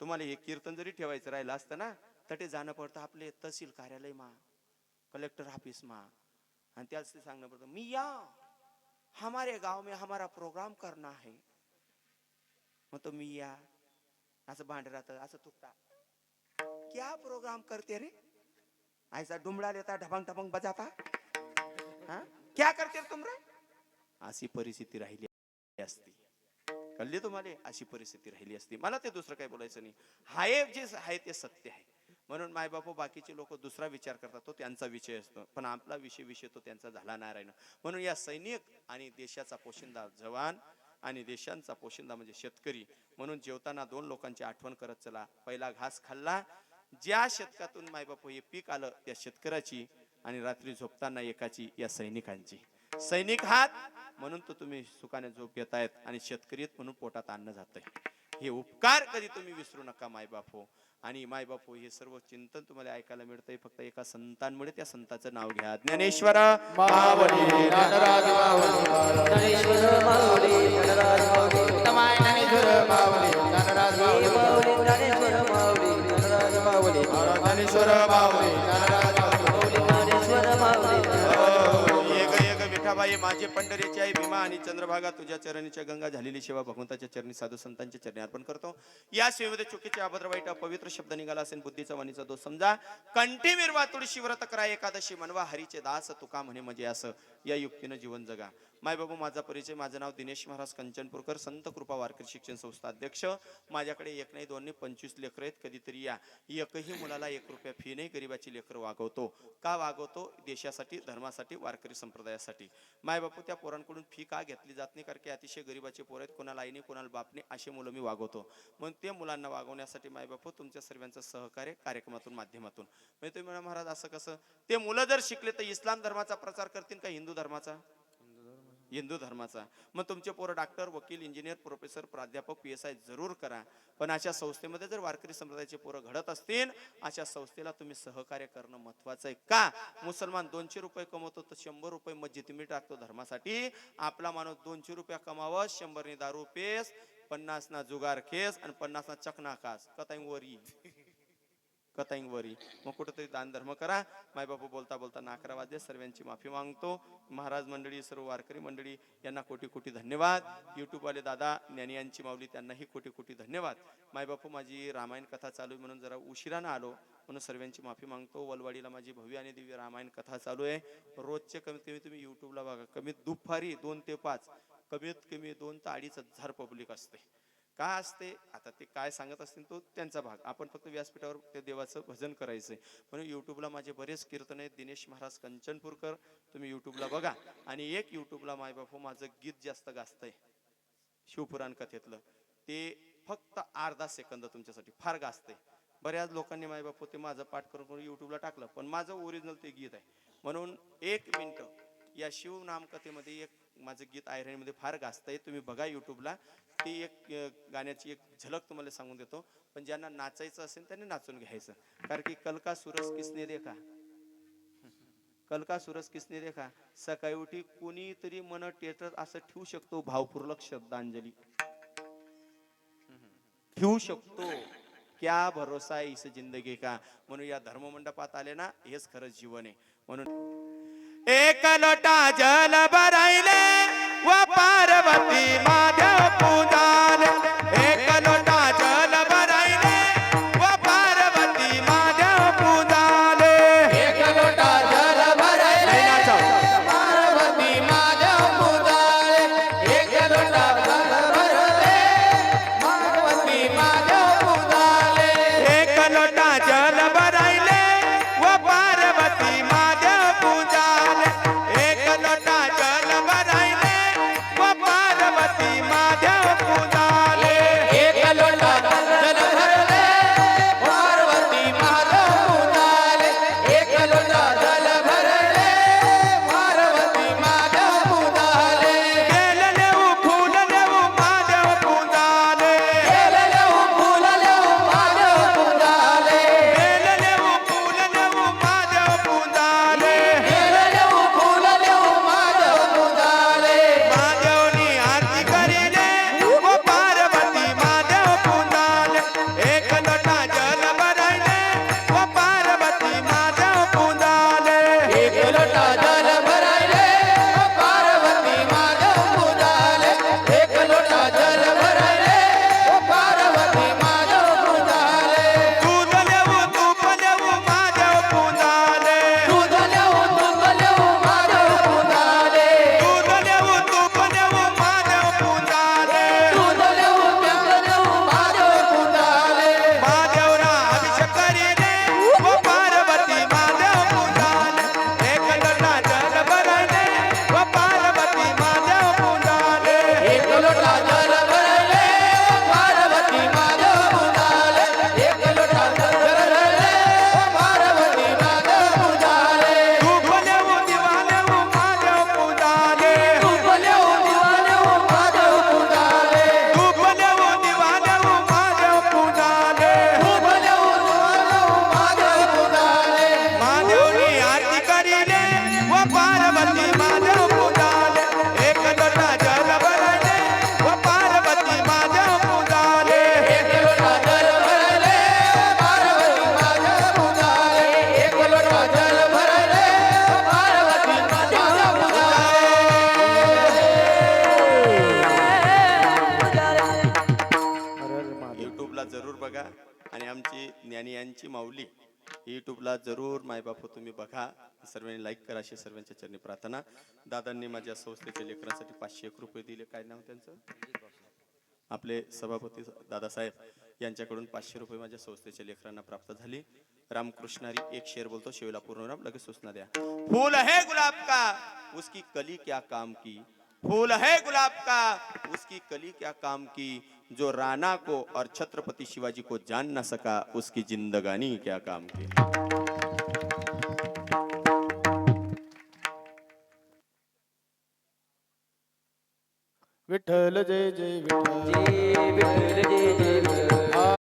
[SPEAKER 1] तुम्हाला हे कीर्तन जरी ठेवायचं राहिलं असतं ना तर ते जाणं पडतं आपले तहसील कार्यालय मा, कलेक्टर ऑफिस मा, आणि त्याच ते सांगणं पडतं, मी या हमारे गाव में हमारा प्रोग्राम करना है. मग तो मी या असं भांड राहतं, असं तुकता, क्या प्रोग्राम करते रे, ऐसा डुमडा लेता, ढपंग ढपंग बजाता, हाँ क्या करते रे तुम रे. अशी परिस्थिती राहिली असती, कळली तुम्हाला? अशी परिस्थिती राहिली असती. मला ते दुसरं काही बोलायचं नाही. हाय जे आहे ते सत्य आहे. म्हणून मायबापू बाकीचे लोक दुसरा विचार करतात, तो त्यांचा विषय असतो. पण आपला विषय तो त्यांचा झाला नाही राहिला. म्हणून या सैनिक आणि देशाचा पोशिंदा जवान आणि देशांचा पोशिंदा म्हणजे शेतकरी म्हणून जेवताना 2 लोकांची आठवण करत चला. पहिला घास खाल्ला ज्या शेतकातून मायबापू हे पीक आलं त्या शेतकऱ्याची, आणि रात्री झोपताना एकाची या सैनिकांची. सैनिक हात म्हणून तो तुम्ही सुखाने झोप घेतायत आणि शेतकरी म्हणून पोटात अन्न जातंय. हे उपकार कधी तुम्ही विसरू नका मायबापू. आणि मायबापू हे सर्व चिंतन तुम्हाला ऐकायला मिळतंय फक्त एका संतांमुळे. त्या संतांचं नाव घ्या, ज्ञानेश्वर माऊली,
[SPEAKER 3] ज्ञानराज माऊली,
[SPEAKER 2] ज्ञानेश्वर माऊली, ज्ञानराज माऊली,
[SPEAKER 3] तमाय ज्ञानेश्वर माऊली, ज्ञानराज माऊली,
[SPEAKER 2] ज्ञानेश्वर माऊली, ज्ञानराज माऊली.
[SPEAKER 3] ज्ञानेश्वर माऊली ज्ञानराज माऊली
[SPEAKER 2] ज्ञानेश्वर माऊली
[SPEAKER 1] ये ग ये ग विठाबाई माझे पंढरीची आई भीमा आणि चंद्रभागा तुझ्या चरणीच्या गंगा झालेली सेवा भगवंताच्या चरणी साधू संतांच्या चरणी अर्पण करतो. या सेवेमध्ये चुकीचे अभद्र वाईट अपवित्र शब्द निघाला असेल बुद्धीचा वाणीचा दोष समजा. कंठी मिरवा तुळशी व्रत करा एकादशी मनवा हरीचे दास तुका म्हणे म्हणजे असं या युक्तीनं जीवन जगा. माय बाबू माझा परिचय माझं नाव दिनेश महाराज कंचनपूरकर संत कृपा वारकरी शिक्षण संस्था अध्यक्ष. माझ्याकडे एक नाही दोन नाही 25 लेकरं आहेत. कधीतरी या एकही मुलाला 1 रुपया फी नाही गरीबाची लेकरं वागवतो. का वागवतो? देशासाठी धर्मासाठी वारकरी संप्रदायासाठी. माय बापू त्या पोरांकडून फी का घेतली जात नाही? कारण की अतिशय गरीबाचे पोर आहेत. कोणाला आईने कोणाला बापने असे मुलं मी वागवतो. मग ते मुलांना वागवण्यासाठी माय बापू तुमच्या सर्वांचं सहकार्य कार्यक्रमातून माध्यमातून. म्हणजे तुम्ही म्हणा महाराज असं कसं? ते मुलं जर शिकले तर इस्लाम धर्माचा प्रचार करतील का हिंदू धर्माचा? हिंदू धर्माचा. मग तुमचे पोरं डॉक्टर वकील इंजिनियर प्रोफेसर प्राध्यापक PSI जरूर करा. पण अशा संस्थेमध्ये जर वारकरी संप्रदायाचे पोरं घडत असतील अशा संस्थेला तुम्ही सहकार्य करणं महत्वाचं आहे. का? मुसलमान 200 रुपये कमवतो तर 100 रुपये मस्जिद मी टाकतो धर्मासाठी. आपला माणूस 200 रुपया कमावत 100 ने दारू पेस 50 ना जुगार खेस आणि 50 ना चकना कास कतांगवरी कतांगवरी. मग कुठेतरी दान धर्म करा. मायबापू बोलता बोलता 11 वाजले. सर्वांची माफी मागतो. महाराज मंडळी सर्व वारकरी मंडळी यांना कोटी कोटी धन्यवाद. युट्यूब वाले दादा ज्ञानी यांची माऊली त्यांनाही कोटी कोटी धन्यवाद. मायबापू माझी रामायण कथा चालू आहे म्हणून जरा उशिरानं आलो म्हणून सर्वांची माफी मागतो. वलवाडीला माझी भव्य आणि दिव्य रामायण कथा चालू आहे. रोजचे कमीत कमी तुम्ही युट्यूबला बघा कमीत दुपारी 2 ते 5 कमीत कमी 2 ते 2.5 पब्लिक असते. काय असते आता ते काय सांगत असतील तो त्यांचा भाग. आपण फक्त व्यासपीठावर ते देवाचं भजन करायचंय. म्हणून युट्यूबला माझे बरेच कीर्तन आहेत. दिनेश महाराज कंचनपूरकर तुम्ही युट्यूबला बघा. आणि एक युट्यूबला मायबापू माझं गीत जास्त गाजतंय शिवपुराण कथेतलं ते फक्त अर्धा सेकंद तुमच्यासाठी फार गाजतंय. बऱ्याच लोकांनी मायबापू ते माझं पाठ करून युट्यूबला टाकलं पण माझं ओरिजिनल ते गीत आहे. म्हणून 1 मिनिट या शिवनाम कथेमध्ये एक माझं गीत आयरणीमध्ये फार गाजतंय. तुम्ही बघा युट्यूबला. ती एक गाण्याची एक झलक तुम्हाला सांगून देतो. पण ज्यांना नाचायचं असेल त्यांनी नाचून घ्यायचं. कारण की कल का सूरज किसने देखा कल का सूरज किसने देखा. सकाळी उठी कोणीतरी मन टेटर असं ठेवू शकतो भावपूर्वक श्रद्धांजली ठेवू शकतो. क्या भरोसा है इस जिंदगी का. म्हणून या धर्ममंडपात आले ना हेच खरं जीवन आहे. म्हणून एक लोटा जल भराइले व पार्वती माधव पूजाले. एक लोटा जल भराइले व पार्वती माधव पूजाले.
[SPEAKER 3] एक लोटा जल भराइले पार्वती माधव पूजाले. एक लोटा जल भराइले पार्वती माधव पूजाले.
[SPEAKER 1] एक लोटा जल भराइले व पार्वती माधव पूजाले. एक लोटा जल भराइले व पार्वती त्यांची माऊली युट्यूबला जरूर मायबाप हो तुम्ही बघा. सर्वांनी लाईक करा अशी सर्वांच्या चरणी प्रार्थना. दादांनी माझ्या संस्थेच्या लेकरांसाठी 501 रुपये दिले. काय नाव त्यांचं? आपले सभापती दादासाहेब यांच्याकडून 500 रुपये माझ्या संस्थेच्या लेकरांना प्राप्त झाली. रामकृष्णारी एक शेर बोलतो, शिवला पूर्ण लगेच सूचना द्या. फूल है गुलाब का उसकी कली क्या काम की, फूल है गुलाब का उसकी कली क्या काम की, जो राणा को और छत्रपति शिवाजी को जान न सका उसकी जिंदगानी क्या काम की.
[SPEAKER 3] विठ्ठल जय जय विठ्ठल.
[SPEAKER 2] जय विठ्ठल